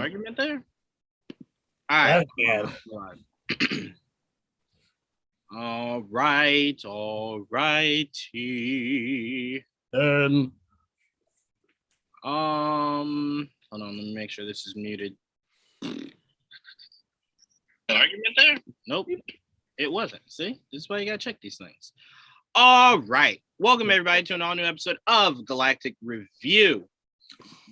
argument there? All right. All right. All righty. Hold on, let me make sure this is muted. Argument there? Nope. It wasn't. See? This is why you gotta check these things. All right. Welcome everybody to an all-new episode of Galactic Review.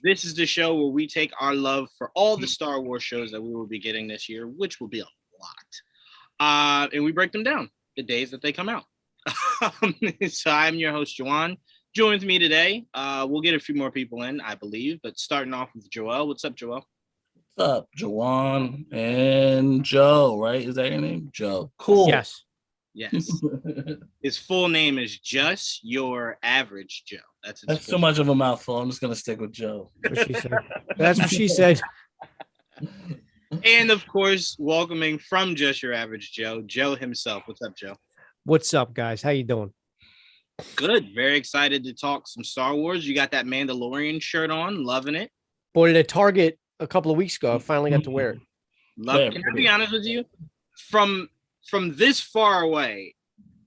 This is the show where we take our love for all the Star Wars shows that we will be getting this year, which will be a lot. And we break them down the days that they come out. So I'm your host, Juwan. Join with me today. We'll get a few more people in, I believe, but starting off with Joel. What's up, Joel? What's up, Juwan and Joe, right? Is that your name? Joe. Cool. Yes. His full name is Just Your Average Joe. That's too much of a mouthful. I'm just going to stick with Joe. That's what she said. And of course, welcoming from Just Your Average Joe, Joe himself. What's up, Joe? What's up, guys? How you doing? Good. Very excited to talk some Star Wars. You got that Mandalorian shirt on. Loving it. Bought it at Target a couple of weeks ago. I finally got to wear it. Love it. Can I be honest with you? From this far away,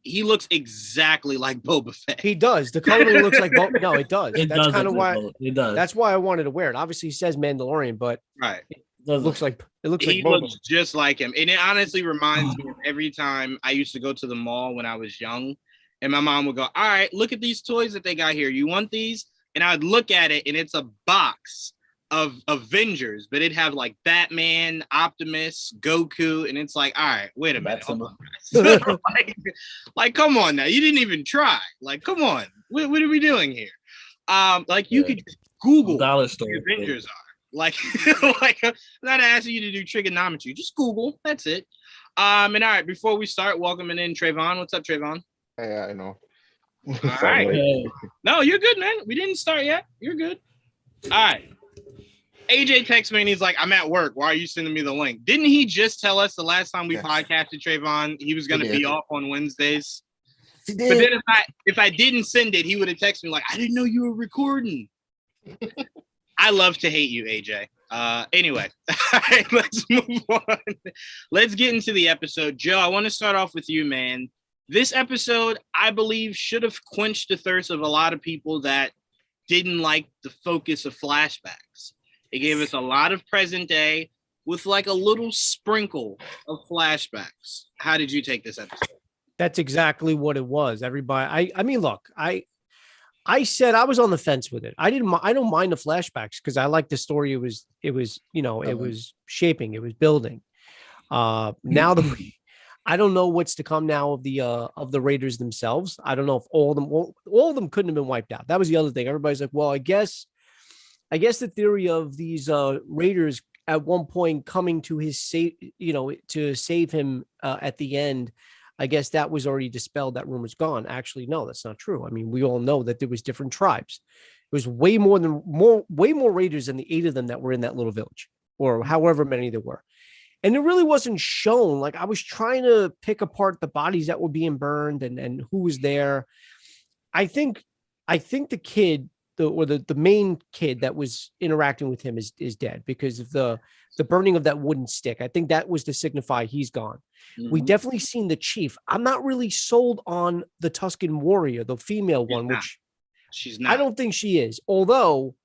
he looks exactly like Boba Fett. He does. The color looks like Boba. No, it does. That's kind of why. It does. That's why I wanted to wear it. Obviously, he says Mandalorian, but right. It looks like he Boba. Looks just like him, and it honestly reminds me of every time I used to go to the mall when I was young, and my mom would go, "All right, look at these toys that they got here. You want these?" And I'd look at it, and it's a box of Avengers, but it'd have like Batman, Optimus, Goku, and it's like, all right, wait a minute, hold on, guys. like, come on now, you didn't even try. Like, come on, what are we doing here? You could just Google dollar what store the Avengers are. Like, I'm not asking you to do trigonometry, just Google. That's it. And all right, before we start, welcoming in Trayvon. What's up, Trayvon? Hey, I know. All right. No, you're good, man. We didn't start yet. You're good. All right. AJ texts me and he's like, I'm at work. Why are you sending me the link? Didn't he just tell us the last time we podcasted Trayvon, he was going to be off on Wednesdays? But then if I didn't send it, he would have texted me like, I didn't know you were recording. I love to hate you, AJ. Anyway, all right, let's move on. Let's get into the episode. Joe, I want to start off with you, man. This episode, I believe, should have quenched the thirst of a lot of people that didn't like the focus of flashbacks. It gave us a lot of present day with like a little sprinkle of flashbacks. How did you take this episode? That's exactly what it was. Everybody, I mean, look, I said I was on the fence with it. I don't mind the flashbacks because I like the story. It was, it was shaping, it was building. Now I don't know what's to come now of the Raiders themselves. I don't know if all of them couldn't have been wiped out. That was the other thing. Everybody's like, well, I guess the theory of these Raiders at one point coming to his to save him at the end, I guess that was already dispelled. That rumor's gone. Actually, no, that's not true. I mean, we all know that there was different tribes. It was way more Raiders than the 8 of them that were in that little village, or however many there were. And it really wasn't shown. Like, I was trying to pick apart the bodies that were being burned and who was there. I think the kid, the main kid that was interacting with him is dead because of the burning of that wooden stick. I think that was to signify he's gone. Mm-hmm. We definitely seen the chief. I'm not really sold on the Tuscan Warrior, the female one, which she's not. I don't think she is. Although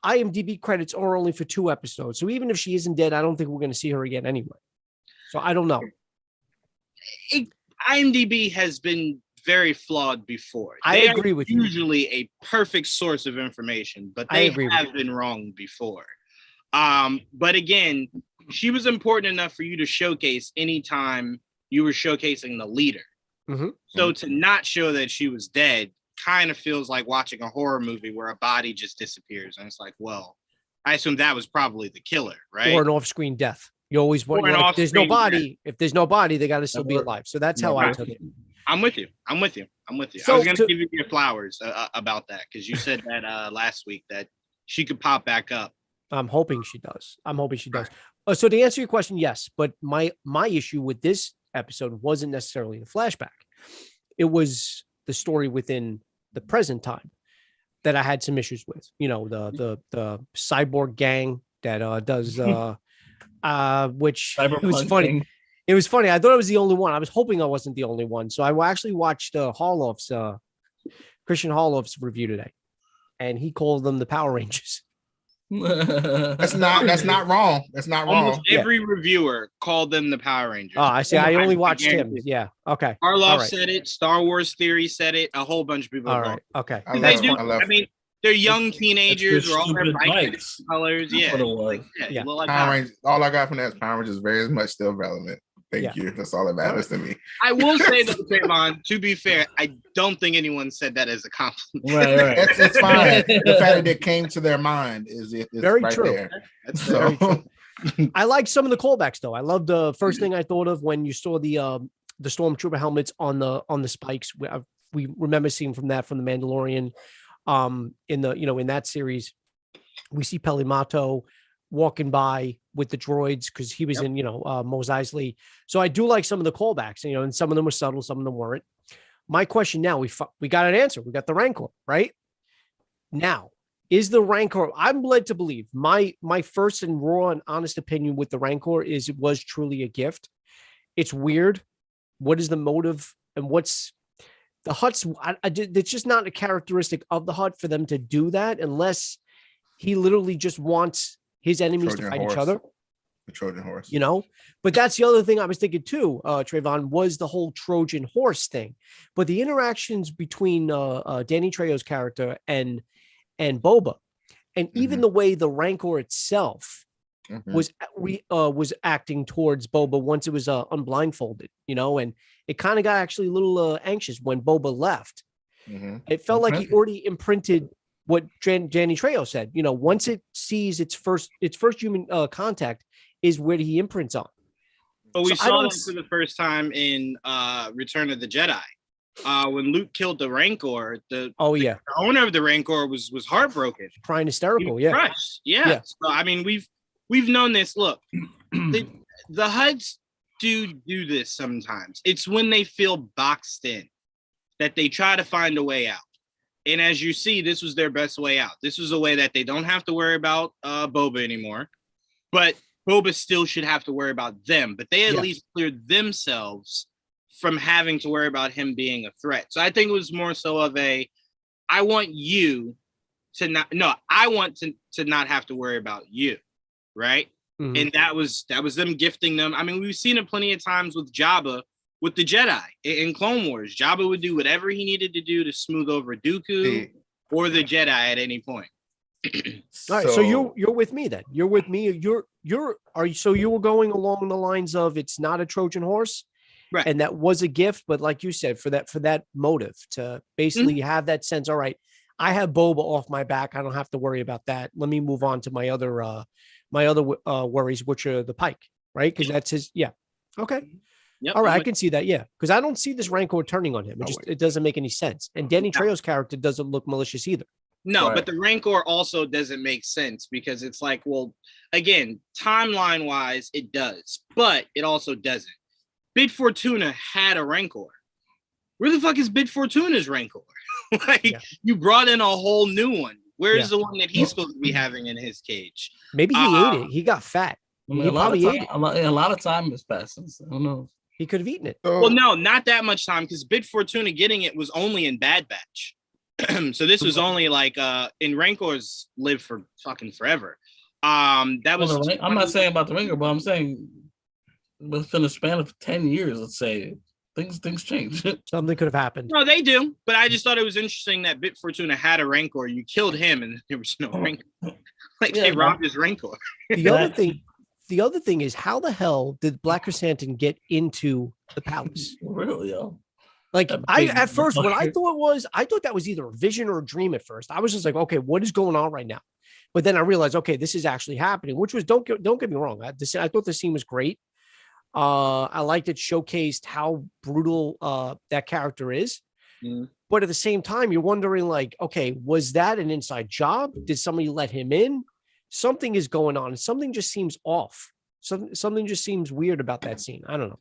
IMDb credits are only for 2 episodes. So even if she isn't dead, I don't think we're going to see her again anyway. So I don't know. IMDb has been very flawed before. I agree with you. Usually a perfect source of information, but they have been wrong before. But again, she was important enough for you to showcase anytime you were showcasing the leader. Mm-hmm. So to not show that she was dead kind of feels like watching a horror movie where a body just disappears. And it's like, well, I assume that was probably the killer, right? Or an off-screen death. You always want, like, if there's no body, they got to still be alive. So that's how I took it. I'm with you. So I was going to give you your flowers about that because you said that last week that she could pop back up. I'm hoping she does. So to answer your question, yes. But my issue with this episode wasn't necessarily the flashback. It was the story within the present time that I had some issues with. You know, the cyborg gang that does which it was Cyberpunk funny. thing. It was funny. I thought I was the only one. I was hoping I wasn't the only one. So I actually watched Christian Harloff's review today, and he called them the Power Rangers. That's not wrong. That's not wrong. Almost every reviewer called them the Power Rangers. Oh, I see. I only watched him. Yeah. Okay. Harloff said it. Star Wars Theory said it. A whole bunch of people. All right. Okay. They do. I mean, they're young teenagers. They're all their bikes. Colors. Yeah. Yeah. Like Power Rangers. All I got from that is Power Rangers very much still relevant. Thank you. That's all that matters to me. I will say though, Trayvon, to be fair, I don't think anyone said that as a compliment. Right. It's fine. The fact that it came to their mind is very right true. there. That's very true. I like some of the callbacks though. I love the first thing I thought of when you saw the stormtrooper helmets on the spikes. We remember seeing from the Mandalorian. In that series, we see Pelimato walking by with the droids because he was in Mos Eisley. So I do like some of the callbacks, and some of them were subtle, some of them weren't. My question now, we got an answer. We got the Rancor right now. Is the Rancor? I'm led to believe my first and raw and honest opinion with the Rancor is it was truly a gift. It's weird. What is the motive and what's the Hutt's? It's just not a characteristic of the Hutt for them to do that unless he literally just wants his enemies to fight each other. The Trojan horse. But that's the other thing I was thinking too, Trayvon, was the whole Trojan horse thing. But the interactions between Danny Trejo's character and Boba, and even the way the Rancor itself was acting towards Boba once it was unblindfolded, and it kind of got actually a little anxious when Boba left. It felt like he already imprinted what Danny Trejo said. Once it sees its first human contact is where he imprints on. But we saw that for the first time in Return of the Jedi. When Luke killed the Rancor, the owner of the Rancor was heartbroken, crying hysterical. Crushed. Yeah. So I mean, we've known this. Look, the Hutts do this sometimes. It's when they feel boxed in that they try to find a way out. And as you see, this was their best way out. This was a way that they don't have to worry about Boba anymore, but Boba still should have to worry about them. But they at least cleared themselves from having to worry about him being a threat. So I think it was more so of I want to not have to worry about you, right? Mm-hmm. And that was them gifting them. I mean, we've seen it plenty of times with Jabba, with the Jedi in Clone Wars. Jabba would do whatever he needed to do to smooth over Dooku or the Jedi at any point. All right, so you're with me then. You're with me. You were going along the lines of it's not a Trojan horse, right? And that was a gift, but like you said, for that motive to basically have that sense. All right, I have Boba off my back. I don't have to worry about that. Let me move on to my other worries, which are the Pike, right? Because that's his. Yeah. Okay. Yep. All right, I can see that. Yeah, because I don't see this Rancor turning on him. It doesn't make any sense. And Danny Trejo's character doesn't look malicious either. No, but the Rancor also doesn't make sense because it's like, well, again, timeline wise, it does, but it also doesn't. Bib Fortuna had a Rancor. Where the fuck is Bib Fortuna's Rancor? You brought in a whole new one. Where's the one that he's supposed to be having in his cage? Maybe he ate it. He got fat. He probably ate it. A lot of time has passed since. I don't know. He could have eaten it. Well, no, not that much time because Bib Fortuna getting it was only in Bad Batch. So this was only like in Rancors live for fucking forever. That was. I'm not saying about the Rancor, but I'm saying within a span of 10 years, let's say things change. Something could have happened. No, they do. But I just thought it was interesting that Bib Fortuna had a Rancor. You killed him, and there was no Rancor. They robbed his Rancor. The other thing is, how the hell did Black Chrysanthemum get into the palace? Really, yo. Like at first, what I thought that was either a vision or a dream at first. I was just like, okay, what is going on right now? But then I realized, okay, this is actually happening, which was, don't get me wrong. I thought the scene was great. I liked it showcased how brutal that character is. But at the same time, you're wondering like, okay, was that an inside job? Did somebody let him in? Something is going on. Something just seems off. Something just seems weird about that scene. I don't know.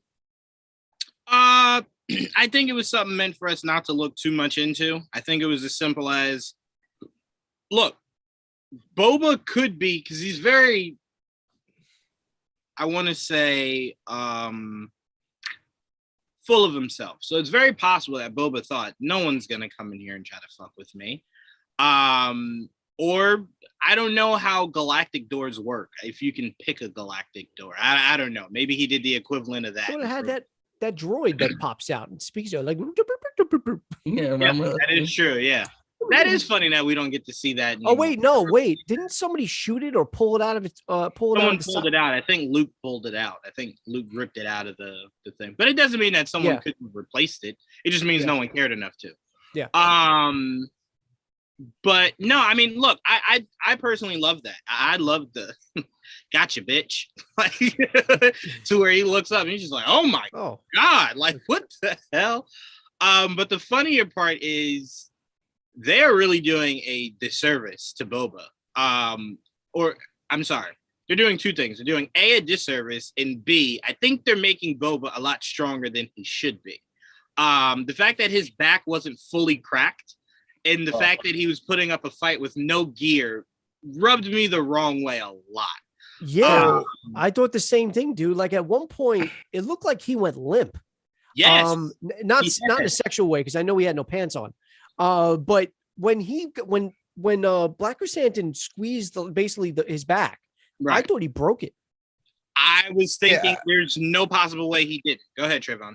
I think it was something meant for us not to look too much into. I think it was as simple as, look, Boba could be, because he's very, I want to say, full of himself. So it's very possible that Boba thought no one's gonna come in here and try to fuck with me. Or I don't know how galactic doors work. If you can pick a galactic door, I don't know. Maybe he did the equivalent of that. Sort of had that droid that pops out and speaks like. Yeah, that is true. Yeah, that is funny that we don't get to see that. Oh wait, no, wait! Didn't somebody shoot it or pull it out of its? Someone pulled it out. I think Luke pulled it out. I think Luke ripped it out of the thing. But it doesn't mean that someone couldn't have replaced it. It just means no one cared enough to. Yeah. But no, I mean, look, I personally love that. I love the gotcha, bitch. Like to where he looks up and he's just like, oh my God, like what the hell? But the funnier part is they're really doing a disservice to Boba. Or I'm sorry, they're doing two things. They're doing a disservice, and B, I think they're making Boba a lot stronger than he should be. The fact that his back wasn't fully cracked, and the fact that he was putting up a fight with no gear rubbed me the wrong way a lot. Yeah, I thought the same thing, dude. Like at one point, it looked like he went limp. Yes. Not in a sexual way, because I know he had no pants on. But when Black Chrysanthemum squeezed his back, right. I thought he broke it. I was thinking there's no possible way he did. Go ahead, Trayvon.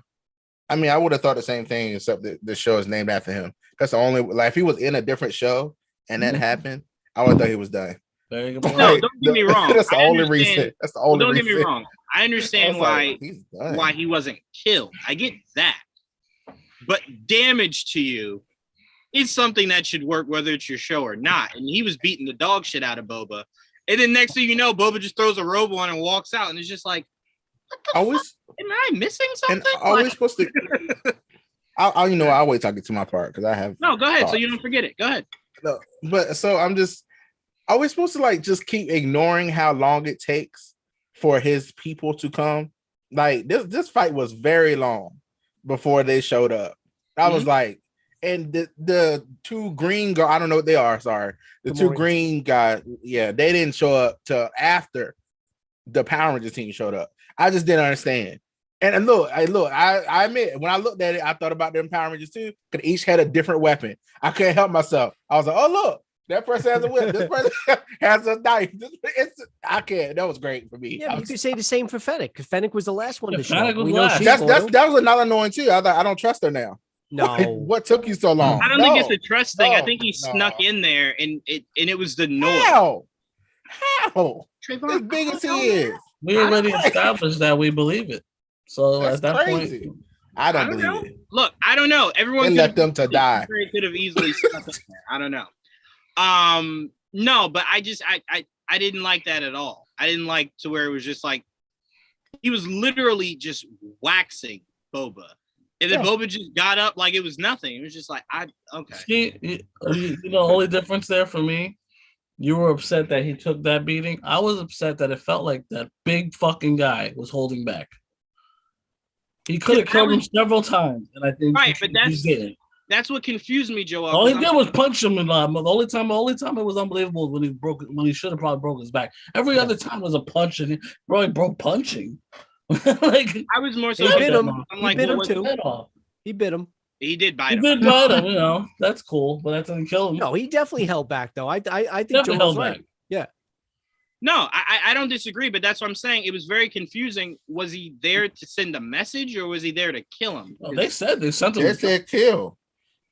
I mean, I would have thought the same thing, except that the show is named after him. That's the only, like, if he was in a different show and that happened, I would have thought he was done. Very good. No, don't get me wrong. That's the only reason. That's the only reason. Don't get me wrong. I understand why he wasn't killed. I get that. But damage to you is something that should work whether it's your show or not. And he was beating the dog shit out of Boba. And then next thing you know, Boba just throws a robe on and walks out. And it's just like, what the fuck? Am I missing something? And are we supposed to... I'll wait till I get to my part because I have. No, go ahead, thoughts. So you don't forget it. Go ahead. No, but so I'm just. Are we supposed to like just keep ignoring how long it takes for his people to come? Like this fight was very long before they showed up. I was like, and the two green guys, I don't know what they are. Sorry, the two green guys. Yeah, they didn't show up till after the Power Rangers team showed up. I just didn't understand. And look, I admit, when I looked at it, I thought about them Power Rangers too, because each had a different weapon. I couldn't help myself. I was like, oh, look, that person has a whip. This person has a knife. I can't. That was great for me. Yeah, but you could say the same for Fennec, because Fennec was the last one to show. That was another annoying too. I was like, I don't trust her now. No. What took you so long? I don't think it's a trust thing. I think he snuck in there and it was the noise. How? Trayvon, as big as he is. We already established that we believe it. So that's at that crazy. point, I don't believe know. it. Look, I don't know. Everyone left them to die. Could have easily stuck in there. I don't know. No, but I didn't like that at all. I didn't like to where it was just like he was literally just waxing Boba. And then Boba just got up like it was nothing. It was just like, okay. See, the only difference there for me, you were upset that he took that beating. I was upset that it felt like that big fucking guy was holding back. He could have killed him several times, and I think he did. That's what confused me, Joel. All he did was punch him. The only time it was unbelievable when he should have probably broke his back. Every other time was a punch, and he probably broke punching. Like I was more so. He bit him. I'm like, he bit him too. He bit him. He did bite him. He did bite him. That's cool, but that doesn't kill him. No, he definitely held back though. I think definitely held back. Yeah. No, I don't disagree, but that's what I'm saying. It was very confusing. Was he there to send a message, or was he there to kill him? Well, they sent him. They said kill.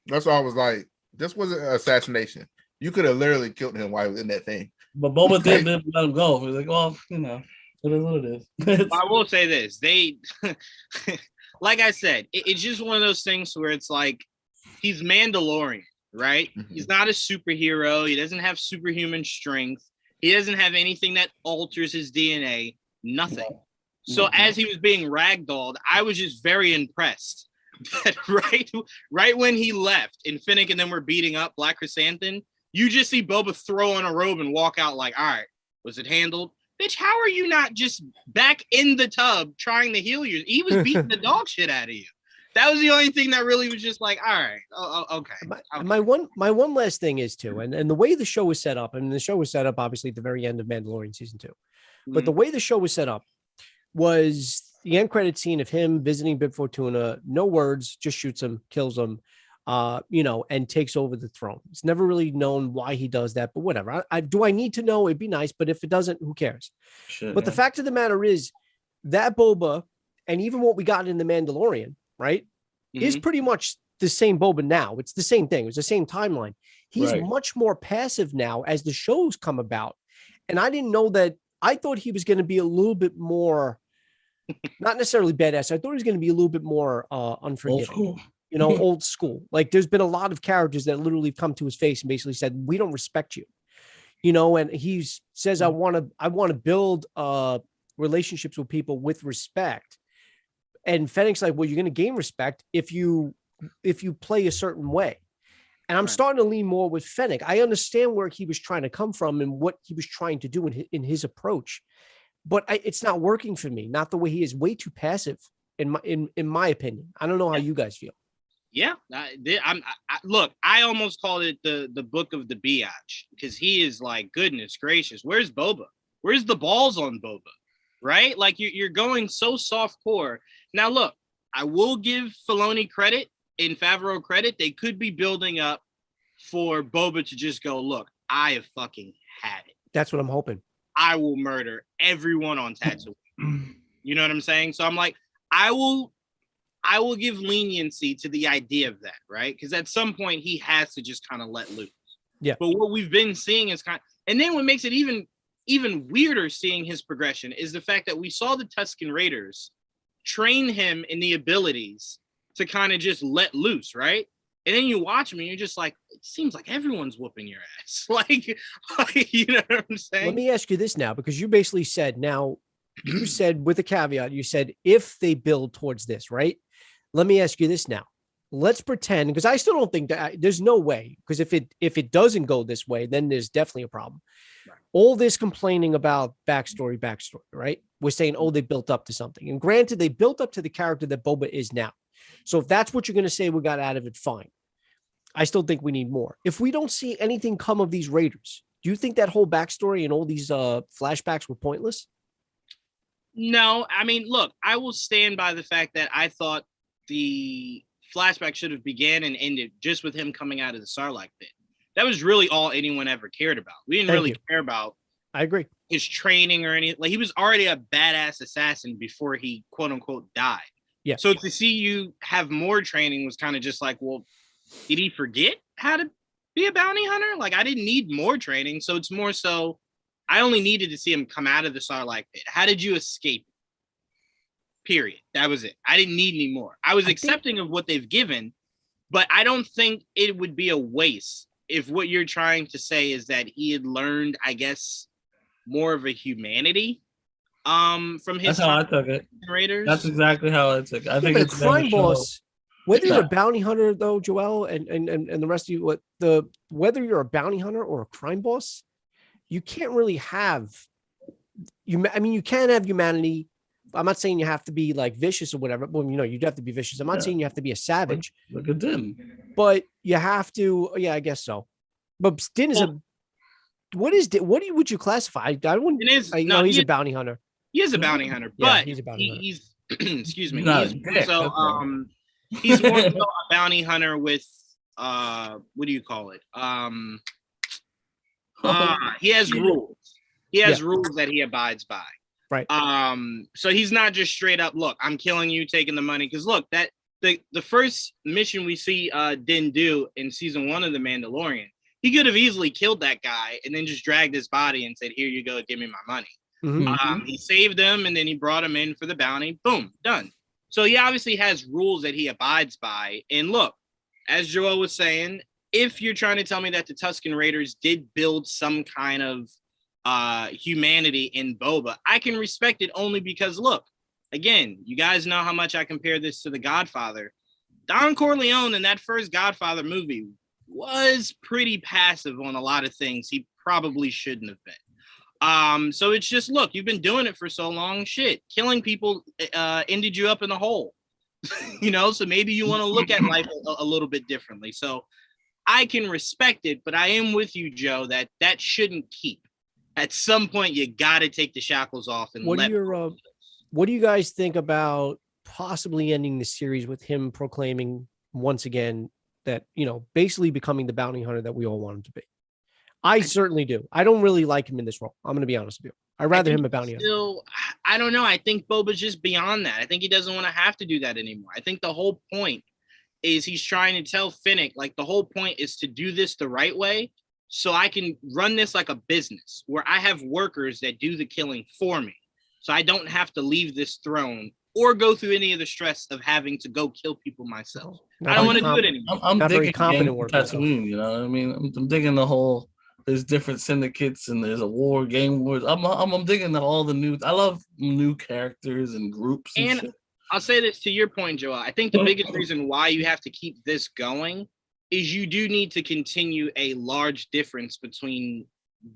That's why I was like, this wasn't an assassination. You could have literally killed him while he was in that thing. But Boba didn't let him go. He was like, well, it is what it is. I will say this. They, like I said, it's just one of those things where it's like, he's Mandalorian, right? Mm-hmm. He's not a superhero. He doesn't have superhuman strength. He doesn't have anything that alters his DNA. Nothing. So as he was being ragdolled, I was just very impressed that right when he left and Finnick and them were beating up Black Chrysanthemum, you just see Boba throw on a robe and walk out like, all right, was it handled? Bitch, how are you not just back in the tub trying to heal you? He was beating the dog shit out of you. That was the only thing that really was just like, all right, okay. My one last thing is too, and the way the show was set up, and the show was set up obviously at the very end of Mandalorian season 2, but the way the show was set up was the end credit scene of him visiting Bib Fortuna, no words, just shoots him, kills him, and takes over the throne. It's never really known why he does that, but whatever. Do I need to know? It'd be nice, but if it doesn't, who cares? But the fact of the matter is that Boba, and even what we got in the Mandalorian, right, is pretty much the same Boba now. It's the same thing. It's the same timeline. He's much more passive now as the shows come about. And I didn't know that. I thought he was going to be a little bit more, not necessarily badass. I thought he was going to be a little bit more unforgiving, old school. Like there's been a lot of characters that literally come to his face and basically said, we don't respect you, and he says, I want to build relationships with people with respect. And Fennec's like, well, you're going to gain respect if you play a certain way. And I'm starting to lean more with Fennec. I understand where he was trying to come from and what he was trying to do in his approach, but it's not working for me. Not the way he is. Way too passive, in my opinion. I don't know how you guys feel. Yeah, look, I almost called it the book of the biatch, because he is like, goodness gracious, where's Boba? Where's the balls on Boba? Right? Like you're going so soft core. Now, look, I will give Filoni credit and Favreau credit. They could be building up for Boba to just go, look, I have fucking had it. That's what I'm hoping. I will murder everyone on Tatooine. You know what I'm saying? So I'm like, I will give leniency to the idea of that, right? Because at some point he has to just kind of let loose. Yeah. But what we've been seeing is and then what makes it even weirder seeing his progression is the fact that we saw the Tuscan Raiders train him in the abilities to kind of just let loose, right? And then you watch him and you're just like, it seems like everyone's whooping your ass. like, you know what I'm saying? Let me ask you this now, because you basically said, you said with a caveat, you said, if they build towards this, right? Let me ask you this now. Let's pretend, because I still don't think that there's no way, because if it doesn't go this way, then there's definitely a problem. Right. All this complaining about backstory, right? We're saying, oh, they built up to something. And granted, they built up to the character that Boba is now. So if that's what you're going to say we got out of it, fine. I still think we need more. If we don't see anything come of these Raiders, do you think that whole backstory and all these flashbacks were pointless? No, I mean, look, I will stand by the fact that I thought the flashback should have began and ended just with him coming out of the Sarlacc pit. That was really all anyone ever cared about. We didn't really care about. I agree. His training or anything. Like, he was already a badass assassin before he quote unquote died. Yeah. So to see you have more training was kind of just like, well, did he forget how to be a bounty hunter? Like, I didn't need more training. So it's more so I only needed to see him come out of the Sarlacc pit. How did you escape? Period. That was it. I didn't need any more. I was accepting of what they've given, but I don't think it would be a waste if what you're trying to say is that he had learned, I guess, more of a humanity from his. That's how I took it. Raiders. That's exactly how I took it. I think it's crime boss. Whether you're a bounty hunter, though, Joel, and the rest of you, whether you're a bounty hunter or a crime boss, you can't really have you. I mean, you can have humanity. I'm not saying you have to be like vicious or whatever. Well, you'd have to be vicious. I'm not saying you have to be a savage. Look at them. But you have to. Yeah, I guess so. But Din is what is Din? What would you classify? I wouldn't. He's a bounty hunter. He is a bounty hunter, but he's a bounty hunter. He's excuse me. He's more so a bounty hunter with what do you call it? He has rules. He has rules that he abides by. Right. So he's not just straight up, look, I'm killing you, taking the money. Because look, that the first mission we see Din do in season 1 of The Mandalorian, he could have easily killed that guy and then just dragged his body and said, here you go, give me my money. Mm-hmm. He saved him and then he brought him in for the bounty. Boom, done. So he obviously has rules that he abides by. And look, as Joel was saying, if you're trying to tell me that the Tuscan Raiders did build some kind of humanity in Boba, I can respect it only because, look, again, you guys know how much I compare this to The Godfather. Don Corleone in that first Godfather movie was pretty passive on a lot of things he probably shouldn't have been. So it's just, look, you've been doing it for so long. Shit, killing people ended you up in a hole. You know, so maybe you want to look at life a little bit differently. So I can respect it, but I am with you, Joe, that shouldn't keep. At some point, you got to take the shackles off. And what do you guys think about possibly ending the series with him proclaiming once again that, you know, basically becoming the bounty hunter that we all want him to be? I certainly do. I don't really like him in this role. I'm going to be honest with you. I'd rather him a bounty hunter. I don't know. I think Boba's just beyond that. I think he doesn't want to have to do that anymore. I think the whole point is he's trying to tell Finnick, like, the whole point is to do this the right way so I can run this like a business where I have workers that do the killing for me. So I don't have to leave this throne or go through any of the stress of having to go kill people myself. I don't want to do it anymore. I'm digging Tatooine, you know what I mean? I'm digging the whole, there's different syndicates and there's a war, game wars. I'm digging all the new, I love new characters and groups and shit. I'll say this to your point, Joel. I think the biggest reason why you have to keep this going is you do need to continue a large difference between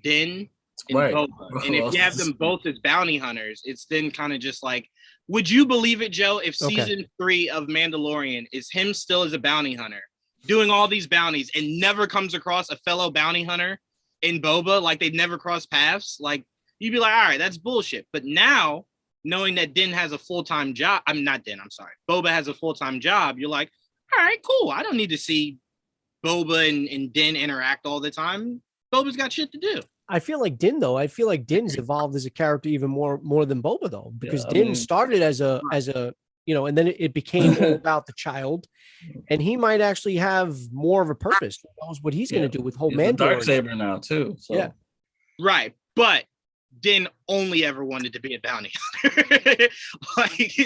Din and Boba. And if you have them both as bounty hunters, it's then kind of just like, would you believe it, Joe, if season 3 of Mandalorian is him still as a bounty hunter, doing all these bounties and never comes across a fellow bounty hunter in Boba, like they've never crossed paths? Like, you'd be like, all right, that's bullshit. But now, knowing that Din has a full-time job, Boba has a full-time job, you're like, all right, cool. I don't need to see Boba and Din interact all the time. Boba's got shit to do. I feel like Din's evolved as a character even more than Boba, though, because Din started as a, you know, and then it became all about the child, and he might actually have more of a purpose. Who knows what he's going to do with whole Mandalorian. Darksaber now too. So. Yeah, right. But Din only ever wanted to be a bounty hunter.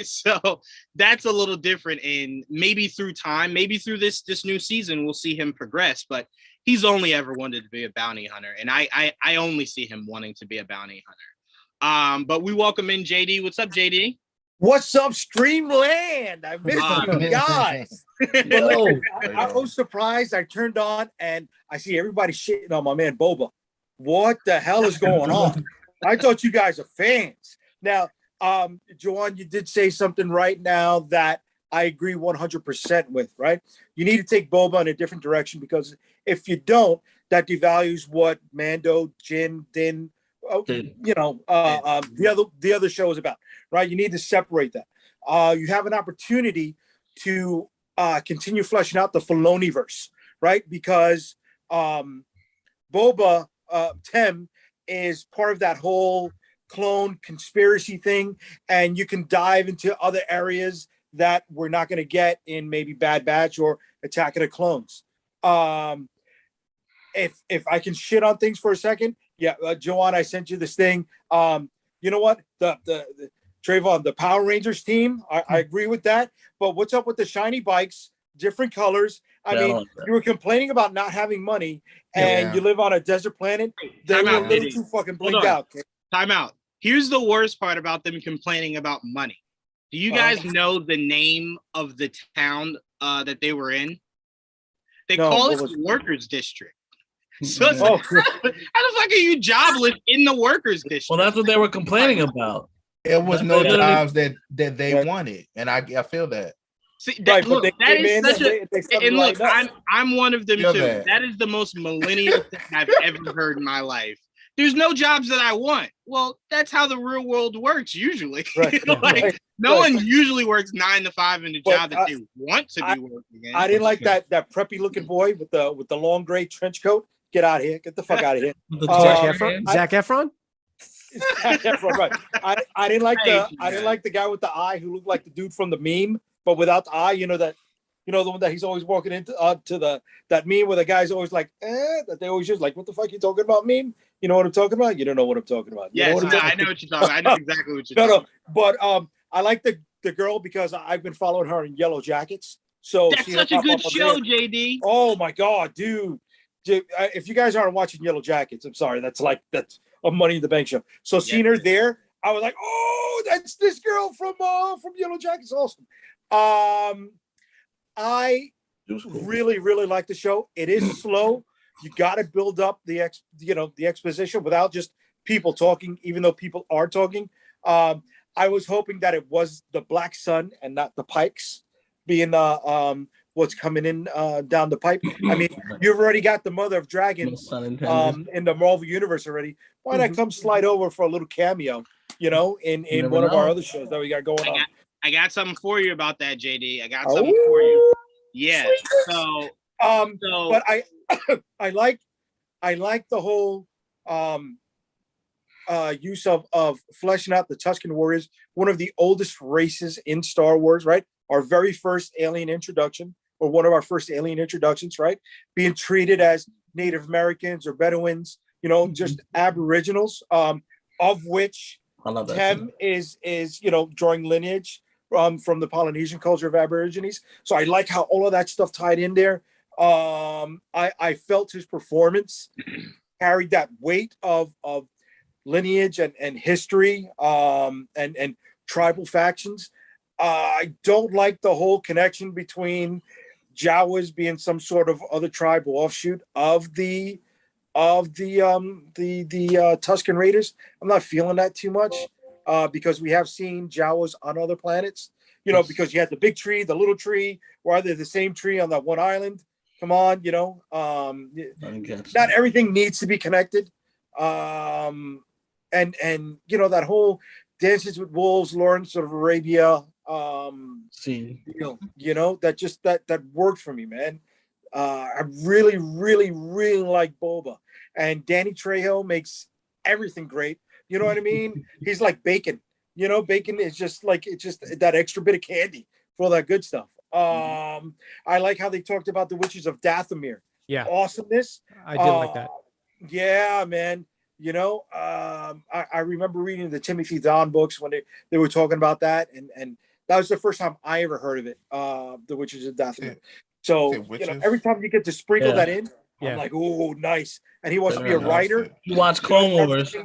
So that's a little different. And maybe through time, maybe through this new season, we'll see him progress. But he's only ever wanted to be a bounty hunter, and I only see him wanting to be a bounty hunter. But we welcome in JD. What's up, JD? What's up, Streamland? I missed you guys. I was surprised. I turned on and I see everybody shitting on my man Boba. What the hell is going on? I thought you guys are fans. Now, Joanne, you did say something right now that I agree 100% with, right? You need to take Boba in a different direction, because if you don't, that devalues what Mando, Jin, Din, the other show is about, right? You need to separate that. You have an opportunity to continue fleshing out the Filoniverse, right? Because Boba Tem is part of that whole clone conspiracy thing, and you can dive into other areas that we're not going to get in maybe Bad Batch or Attack of the Clones. If I can shit on things for a second, Joanne, I sent you this thing. You know what? The Trayvon, the Power Rangers team, I agree with that. But what's up with the shiny bikes, different colors? I mean, you were complaining about not having money, and you live on a desert planet. They were a little too fucking blinked out. Okay? Time out. Here's the worst part about them complaining about money. Do you guys know the name of the town that they were in? They call it the Workers District. So it's like, how the fuck are you jobless in the Workers District? Well, that's what they were complaining about. It was no jobs that they wanted, and I feel that. See, that is such a. And look, I'm one of them too. That is the most millennial thing I've ever heard in my life. There's no jobs that I want. Well, that's how the real world works usually. Right. No one usually works 9 to 5 in the job that they want to be working in. I didn't like that preppy looking boy with the long gray trench coat. Get out of here. Get the fuck out of here. Zac Efron? Zac Efron, right. I didn't like the guy with the eye who looked like the dude from the meme, but without the eye. You know the one that he's always walking into that meme where the guy's always like, that they always just like, what the fuck you talking about, meme? You know what I'm talking about? You don't know what I'm talking about. Yes, I know what you're talking about. I know exactly what you're talking about. But I like the girl because I've been following her in Yellow Jackets. So that's such a good show, JD. Oh my god, dude. If you guys aren't watching Yellow Jackets, I'm sorry. That's a Money in the Bank show. So seeing her there, I was like, oh, that's this girl from Yellow Jackets. Awesome. I really, really like the show. It is slow. You got to build up the exposition without just people talking, even though people are talking. I was hoping that it was the Black Sun and not the Pikes. being what's coming in down the pipe. I mean, you've already got the Mother of Dragons in the Marvel universe already. Why not come slide over for a little cameo? You know, in one of our other shows that we got going on. I got something for you about that, JD. I got something for you. Yeah. So but I like the whole use of fleshing out the Tuscan Warriors, one of the oldest races in Star Wars, right? Our very first alien introduction, or one of our first alien introductions, right? Being treated as Native Americans or Bedouins, you know, just Aboriginals, of which Tem is drawing lineage from the Polynesian culture of Aborigines. So I like how all of that stuff tied in there. I felt his performance carried that weight of lineage and history and tribal factions. I don't like the whole connection between Jawas being some sort of other tribe offshoot of the Tuscan Raiders. I'm not feeling that too much because we have seen Jawas on other planets. You know, because you had the big tree, the little tree, or are they the same tree on that one island? Come on, you know. Not everything needs to be connected. And you know, that whole Dances with Wolves, Lawrence of Arabia scene. You know, that worked for me, man. I really, really, really like Boba. And Danny Trejo makes everything great. You know what I mean? He's like bacon. You know, bacon is just like, it's just that extra bit of candy for all that good stuff. I like how they talked about the Witches of Dathomir. Yeah. Awesomeness. I did like that. Yeah, man. You know, I remember reading the Timothy Zahn books when they were talking about that. And that was the first time I ever heard of it, the Witches of Dathomir. So, you know, every time you get to sprinkle that in, I'm like, oh, nice. And he wants to be a writer. You watch Clone Wars.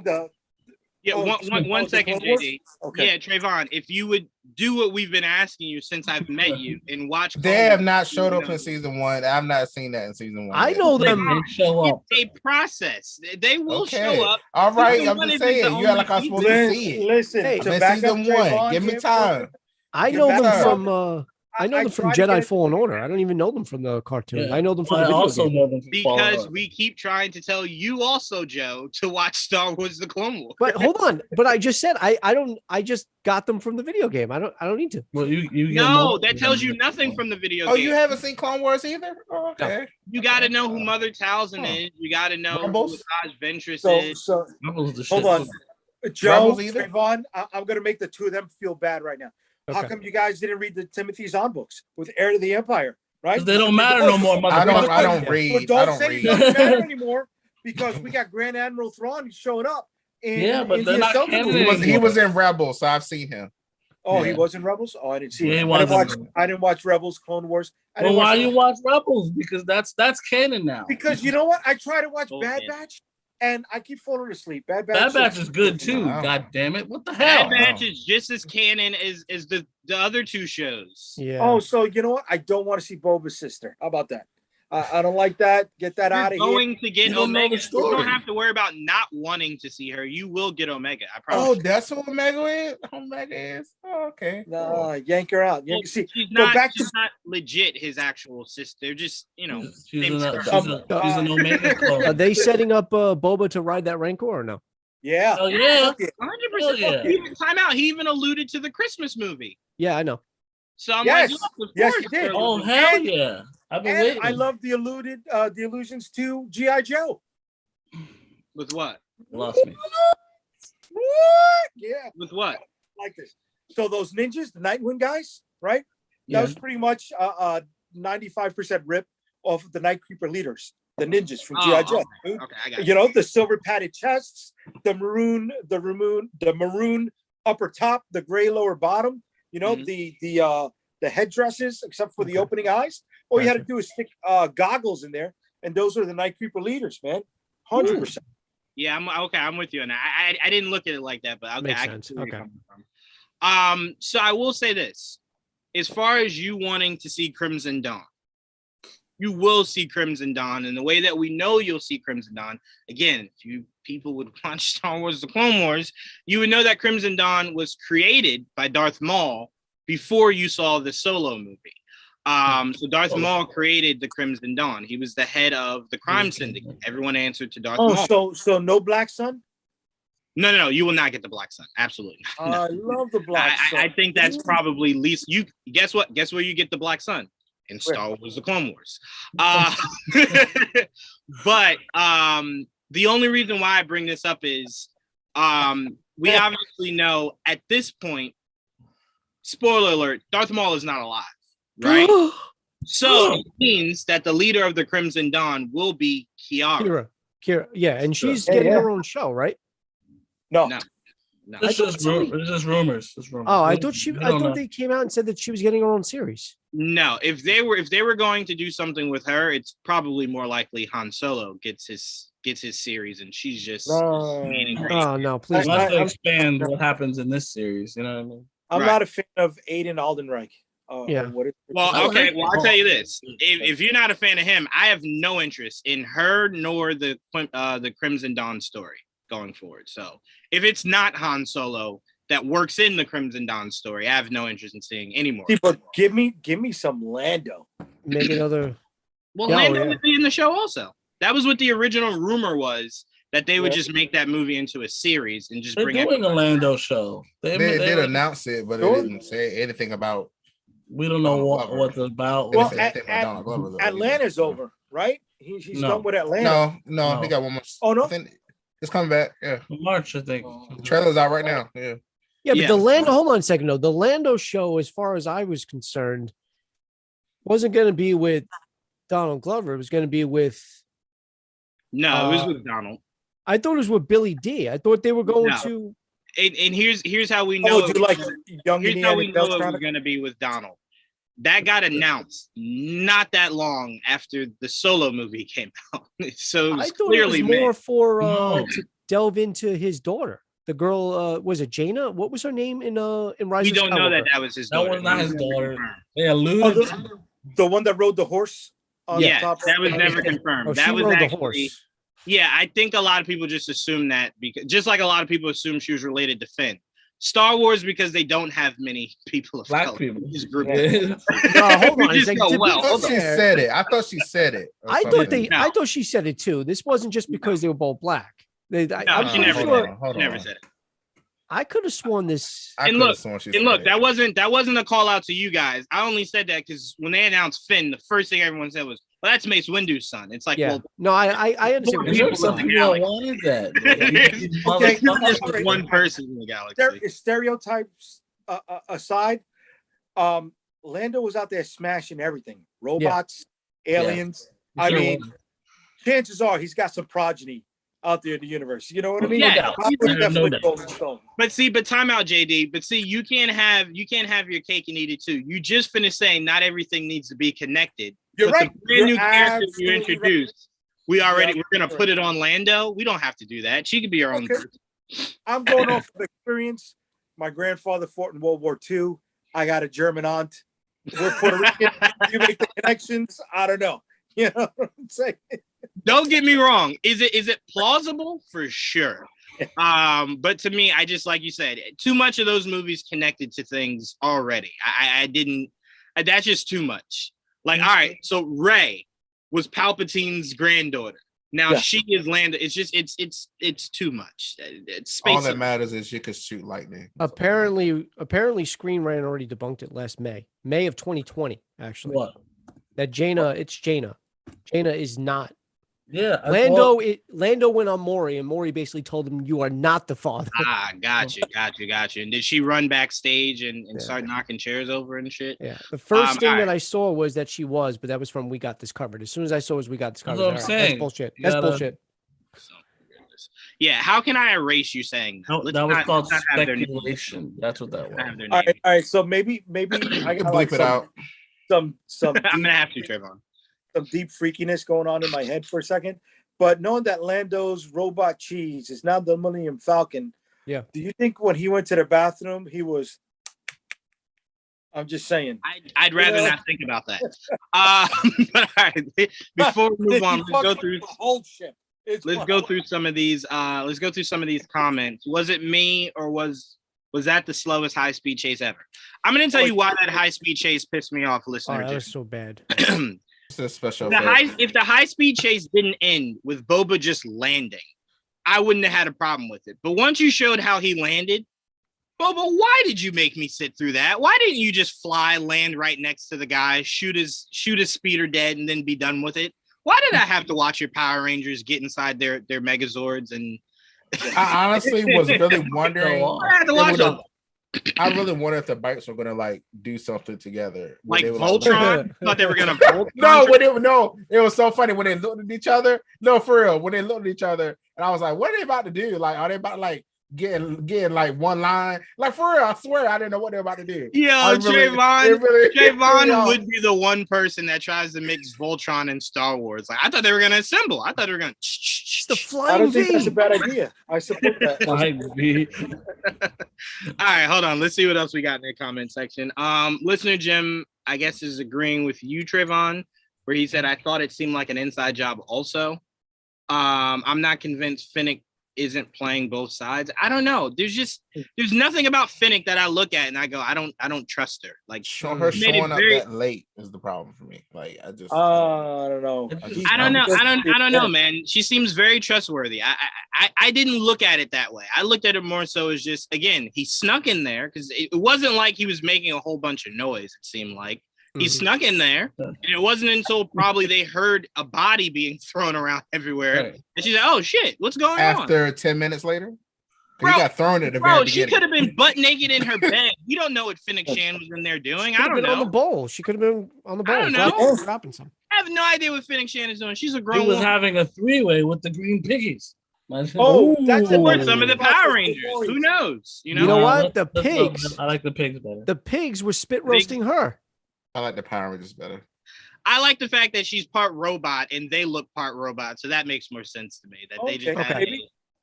One second, JD. Okay. Yeah, Trayvon, if you would do what we've been asking you since I've met you and watch. They have not showed up in season 1. I've not seen that in season 1. I know them show up. It's a process. They will show up. All right, I'm just saying. You like I'm supposed to see it. Listen, hey, season 1. Give me time. I know them from. I know them from Jedi Fallen Order. I don't even know them from the cartoon. I know them from the video game. Know them because we keep trying to tell you also, Joe, to watch Star Wars: The Clone Wars. But hold on. But I just said I don't. I just got them from the video game. I don't need to. Well, you no, that tells you nothing from the video game. Oh, you haven't seen Clone Wars either? Oh, okay. No. You got to know who Mother Talzin is. You got to know who Taj Ventress is. So hold on, Joe, Trayvon, I'm going to make the two of them feel bad right now. Okay. How come you guys didn't read the Timothy Zahn books with Heir to the Empire? Right? They don't matter no more. I don't read. Well, don't say it doesn't matter anymore because we got Grand Admiral Thrawn showing up. But they're not canon. He was in Rebels, so I've seen him. Oh, he was in Rebels? Oh, I didn't see him. I didn't watch Rebels, Clone Wars. Well, why you watch Rebels? Because that's canon now. Because you know what? I try to watch Bad Batch. And I keep falling asleep. Bad Batch is good too. Wow. God damn it! What the hell? Bad Batch is just as canon as the other two shows. Yeah. Oh, so you know what? I don't want to see Boba's sister. How about that? I don't like that. Get that out of here. Going to get Omega. You don't have to worry about not wanting to see her. You will get Omega. I promise. Oh, that's what Omega is. Omega is. Oh, okay. No, yank her out. Well, see, she's not legit his actual sister. Just she's an Omega clone. Are they setting up Boba to ride that Rancor or no? Yeah. Oh yeah. 100%. Yeah. Time out. He even alluded to the Christmas movie. Yeah, I know. So I'm yes, he did. Oh hell yeah! I've been waiting. I love the allusions to G.I. Joe. With what? Lost me. What? Yeah. With what? Like this. So those ninjas, the Nightwing guys, right? That was pretty much 95% rip off of the Night Creeper leaders, the ninjas from G.I. Joe. Okay, I got you know, the silver padded chests, the maroon upper top, the gray lower bottom. You know, the headdresses, except for the opening eyes. All you had to do is stick goggles in there, and those are the Night Creeper leaders, man. 100%. Yeah, I'm with you, and I didn't look at it like that, but okay, makes I sense. can see where you're coming from. So I will say this: as far as you wanting to see Crimson Dawn, you will see Crimson Dawn, and the way that we know you'll see Crimson Dawn, again, if you people would watch Star Wars: The Clone Wars, you would know that Crimson Dawn was created by Darth Maul before you saw the Solo movie. So Darth Maul created the Crimson Dawn. He was the head of the crime syndicate. Everyone answered to Darth Maul. So no Black Sun? No. You will not get the Black Sun. Absolutely. No. I love the Black Sun. I think that's probably least. You guess what? Guess where you get the Black Sun? In Star Wars: The Clone Wars. But the only reason why I bring this up is we obviously know at this point. Spoiler alert: Darth Maul is not alive. Right, so it means that the leader of the Crimson Dawn will be Kiara. Yeah, and she's getting her own show, right? No. It's just rumors. Oh, I thought they came out and said that she was getting her own series. No, if they were going to do something with her, it's probably more likely Han Solo gets his series, and she's just. Oh no, please! Let's expand what happens in this series. You know what I mean? I'm not a fan of Aiden Aldenreich. Well, okay. Well, I'll tell you this: if you're not a fan of him, I have no interest in her nor the Crimson Dawn story going forward. So if it's not Han Solo that works in the Crimson Dawn story, I have no interest in seeing anymore. But give me some Lando. Make another. Well, Lando would be in the show also. That was what the original rumor was. That they would just make that movie into a series and just bring it. They're doing a Lando show. They did announce it, but it didn't say anything about. We don't know what it's about. Well, Atlanta's over, right? He's done with Atlanta. No, he got one more. Oh no, it's coming back. Yeah, March, I think. The trailer's out right now. Yeah, but the Lando. Hold on a second, though. The Lando show, as far as I was concerned, wasn't going to be with Donald Glover. It was going to be with. No, it was with Donald. I thought it was with Billy D. I thought they were going to. And here's how we know. Here's how we know it was going to be with Donald. That got announced not that long after the Solo movie came out. So it was clearly more for to delve into his daughter. The girl was it Jaina? What was her name in Rise? We don't know that was his daughter. That was not his daughter. They alluded the one that rode the horse. That was never confirmed. That was actually the horse. Yeah, I think a lot of people just assume that because just like a lot of people assume she was related to Finn. Star Wars, because they don't have many people of black color. people. Hold on. She said it. I thought she said it. I thought she said it too. This wasn't just because they were both black. She never said it. I could have sworn this. Look, that wasn't a call out to you guys. I only said that because when they announced Finn, the first thing everyone said was, "Well, that's Mace Windu's son." It's like, well, no, I understand. Some people wanted that. Just one person in the galaxy. Stereotypes aside, Lando was out there smashing everything: robots, aliens. I mean, chances are he's got some progeny out there in the universe. You know what I mean? Yeah. But time out, JD. But see, you can't have your cake and eat it too. You just finished saying not everything needs to be connected. You're right. The brand new character you introduced, we're gonna put it on Lando. We don't have to do that. She could be her own person. I'm going off of experience. My grandfather fought in World War II. I got a German aunt. We're Puerto Rican. You make the connections. I don't know. You know what I'm saying? Don't get me wrong. Is it plausible? For sure. But to me, I just, like you said, too much of those movies connected to things already. I didn't. That's just too much. Like, all right, so Rey was Palpatine's granddaughter. Now she is Lando. It's just it's too much. It's space. All that matters is she could shoot lightning. Apparently, Screen Rant already debunked it last May of 2020. Actually, what? That Jaina, it's Jaina. Jaina is not. Yeah, Lando went on Maury, and Maury basically told him, "You are not the father." Got you. And did she run backstage and start knocking chairs over and shit? Yeah. The first thing that I saw was that she was, but that was from We Got This Covered. As soon as I saw We Got This Covered, that's what I'm saying. That's bullshit. That's bullshit. Yeah, how can I erase you saying that? No, that was called speculation. That's what that was. All right. So maybe I can bleep it out. Some. I'm gonna have to, Trayvon. Some deep freakiness going on in my head for a second, but knowing that Lando's robot cheese is now the Millennium Falcon. Yeah. Do you think when he went to the bathroom, he was? I'm just saying. I'd rather not think about that. But all right, before we move on, let's go through the whole ship. Let's go through some of these. Let's go through some of these comments. Was it me or was was that the slowest high-speed chase ever. I'm going to tell you why that high-speed chase pissed me off, listener. Oh, that was so bad. It's a special if the high-speed chase didn't end with Boba just landing, I wouldn't have had a problem with it. But once you showed how he landed, Boba, why did you make me sit through that? Why didn't you just fly, land right next to the guy, shoot his speeder dead, and then be done with it? Why did I have to watch your Power Rangers get inside their Megazords? And I honestly was really wondering. I really wondered if the bikes were gonna like do something together. Like Voltron? Thought they were gonna it was so funny when they looked at each other. No, for real. When they looked at each other, and I was like, what are they about to do? Like, are they about to like getting like one line? Like, for real, I swear I didn't know what they were about to do. Yeah, Trayvon would be the one person that tries to mix Voltron and Star Wars. Like, I thought they were gonna assemble. I thought they were gonna the flying I don't think that's a bad idea. I support that. All right, hold on. Let's see what else we got in the comment section. Listener Jim, I guess, is agreeing with you, Trayvon, where he said, I thought it seemed like an inside job also. I'm not convinced Finnick isn't playing both sides. I don't know. There's nothing about Finnick that I look at and I go, I don't trust her. Like, showing up that late is the problem for me. Like, I don't know. I don't know, man. She seems very trustworthy. I didn't look at it that way. I looked at it more so as just, again, he snuck in there because it wasn't like he was making a whole bunch of noise. It seemed like he snuck in there, and it wasn't until probably they heard a body being thrown around everywhere, right. And she's like, "Oh shit, what's going on?" After 10 minutes later, bro, he got thrown at the very she could have been butt naked in her bed. You don't know what Finnick Shan was in there doing. I don't know. On the bowl, she could have been on the bowl. I don't know. Dropping something. I have no idea what Finnick Shan is doing. She's a grown. He was having a three-way with the green piggies. That's some of the Power Rangers. Who knows? You know what? The pigs. I like the pigs better. The pigs were spit roasting her. I like the Power Rangers better. I like the fact that she's part robot and they look part robot, so that makes more sense to me. That they just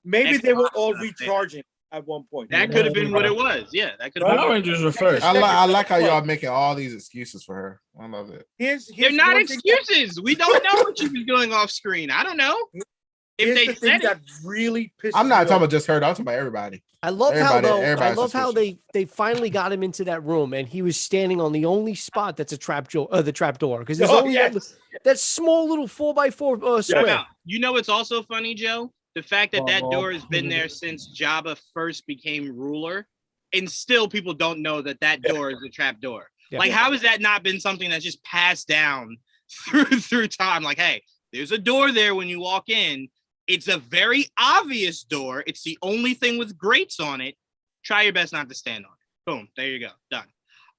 maybe they were all recharging at one point. That could have been what it was. Yeah, that could have been. Power Rangers were first. I like how y'all making all these excuses for her. I love it. They're not excuses. We don't know what she was doing off screen. I don't know. If they said that really pissed I'm not talking about just her. I'm talking about everybody. I love how they finally got him into that room and he was standing on the only spot that's a trap door, because there's only that small little 4x4 square. You know what's also funny, Joe? The fact that that door has been there since Jabba first became ruler, and still people don't know that door is a trap door. Yeah. Like, how has that not been something that's just passed down through time? Like, hey, there's a door there when you walk in. It's a very obvious door. It's the only thing with grates on it. Try your best not to stand on it. Boom. There you go. Done.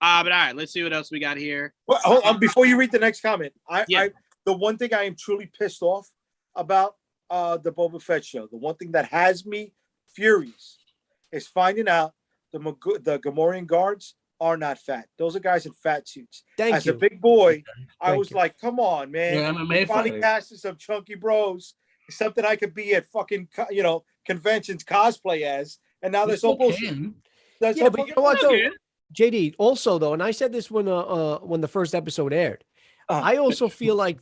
But all right, let's see what else we got here. Well, hold on, before you read the next comment, the one thing I am truly pissed off about the Boba Fett show, the one thing that has me furious is finding out the Gamorrean guards are not fat. Those are guys in fat suits. As a big boy, I was like, come on, man. Finally casted some chunky bros. Something I could be at fucking, conventions cosplay as, and now they're so bullshit. But you know what, though, JD, also though, and I said this when the first episode aired, I also feel like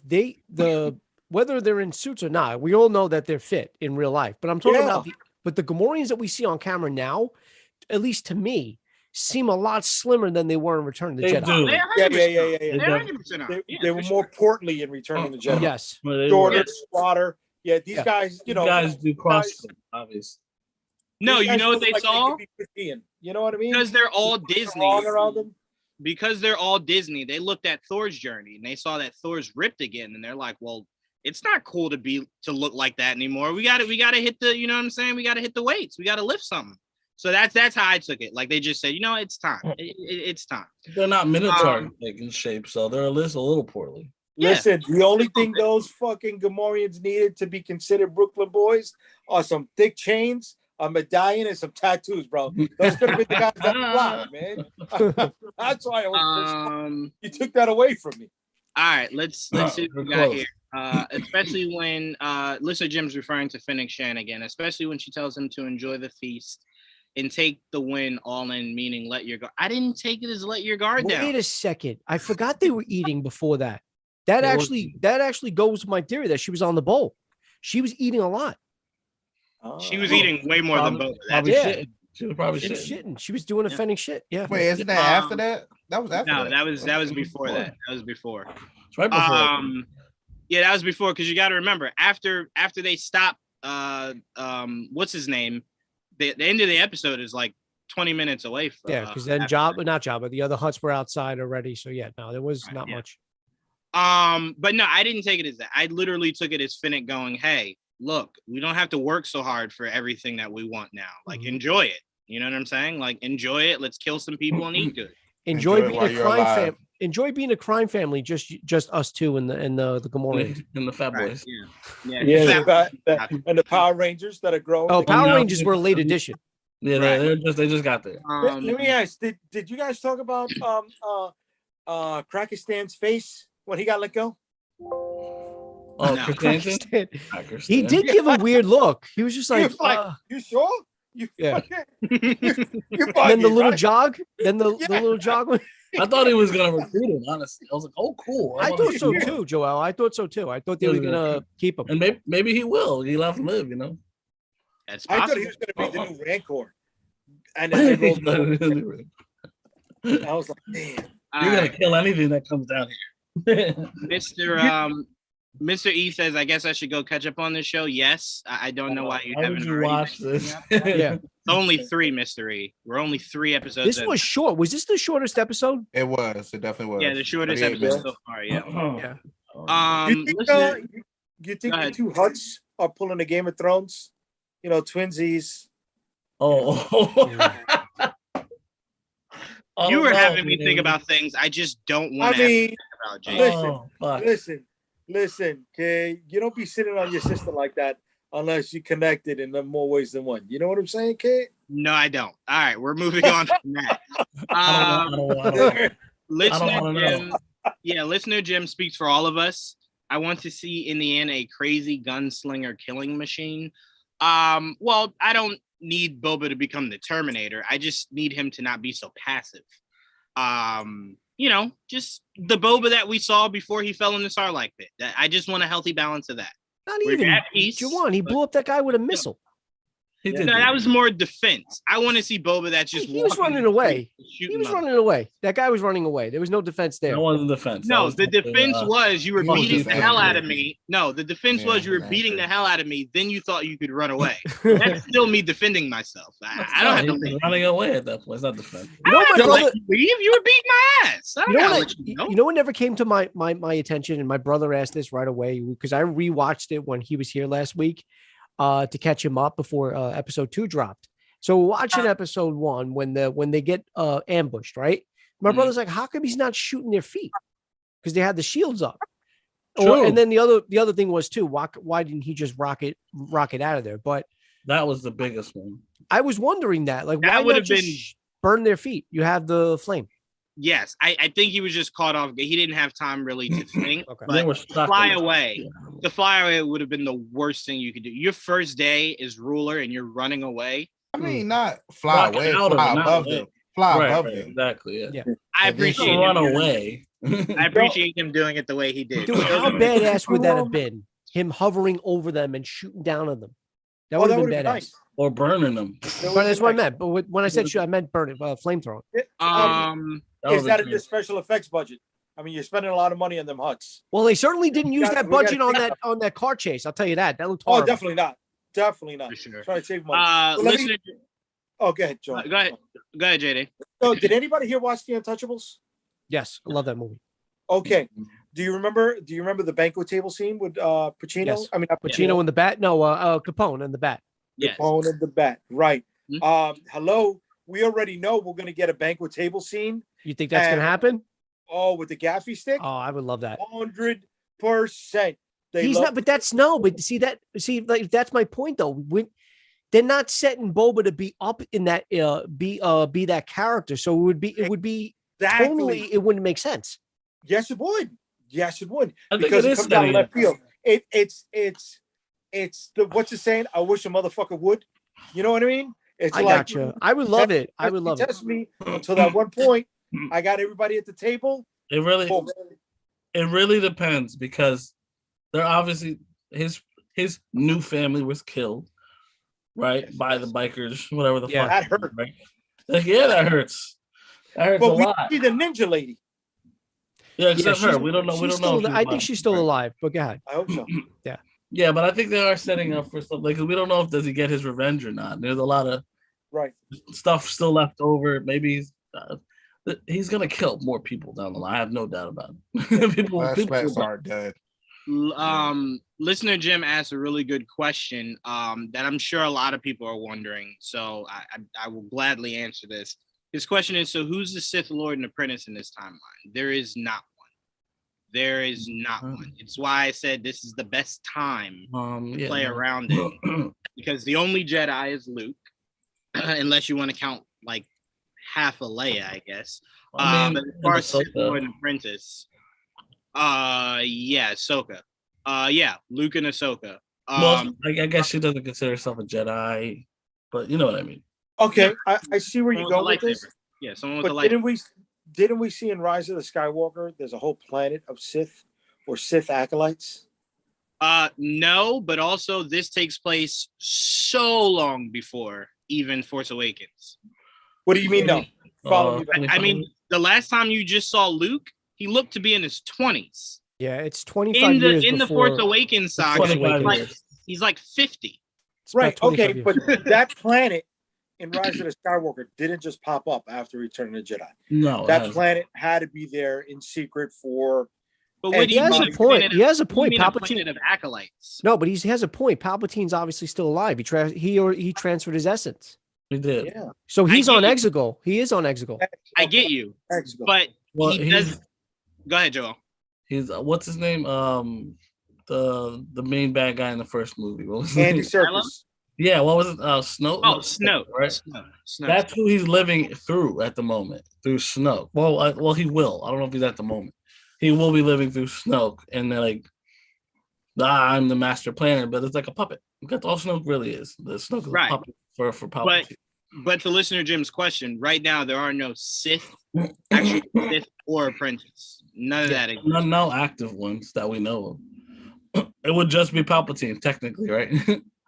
whether they're in suits or not, we all know that they're fit in real life. But I'm talking about the Gamorreans that we see on camera now, at least to me, seem a lot slimmer than they were in Return of the Jedi. They were more portly in Return of the Jedi. Yes. Shorter, squatter. Yeah, these guys, guys do CrossFit, obviously. No, you know what they saw? You know what I mean? Because they're all Disney. Because they're all Disney, they looked at Thor's journey and they saw that Thor's ripped again, and they're like, "Well, it's not cool to look like that anymore. We got to hit the, you know what I'm saying? We got to hit the weights. We got to lift something." So that's how I took it. Like, they just said, it's time. It's time. They're not Minotaur in shape, so they're at least a little poorly. Listen, the only thing those fucking Gamorreans needed to be considered Brooklyn boys are some thick chains, a medallion, and some tattoos, bro. Those could have been the guys that blocked, man. That's why I was you took that away from me. All right, let's see what we got here. Especially when listener Jim's referring to Finnick Shan again, especially when she tells him to enjoy the feast and take the win all in, meaning let your guard. I didn't take it as let your guard down. Wait a second. I forgot they were eating before that. That actually goes with my theory that she was on the bowl. She was eating a lot. She was eating way more than Boba. She was probably She was shitting. shitting. She was doing offending shit. Yeah. Wait, isn't that after that? That was after No, that. that was before that. That was before. It's right before. Yeah, that was before because you got to remember after they stopped. What's his name? The end of the episode is like 20 minutes away from. Yeah, because then not Jabba, the other huts were outside already. So yeah, no, there was not much. But no, I didn't take it as that. I literally took it as Finnick going, "Hey, look, we don't have to work so hard for everything that we want now. Like, enjoy it. You know what I'm saying? Like, enjoy it. Let's kill some people and eat good. Enjoy being a crime family. Enjoy being a crime family. Just us two and the Gamorreans and the Fat Boys. Yeah. And the Power Rangers that are growing. Oh, Power Rangers were a late addition. Yeah, they just got there. Let me ask: Did you guys talk about Krakistan's face when he got let go? Oh, no. Krakistan? He did give a weird look. He was just like, "You sure? You yeah." You're then the little jog. Then the little jog. I thought he was gonna recruit him. Honestly, I was like, "Oh, cool." I thought so too, Joel. I thought so too. I thought they were gonna keep him, and maybe he will. He left live, you know. That's I thought he was gonna be the new Rancor, and I was like, "Damn, you're gonna kill anything that comes down here." Mr. E says, "I guess I should go catch up on this show." Yes, I don't know why you haven't already watched this. Yeah, it's only 3, Mr. E. We're only 3 episodes. This was short. Was this the shortest episode? It was. It definitely was. Yeah, the shortest episode so far. Yeah. You think the two Huts are pulling the Game of Thrones? You know, twinsies. You were having me think about things I just don't want to think about, Jay. Listen, okay? You don't be sitting on your sister like that unless you connected in more ways than one. You know what I'm saying, Kate? No, I don't. All right, we're moving on from that. Listener Jim speaks for all of us. I want to see in the end a crazy gunslinger killing machine. Well, I don't need Boba to become the Terminator. I just need him to not be so passive. You know, just the Boba that we saw before he fell in the Sarlacc pit. I just want a healthy balance of that. Not even. Jawan, he blew up that guy with a missile. No, that was more defense. I want to see Boba that's just. He was running away. He was running away. That guy was running away. There was no defense there. That wasn't defense. No, the defense was you were beating the hell out of me. No, the defense was you were beating the hell out of me. Then you thought you could run away. That's still me defending myself. I don't have to leave. Running away at that point. It's not defense. You know, my brother, leave. You were beating my ass. You know what never came to my attention, and my brother asked this right away because I rewatched it when he was here last week. To catch him up before episode 2 dropped. So we're watching episode 1 when they get ambushed, right? My brother's like, how come he's not shooting their feet? Because they had the shields up. And then the other thing was too, why didn't he just rocket out of there? But that was the biggest one. I was wondering that, like, why would have been burn their feet? You have the flame. Yes, I think he was just caught off. He didn't have time really to think. Okay. But fly away. The fly away would have been the worst thing you could do. Your first day is ruler and you're running away. I mean, not fly away, fly above them. Fly above them. Exactly. Yeah. I appreciate run away. I appreciate him doing it the way he did. Dude, how badass would that have been? Him hovering over them and shooting down on them. That would have been badass. Nice. Or burning them. But that's what I meant. But when I said shoot, I meant burning, flamethrower. Is that in the special effects budget? I mean, you're spending a lot of money on them huts. Well, they certainly didn't use that budget on that car chase. I'll tell you that. That looked horrible. Oh, definitely not. Definitely not. For sure. Trying to save money. Go ahead, John. Go ahead, JD. So, did anybody here watch The Untouchables? Yes, I love that movie. Okay. Do you remember the banquet table scene with Pacino? Yes. I mean, Pacino and the bat. No, Capone and the bat. Yes. Capone and the bat. Right. Mm-hmm. Hello. We already know we're going to get a banquet table scene. You think that's going to happen? Oh, with the gaffy stick? Oh, I would love that. 100%. He's not, but that's like that's my point though. They're not setting Boba to be up in that be that character. So it would be exactly. Totally, it wouldn't make sense. Yes, it would. Because it comes out of left field. It's the what's it saying? I wish a motherfucker would. You know what I mean? It's I gotcha. I would love it. I would love it. Test me until that one point. I got everybody at the table. It really depends because they're obviously his new family was killed. right? By the bikers, whatever the Yeah. fuck. That hurt. Right? Like, yeah, that hurts. That hurts a But we lot. see the ninja lady. Yeah, except she's- her. We don't know. We she's don't know. still- if I think she's still alive. But go ahead. I hope so. Yeah, but I think they are setting up for something. Like, we don't know if does he get his revenge or not. There's a lot of Right. stuff still left over. Maybe he's gonna kill more people down the line. I have no doubt about it. Flashbacks are dead. Listener Jim asked a really good question that I'm sure a lot of people are wondering. So I will gladly answer this. His question is, so who's the Sith Lord and Apprentice in this timeline? There is not one. There is not one. It's why I said this is the best time to play around it. Because the only Jedi is Luke, unless you want to count like half a Leia, I guess. But as far as Sith Lord and Apprentice, yeah, Ahsoka. Yeah, Luke and Ahsoka. Well, I guess she doesn't consider herself a Jedi, but you know what I mean. Okay, I see where you go with this. Yeah, someone with a But lightsaber. didn't we see in Rise of the Skywalker? There's a whole planet of Sith or Sith acolytes. No, but also this takes place so long before even Force Awakens. What do you mean? No, follow me back. I mean, the last time you just saw Luke, he looked to be in his 20s. Yeah, it's 25 years In the before Force Awakens saga. 25 years. He's like 50. It's about Right. 25 Okay, years. but that planet in Rise of the Skywalker didn't just pop up after Return of the Jedi. No, That planet had to be there in secret for. But And what do he you has mean a point. planet He has a of- point. you mean a Palpatine. planet of acolytes. No, but he has a point. Palpatine's obviously still alive. He transferred his essence. we did. Yeah. So he's I on get you. Exegol. He is on Exegol. I get you, Exegol. but Well, he does. Go ahead, Joel. He's what's his name? The main bad guy in the first movie. What was his Andy name? Serkis. Yeah, what was it? Snow. Oh, Snow. right? Snow. That's who he's living through at the moment, through Snoke. Well, he will. I don't know if he's at the moment. He will be living through Snoke, and they're like, I'm the master planner, but it's like a puppet. That's all Snoke really is. The Snoke is Right. a puppet for Palpatine. But to listener Jim's question, right now there are no Sith, actually Sith or Apprentice. None of that exists. No active ones that we know of. It would just be Palpatine, technically, right?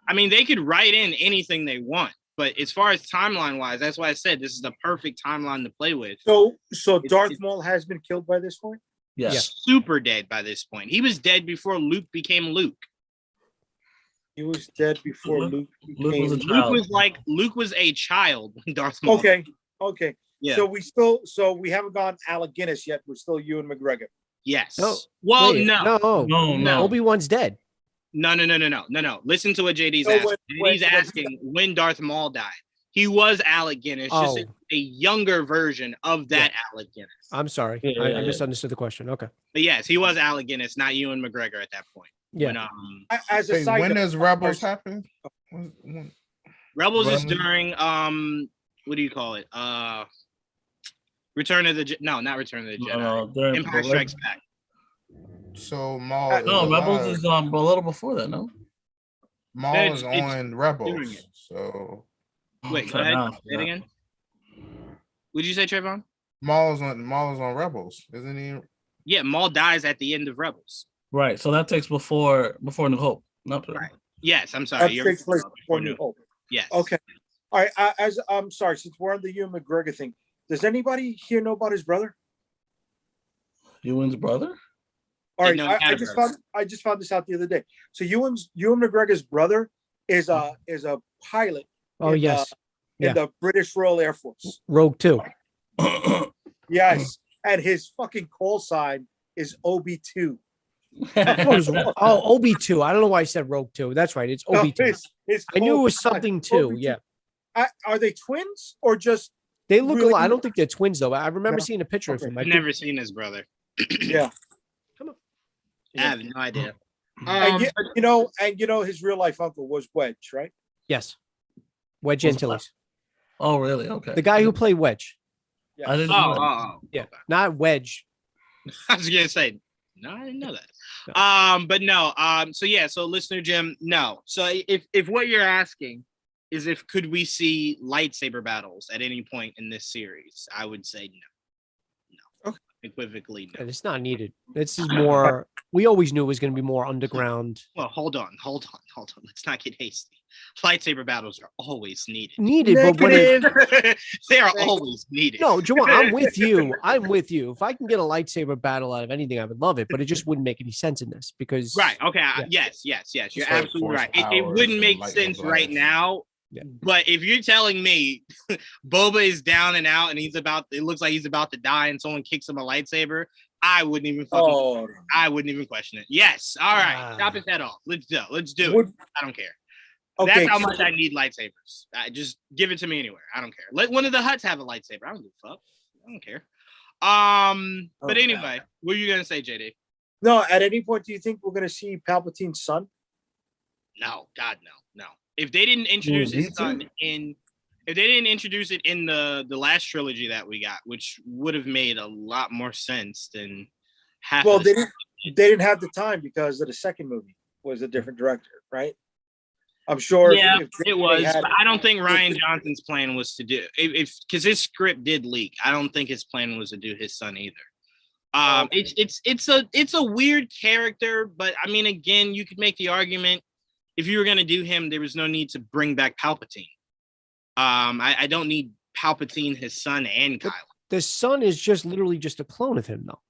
I mean, they could write in anything they want, but as far as timeline wise, that's why I said this is the perfect timeline to play with. So Darth Maul has been killed by this point. Yeah. Super dead by this point. He was dead before Luke became Luke. He was dead before Luke. Luke was a became- child. Luke was a child when Darth Maul. Okay. Yeah. So we haven't gone Alec Guinness yet. We're still Ewan McGregor. Yes. No, Well, Wait, no. No. Obi-Wan's dead. No. Listen to what JD's No, asking. when- JD's asking when Darth Maul died. He was Alec Guinness, just a younger version of that Alec Guinness. I'm sorry. Yeah, I yeah. misunderstood the question. Okay. But yes, he was Alec Guinness, not Ewan McGregor at that point. Yeah. When, As a Wait, side when note, does Rebels happen? When- Rebels is Rebels? during what do you call it? Return of the no, not Return of the Jedi. No, during- Empire Strikes Back. So Maul. No, is Rebels alive. is a little before that. No. Maul It's is on doing Rebels. it. So Wait, go ahead. Say it again. What'd you say, Trayvon? Maul is on Rebels, isn't he? Yeah, Maul dies at the end of Rebels. Right. So that takes before New Hope. Not Right. Yes, I'm sorry. that You're takes place before New New Hope. Yes. Okay. All right. As I'm sorry, since we're on the Ewan McGregor thing, does anybody here know about his brother? Ewan's brother. All right. Didn't know he had a brother. I just found this out the other day. So Ewan McGregor's brother is a pilot Oh, in, yes. in Yeah. the British Royal Air Force. Rogue 2. Yes. And his fucking call sign is OB2. Obi-2. I don't know why I said Rogue 2. That's right. It's No, Obi-2. his I knew it call was sign, something too. OB2. Yeah. Are they twins or just They look Really? alike. I don't think they're twins, though. I remember No. seeing a picture of Okay. him. I've never seen his brother. yeah? I have no idea. And you know his real life uncle was Wedge, right? Yes. Wedge What's Antilles. Oh, really? Okay. The guy who played Wedge. Yeah. I didn't know. Oh. Yeah. Not Wedge. I was gonna say, no, I didn't know that. But no. So listener Jim, no. So if what you're asking is if could we see lightsaber battles at any point in this series, I would say no. Unequivocally, no. And it's not needed. This is more. We always knew it was going to be more underground. Well, hold on. Let's not get hasty. Lightsaber battles are always needed. But when they are always needed. No, Jawan, I'm with you. If I can get a lightsaber battle out of anything, I would love it. But it just wouldn't make any sense in this because. Right. Okay. Yes. You're absolutely right. It wouldn't make sense right now. Yeah. But if you're telling me Boba is down and out and it looks like he's about to die and someone kicks him a lightsaber, I wouldn't even I wouldn't even question it. Yes. All right. Chop his head off. Let's do it. I don't care. Okay, that's how much I need lightsabers. Just give it to me anywhere. I don't care. Let one of the Hutts have a lightsaber. I don't give a fuck. I don't care. But anyway, what are you gonna say, JD? No, at any point do you think we're gonna see Palpatine's son? No, God, no. If they didn't introduce his son if they didn't introduce it in the last trilogy that we got, which would have made a lot more sense than half. Well, they didn't have the time because of the second movie was a different director, right? I'm sure. Yeah, it was. But I don't think Rian Johnson's plan was to do because his script did leak. I don't think his plan was to do his son either. It's a weird character, but I mean, again, you could make the argument if you were going to do him, there was no need to bring back Palpatine. I don't need Palpatine, his son, and Kylo. The son is just literally just a clone of him, though.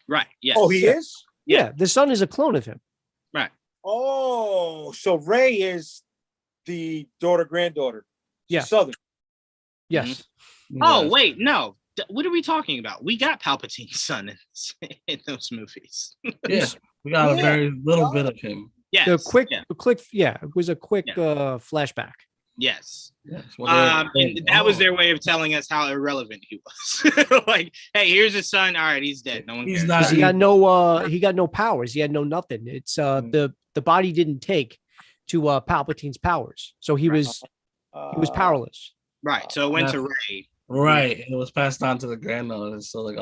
Right. Yes. Oh, he is? Yeah, the son is a clone of him. Right. Oh, so Rey is the granddaughter. Yeah. Southern. Yes. Mm-hmm. Oh, wait, no. What are we talking about? We got Palpatine's son in those movies. Yes, we got a very little bit of him. Yeah. It was a quick flashback. Yes. And that was their way of telling us how irrelevant he was. Like, hey, here's his son. All right, he's dead. No one cares. He got no powers. He had no nothing. It's the body didn't take to Palpatine's powers, so he was powerless. Right. So it went to Rey. Right. It was passed on to the granddaughter. So like,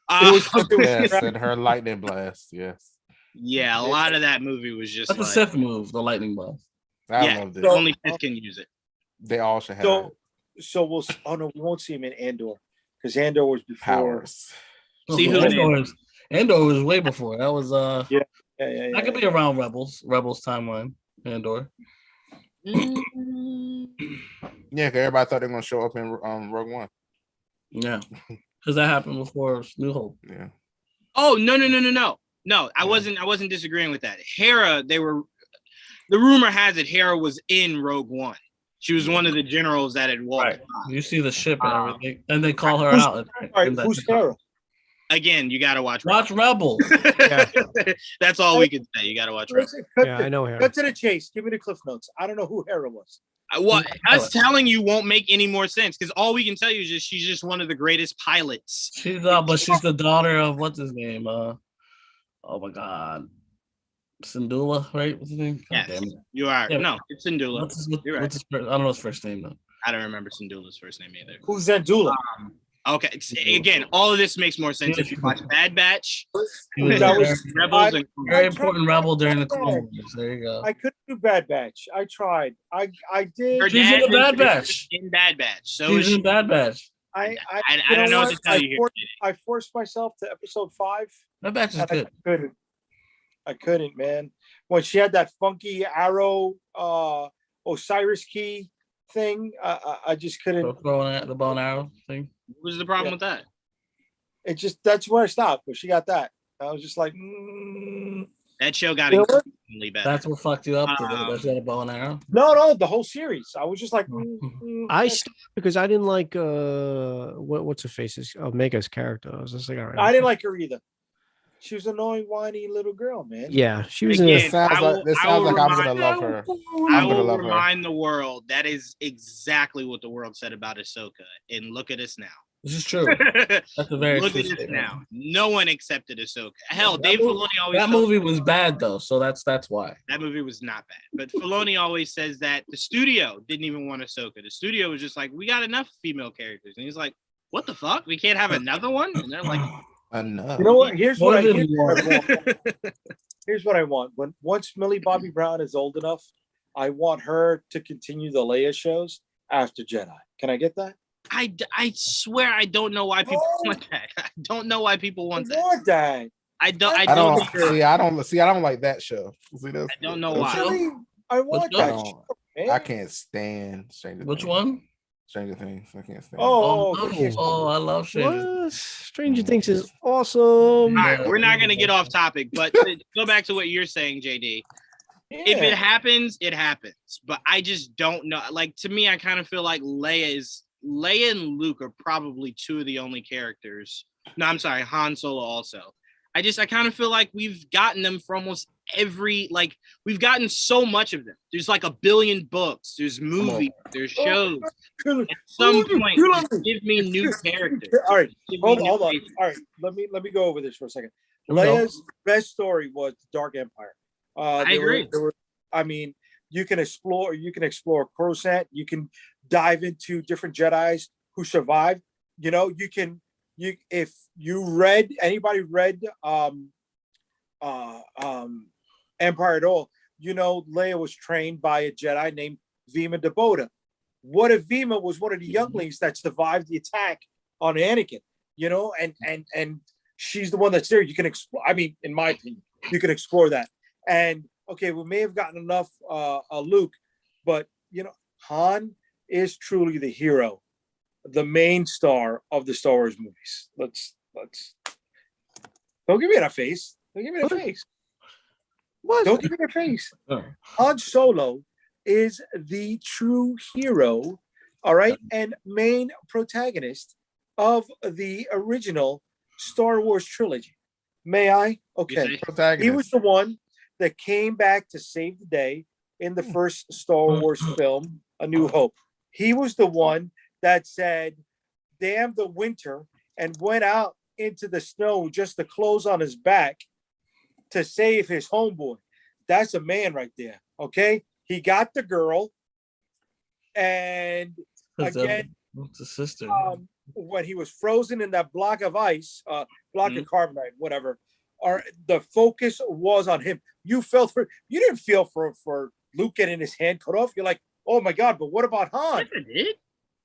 yes, and her lightning blast. Yes. Yeah, a lot of that movie was just that's a Sith move, the lightning blast. I loved it. Only Sith can use it. They all should have it. So we'll. Oh no, we won't see him in Andor because Andor was before. Powers. See who Andor was way before. That was yeah. That could be around Rebels timeline. Andor. Yeah, because everybody thought they were gonna show up in Rogue One. Yeah, because that happened before New Hope. Yeah. Oh no! I wasn't disagreeing with that. Hera, the rumor has it Hera was in Rogue One. She was one of the generals that had walked. Right. You see the ship and everything, and they call her out. Who's Hera? Again, you got to watch Rebels. That's all we can say. You got to watch Rebels. I know Hera. Cut to the chase. Give me the cliff notes. I don't know who Hera was. Us telling you won't make any more sense because all we can tell you is she's just one of the greatest pilots. She's the daughter of what's his name? Oh my God, Syndulla, right? What's his name? Yes, you are. Yeah, no, it's Syndulla. You're right. I don't know his first name though. I don't remember Syndulla's first name either. Who's Syndulla? Okay, again, all of this makes more sense if you watch Bad Batch. Rebels, very important rebel during the Clone Wars. There you go. I couldn't do Bad Batch. I tried. I did. She's in the Bad Batch. In Bad Batch. So she's in Bad Batch. I don't know what to tell you. I forced myself to episode 5. That batch is good. I couldn't, man. When she had that funky arrow, Osiris key thing, I just couldn't. The bow and arrow thing. What was the problem with that? It just that's where I stopped. But she got that. I was just like, that show got increasingly better. That's what fucked you up. That she had a bow and arrow. No, the whole series. I was just like, I stopped because I didn't like what's her face's Omega's character. I was just like, all right. I didn't like her either. She was an annoying, whiny little girl, man. Yeah, she was. It sounds like I'm gonna love her. I will remind the world that is exactly what the world said about Ahsoka, and look at us now. This is true. That's a very look at us now. No one accepted Ahsoka. Hell, Dave Filoni always. That movie was bad though, so that's why. That movie was not bad, but Filoni always says that the studio didn't even want Ahsoka. The studio was just like, we got enough female characters, and he's like, what the fuck? We can't have another one? And they're like. Enough. You know what? Here's what I want. Here's what I want. Once Millie Bobby Brown is old enough, I want her to continue the Leia shows after Jedi. Can I get that? I swear I don't know why people want that. I don't know why people want that. I don't like that show. See, I don't know why. I want that. I can't stand Stranger Which Things. one? Stranger Things. I can't stand. I love Stranger Things. Stranger Things is awesome. All right, we're not gonna get off topic, but to go back to what you're saying, JD. Yeah. If it happens, it happens. But I just don't know. Like, to me, I kind of feel like Leia and Luke are probably two of the only characters. No, I'm sorry, Han Solo also. I kind of feel like we've gotten them for almost every, like, we've gotten so much of them. There's like 1 billion books, there's movies, there's shows. At some point, give me new characters. All right, hold on. All right, let me go over this for a second. Leia's best story was Dark Empire. I agree. I mean, you can explore Coruscant. You can dive into different Jedis who survived. You know, if anybody read Empire at all, you know, Leia was trained by a Jedi named Vima Dabota. What if Vima was one of the younglings that survived the attack on Anakin? You know, and she's the one that's there. You can explore. I mean, in my opinion, you can explore that. And okay, we may have gotten enough Luke, but you know, Han is truly the hero, the main star of the Star Wars movies. Let's don't give me that face. Don't give me that face. What? Don't give me that face. Han Solo is the true hero, all right, and main protagonist of the original Star Wars trilogy. May I? Okay. He was the one that came back to save the day in the first Star Wars film, A New Hope. He was the one that said, damn the winter, and went out into the snow just to close on his back to save his homeboy. That's a man right there, okay? He got the girl, and again, the sister. When he was frozen in that block of ice, of carbonite, whatever, or the focus was on him. You didn't feel for Luke getting his hand cut off. You're like, oh my God, but what about Han? Yes, I did.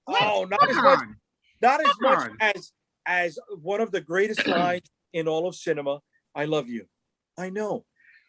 Oh, not as much as one of the greatest lines in all of cinema. I love you. I know.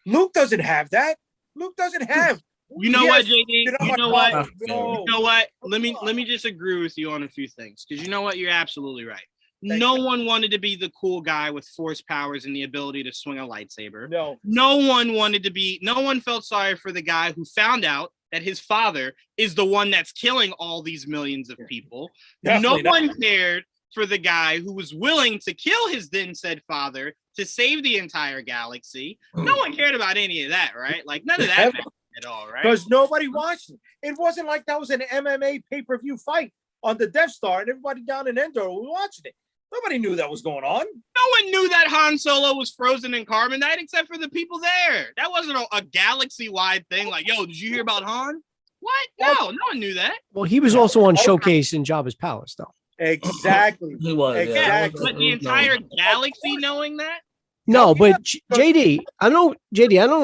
Luke doesn't have that. Luke doesn't have. You know what, JD? You know what? You know what? Let me just agree with you on a few things, because you know what? You're absolutely right. No one wanted to be the cool guy with force powers and the ability to swing a lightsaber. No one felt sorry for the guy who found out that his father is the one that's killing all these millions of people. Definitely no one cared for the guy who was willing to kill his then said father to save the entire galaxy. No one cared about any of that, right? Like, none of that at all, right? Because nobody watched it. It wasn't like that was an MMA pay-per-view fight on the Death Star and everybody down in Endor was watching it. Nobody knew that was going on. No one knew that Han Solo was frozen in carbonite except for the people there. That wasn't a galaxy-wide thing. Like, yo, did you hear about Han? What? No one knew that. Well, he was also on Showcase in Jabba's palace, though. Exactly. He was. Exactly. But the entire galaxy knowing that? No, but JD, I don't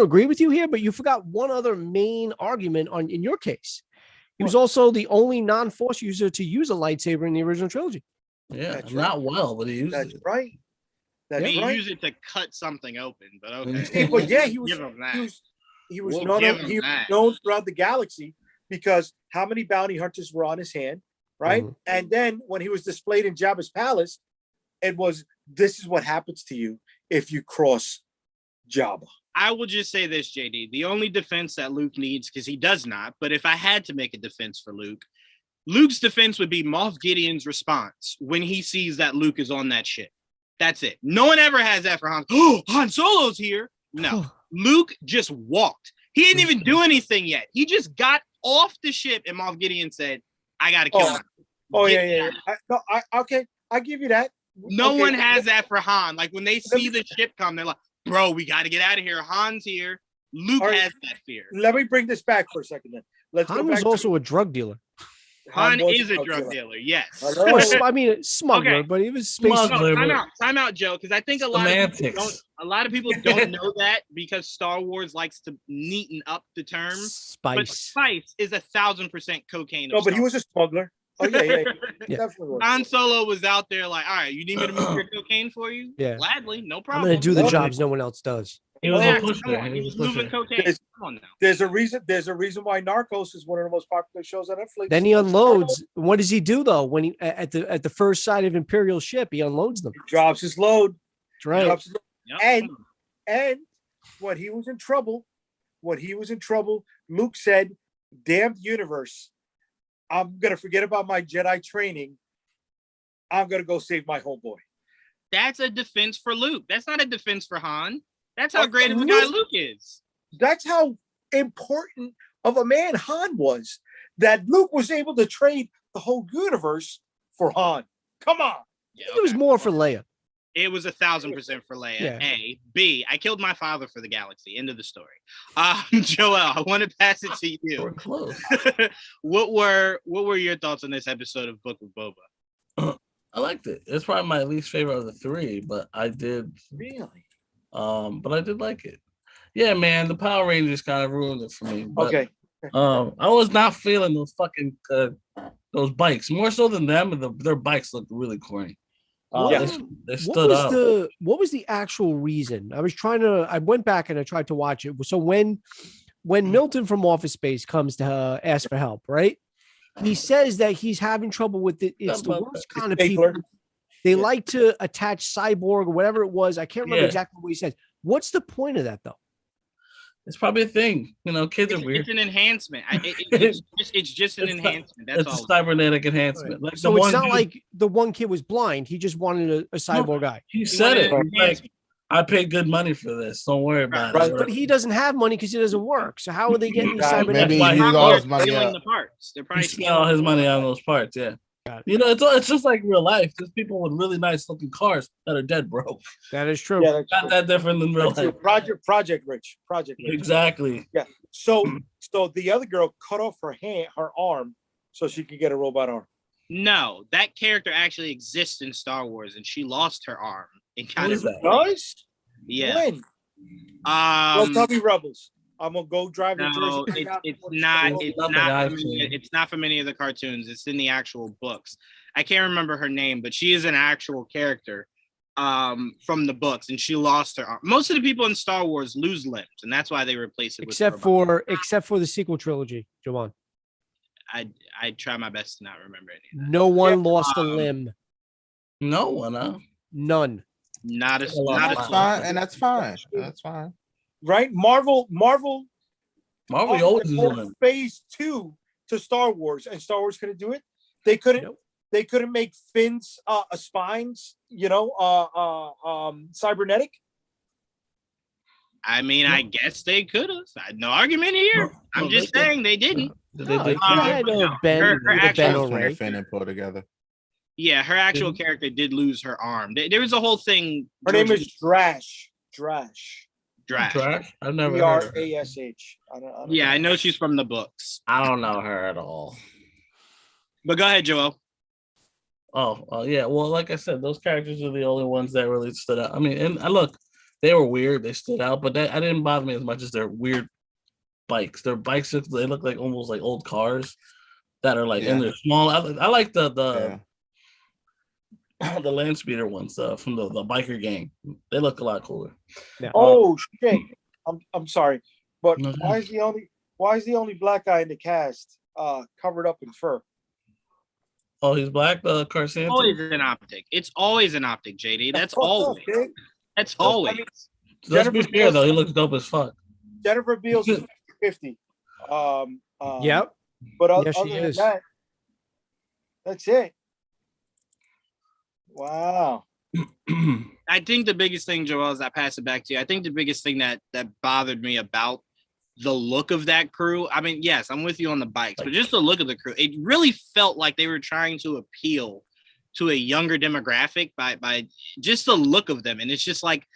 agree with you here, but you forgot one other main argument in your case. He was also the only non-force user to use a lightsaber in the original trilogy. Yeah, not well, but he used it. Right. That's right. He used it to cut something open, but okay. But yeah, he was known throughout the galaxy because how many bounty hunters were on his hand, right? Mm-hmm. And then when he was displayed in Jabba's palace, it was, this is what happens to you if you cross Jabba. I will just say this, JD. The only defense that Luke needs, because he does not, but if I had to make a defense for Luke's defense would be Moff Gideon's response when he sees that Luke is on that ship. That's it. No one ever has that for Han. Oh, Han Solo's here. No, Luke just walked. He didn't even do anything yet. He just got off the ship and Moff Gideon said, I got to kill him. Okay, I give you that. No one has that for Han. Like when they see the ship come, they're like, bro, we got to get out of here. Han's here. Luke has that fear. Let me bring this back for a second then. Han was also a drug dealer. Han is a drug dealer, yes. I mean, smuggler, but he was smuggler. Time out, Joe, because I think a lot of people don't know that because Star Wars likes to neaten up the term. Spice. But spice is 1,000% cocaine. No, but he was a smuggler. Oh yeah, Yeah. definitely was. Han Solo was out there like, all right, you need me to move your cocaine for you? Yeah. Gladly, no I'm problem. gonna do the Well, jobs no one else does. He was Yeah, a pusher. come on, He he was was a moving pusher. cocaine. Come on now. There's a reason why Narcos is one of the most popular shows on Netflix. Then he unloads. What does he do though? When he at the first sight of Imperial ship, he unloads them. He drops his load. That's right. Drops his load. Yep. And when he was in trouble, Luke said, "Damned universe, I'm gonna forget about my Jedi training. I'm gonna go save my homeboy." That's a defense for Luke. That's not a defense for Han. That's how great of a guy Luke is. That's how important of a man Han was. That Luke was able to trade the whole universe for Han. Come on. Yeah, It was more for Leia. It was 1,000% for Leia. Yeah. A. B. I killed my father for the galaxy. End of the story. Joel, I want to pass it to you. We're close. What were your thoughts on this episode of Book of Boba? I liked it. It's probably my least favorite of the three, but I did. Really? But I did like it. Yeah, man, the Power Rangers kind of ruined it for me. But, Okay. I was not feeling those fucking those bikes more so than them. Their bikes looked really corny. They stood out. What was the actual reason? I went back and I tried to watch it. So when Milton from Office Space comes to ask for help, right? He says that he's having trouble with it. It's the worst kind of people. They like to attach Cyborg or whatever it was. I can't remember exactly what he said. What's the point of that though? It's probably a thing. Kids are weird. It's an enhancement. It's just an enhancement. That's it's all. a cybernetic enhancement. Like So it's not like the one kid was blind. He just wanted a cyborg guy. He said it. Like, I paid good money for this. Don't worry about it. But he doesn't have money because he doesn't work. So how are they getting the cybernetic? Maybe he They're used all his money stealing up. the parts. They're probably He spent all his money on those parts. Yeah. It's just like real life. There's people with really nice looking cars that are dead broke. That is true. Yeah, that's Not that different than real life. Project Rich. Exactly. Yeah. So the other girl cut off her arm, so she could get a robot arm. No, that character actually exists in Star Wars, and she lost her arm. And kind Who of is that? Does? Yeah. When? Well, tell me Rebels. I'm gonna go drive the No, Jersey. it's not from any of the cartoons. It's in the actual books. I can't remember her name, but she is an actual character from the books, and she lost her arm. Most of the people in Star Wars lose limbs, and that's why they replace it with except for the sequel trilogy, Joanne. I try my best to not remember any of that. No one lost a limb. No one, huh? None. Not That's fine, and that's fine. That's fine. Right? Marvel always is on phase 2 to Star Wars, and Star Wars couldn't do it. They couldn't. Nope. They couldn't make Finn's spines, cybernetic. I mean, I guess they could have. No argument here. I'm just saying they didn't. Ben Finn and pull together. Yeah, her actual character did lose her arm. There was a whole thing. Her name is Drash. Trash? I've never heard of her. Drash. Yeah, I know she's from the books. I don't know her at all. But go ahead, Joel. Oh, yeah. Well, like I said, those characters are the only ones that really stood out. I mean, and look, they were weird. They stood out, but I didn't bother me as much as their weird bikes. Their bikes, they look like almost like old cars that are like, and they're small. I like the land speeder ones from the biker gang. They look a lot cooler. Yeah. Oh shit! I'm sorry, but why is the only black guy in the cast covered up in fur? Oh, he's black. Carson. Always an optic. It's always an optic, JD. That's always. That's always. I mean, let's be fair though. He looks dope as fuck. Jennifer Beals is 50. Yep. But other than that, that's it. Wow. I think the biggest thing, Joel, as I pass it back to you, I think the biggest thing that bothered me about the look of that crew, I mean, yes, I'm with you on the bikes, but just the look of the crew, it really felt like they were trying to appeal to a younger demographic by just the look of them. And it's just like,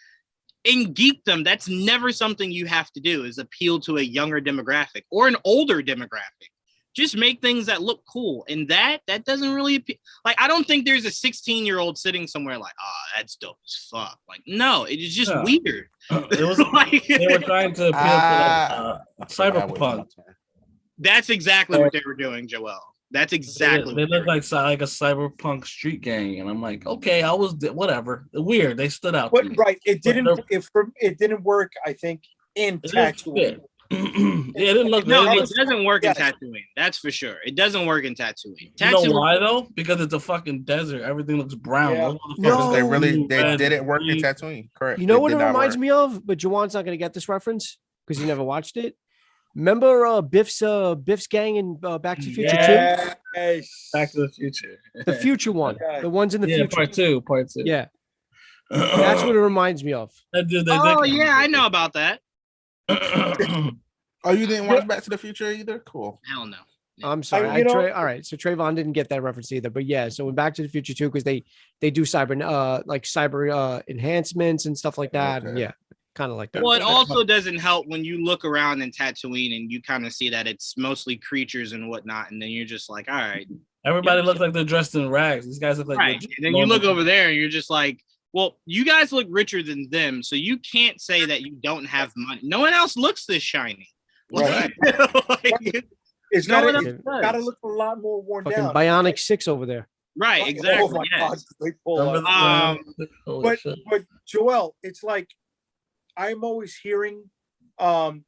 in geekdom, that's never something you have to do, is appeal to a younger demographic or an older demographic. Just make things that look cool. And that doesn't really appeal. Like, I don't think there's a 16-year-old sitting somewhere like, oh, that's dope as fuck. Like, no, it is just weird. It was like, they were trying to appeal to cyberpunk. That's exactly what they were doing, Joel. That's exactly. They look like a cyberpunk street gang, and I'm like, okay, whatever. Weird. They stood out. But right, it didn't work. I think in Tatooine. It didn't look. No, it doesn't work in Tatooine. That's for sure. It doesn't work in Tatooine. You know why though? Because it's a fucking desert. Everything looks brown. Yeah. No, they didn't work in Tatooine. Correct. You know what it reminds me of? But Jawan's not going to get this reference because he never watched it. Remember Biff's gang in Back to the Future 2? Yes. Back to the Future. The future one. The ones in the future. Part two. Yeah. That's what it reminds me of. Yeah, I know about that. Oh, you didn't watch Back to the Future either? Cool. Hell no. I'm sorry. All right. So Trayvon didn't get that reference either. But yeah, so in Back to the Future 2, because they do cyber enhancements and stuff like that. Okay. And yeah. Kind of like that. Well, it also doesn't help when you look around in Tatooine and you kind of see that it's mostly creatures and whatnot, and then you're just like, all right. Everybody looks like they're dressed in rags. These guys look like right. And then you look over there and you're just like, well, you guys look richer than them, so you can't say that you don't have money. No one else looks this shiny. Right. It's got to look a lot more worn fucking down. Bionic 6 over there. Right, exactly. Oh my God. But Joel, it's like I'm always hearing, they're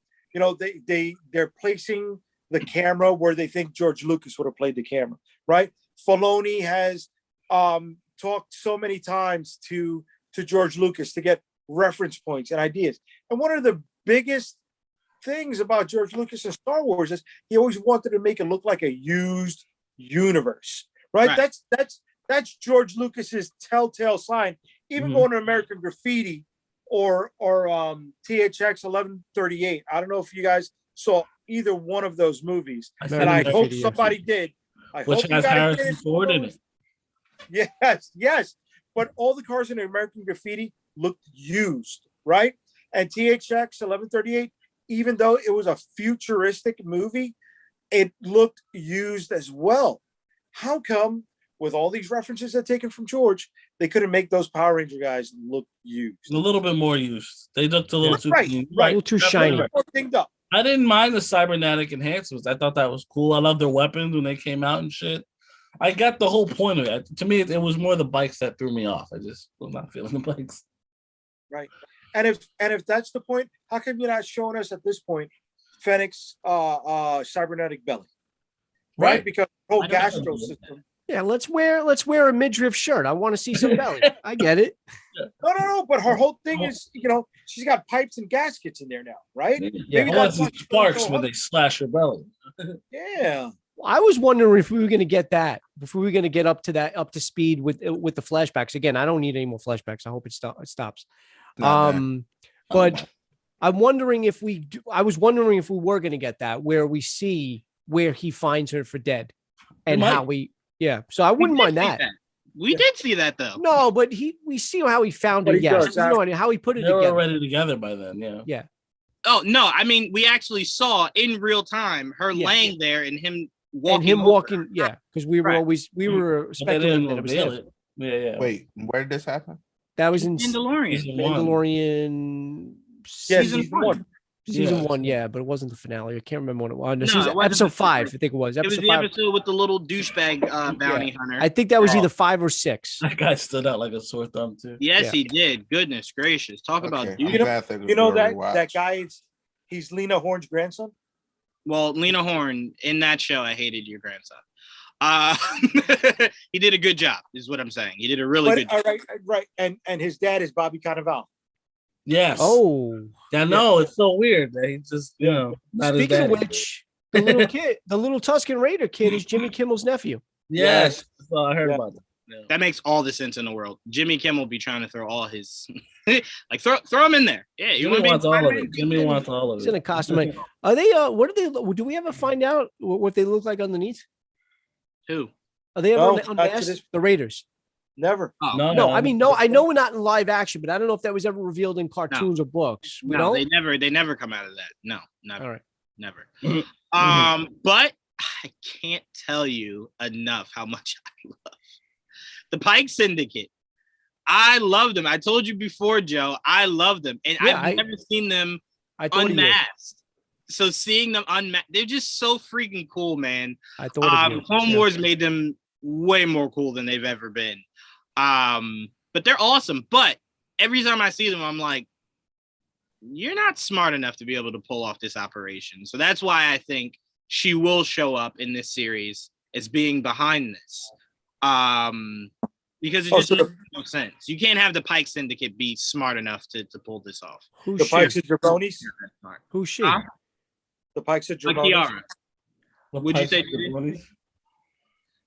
placing the camera where they think George Lucas would have played the camera, right? Filoni has talked so many times to George Lucas to get reference points and ideas. And one of the biggest things about George Lucas and Star Wars is he always wanted to make it look like a used universe, right? That's George Lucas's telltale sign. Even going to American Graffiti or THX 1138. I don't know if you guys saw either one of those movies, and I hope somebody did. Which has Harrison Ford in it. Yes. But all the cars in American Graffiti looked used, right? And THX 1138, even though it was a futuristic movie, it looked used as well. How come, with all these references that taken from George, they couldn't make those Power Ranger guys look used? A little bit more used. They looked a little too a little too shiny. I didn't mind the cybernetic enhancements. I thought that was cool. I loved their weapons when they came out and shit. I got the whole point of it. To me, it was more the bikes that threw me off. I just was not feeling the bikes. Right. And if that's the point, how come you're not showing us at this point Fennec's cybernetic belly? Right? Because the whole gastro system. Yeah, let's wear a midriff shirt. I want to see some belly. I get it. No. But her whole thing is, she's got pipes and gaskets in there now, right? Yeah, maybe that's sparks when they slash her belly. Yeah. I was wondering if we were going to get that before we were going to get up to speed with the flashbacks. Again, I don't need any more flashbacks. I hope it stops. But I'm wondering if I was wondering if we were going to get that where we see where he finds her for dead and how so I wouldn't mind that. We did see that though. No, but we see how he found her. Yes, how he put it together. They were already together by then. Yeah. Oh no! I mean, we actually saw in real time her laying there and him walking. Yeah, because we were speculating that it was him. Yeah. Wait, where did this happen? That was in Mandalorian. Mandalorian season 1. Season 1, but it wasn't the finale. I can't remember what it was. Episode 5, I think it was. It was the episode with the little douchebag bounty hunter. I think that was either 5 or 6. That guy stood out like a sore thumb too. Yes, he did. Goodness gracious. Talk about that guy. He's Lena Horne's grandson. Well, Lena Horne in that show, I hated your grandson. He did a good job, is what I'm saying. He did a really good job. Right. And his dad is Bobby Cannavale. Yes. Oh, I know. It's so weird that he just, not speaking of which, the little Tuscan Raider kid is Jimmy Kimmel's nephew. Yes. So I heard about that. Yeah. That makes all the sense in the world. Jimmy Kimmel be trying to throw all his throw him in there. Yeah, Jimmy wants all of it. Jimmy wants all of it. He's in a costume. Are they? What do they? Do we ever find out what they look like underneath? Who? Are they ever unmasked? The Raiders. Never. Oh. No. I mean, no. I know we're not in live action, but I don't know if that was ever revealed in cartoons or books. No, they never come out of that. No, never. All right, never. But I can't tell you enough how much I love the Pike Syndicate. I love them. I told you before, Joe. I love them, and I've never seen them unmasked. so seeing them they're just so freaking cool, man. I thought Clone Wars made them way more cool than they've ever been. But they're awesome. But every time I see them, I'm like, you're not smart enough to be able to pull off this operation. So that's why I think she will show up in this series as being behind this. Because it just makes no sense. You can't have the Pike Syndicate be smart enough to pull this off. The Pikes are jabronis? Who's she? The Pikes are Like jabronis? Kiara. Would you say jabronis?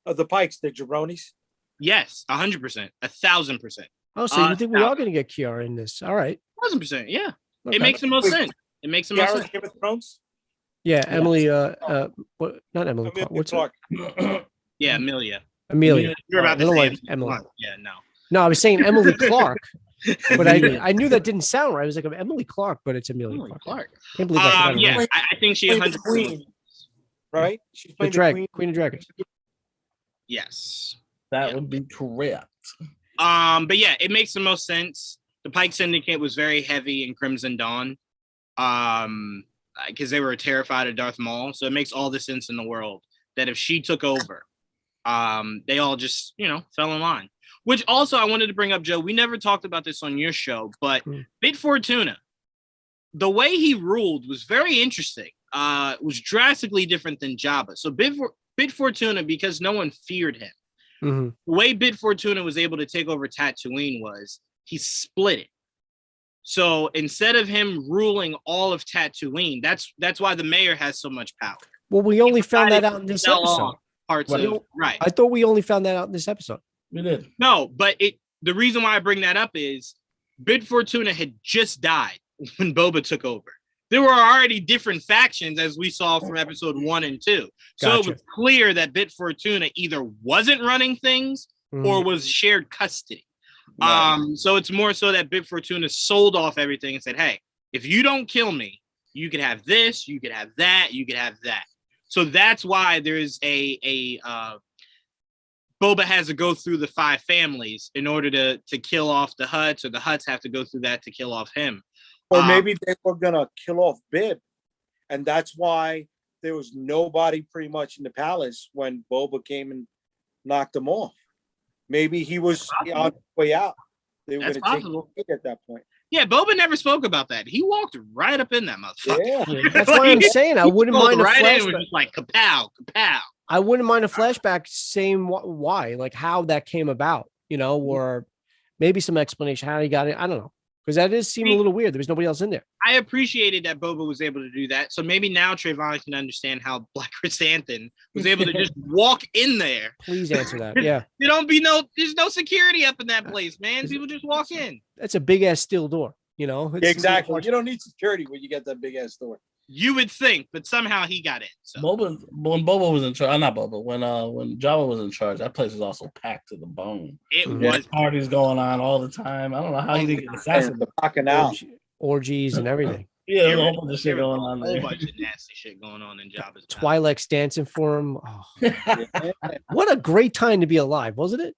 The Pikes, they're jabronis? Yes, 100%, 1,000%. Oh, so you think we are going to get Kiara in this? All right. 1,000%, yeah. Okay. It makes the most sense. It makes the most Kiara's sense. Game of Thrones? Yeah, Emily. What? Not Emily. Amelia What's Clark. Yeah, Amelia. Amelia. You're about to I don't say like Emily. Yeah, no. No, I was saying Emily Clark, but I knew that didn't sound right. I was like, Emily Clark, but it's Amelia Emily Clark. Clark. Can't believe I forgot her Yeah, name. I think she Playing 100%. the Queen, right? She's The playing Queen of Dragons. Yes. That would be correct. But yeah, it makes the most sense. The Pike Syndicate was very heavy in Crimson Dawn, because they were terrified of Darth Maul. So it makes all the sense in the world that if she took over, they all just, fell in line. Which also I wanted to bring up, Joe. We never talked about this on your show, but Bit Fortuna, the way he ruled was very interesting. It was drastically different than Jabba. So Bit Fortuna, because no one feared him, Mm-hmm. the way Bit Fortuna was able to take over Tatooine was he split it. So instead of him ruling all of Tatooine, that's why the mayor has so much power. Well, we only found that out in this episode. Right. I thought we only found that out in this episode. We did. No, but the reason why I bring that up is Bit Fortuna had just died when Boba took over. There were already different factions, as we saw from episode 1 and 2. So Gotcha. it was clear that Bit Fortuna either wasn't running things or was shared custody. Right. So it's more so that Bit Fortuna sold off everything and said, hey, if you don't kill me, you could have this, you could have that, you could have that. So that's why there's Boba has to go through the 5 families in order to kill off the Hutts, or the Hutts have to go through that to kill off him. Or maybe they were going to kill off Bib. And that's why there was nobody pretty much in the palace when Boba came and knocked him off. Maybe he was on his way out. They were going to take it at that point. Yeah, Boba never spoke about that. He walked right up in that motherfucker. Yeah. That's why I'm saying I wouldn't mind a flashback. flashback. Just like kapow, kapow. I wouldn't mind a flashback saying why, like how that came about, or maybe some explanation how he got it. I don't know. Because that does seem a little weird. There was nobody else in there. I appreciated that Boba was able to do that. So maybe now Trayvon can understand how Black Chrysanthemum was able to just walk in there. Please answer that. Yeah. There's no security up in that place, man. People just walk in. That's a big ass steel door, Exactly. You don't need security when you get that big ass door. You would think, but somehow he got in. So. When Boba was in charge, not Boba, when Jabba was in charge, that place was also packed to the bone. It was parties going on all the time. I don't know how he didn't get assassinated. Orgies and everything. Yeah, a whole bunch of shit going on. A whole bunch of nasty shit going on in Jabba's. Twi'leks dancing for him. Oh. What a great time to be alive, wasn't it?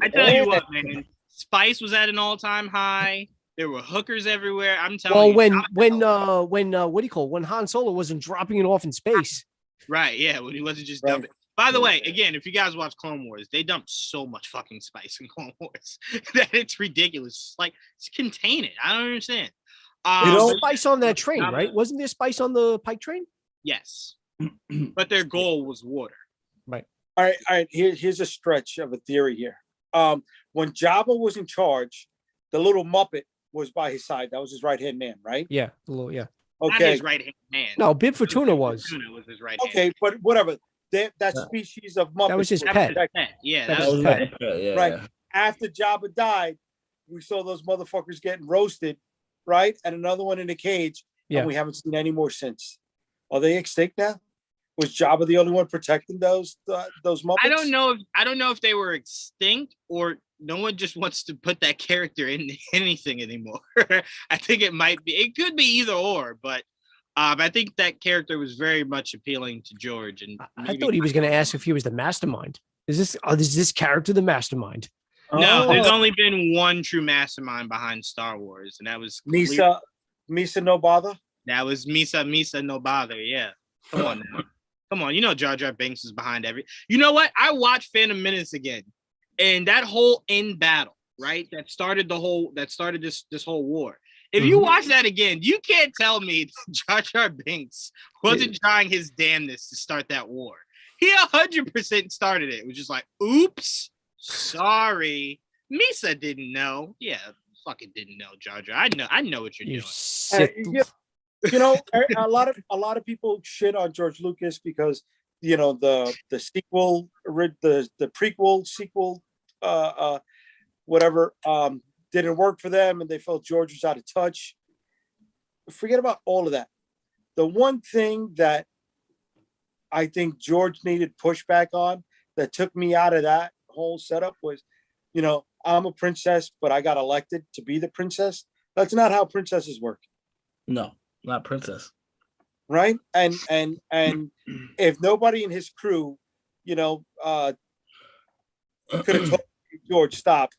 I tell you what, man. Spice was at an all-time high. There were hookers everywhere. I'm telling you. Well, when Han Solo wasn't dropping it off in space. Right, yeah, when he wasn't just dumping. By the way, again, if you guys watch Clone Wars, they dump so much fucking spice in Clone Wars that it's ridiculous. Like, contain it. I don't understand. Spice on that train, right? Wasn't there spice on the Pike train? Yes. But their goal was water. Right. All right. Here's a stretch of a theory here. When Jabba was in charge, the little Muppet was by his side. That was his right-hand man, right? Yeah. Okay. Not his right-hand man. No, Bib Fortuna was. Was his right-hand. Okay, but whatever. That species of Muppet. That was his pet. Yeah, that was his pet. Yeah, right. After Jabba died, we saw those motherfuckers getting roasted, right? And another one in a cage. Yeah. And we haven't seen any more since. Are they extinct now? Was Jabba the only one protecting those Muppets? I don't know if they were extinct or no one just wants to put that character in anything anymore. I think it could be either or, but I think that character was very much appealing to George. And I thought he was going to ask if he was the mastermind. Is this character the mastermind? No, there's only been one true mastermind behind Star Wars, and that was Misa no bother. That was Misa no bother. Yeah. Come on now. Come on. You know Jar Jar Binks is behind every. You know what? I watched Phantom Menace again, and that whole end battle, right? That started this whole war. If you watch that again, you can't tell me Jar Jar Binks wasn't trying his damnedest to start that war. He 100% started it. It was just like, oops, sorry. Misa didn't know. Yeah, fucking didn't know, Jar Jar. I know what you're doing. You know, a lot of people shit on George Lucas because the sequel, the prequel, sequel, whatever, didn't work for them, and they felt George was out of touch. Forget about all of that. The one thing that I think George needed pushback on that took me out of that whole setup was, I'm a princess, but I got elected to be the princess. That's not how princesses work. No, not princess. Right? And if nobody in his crew, could have told George, stop,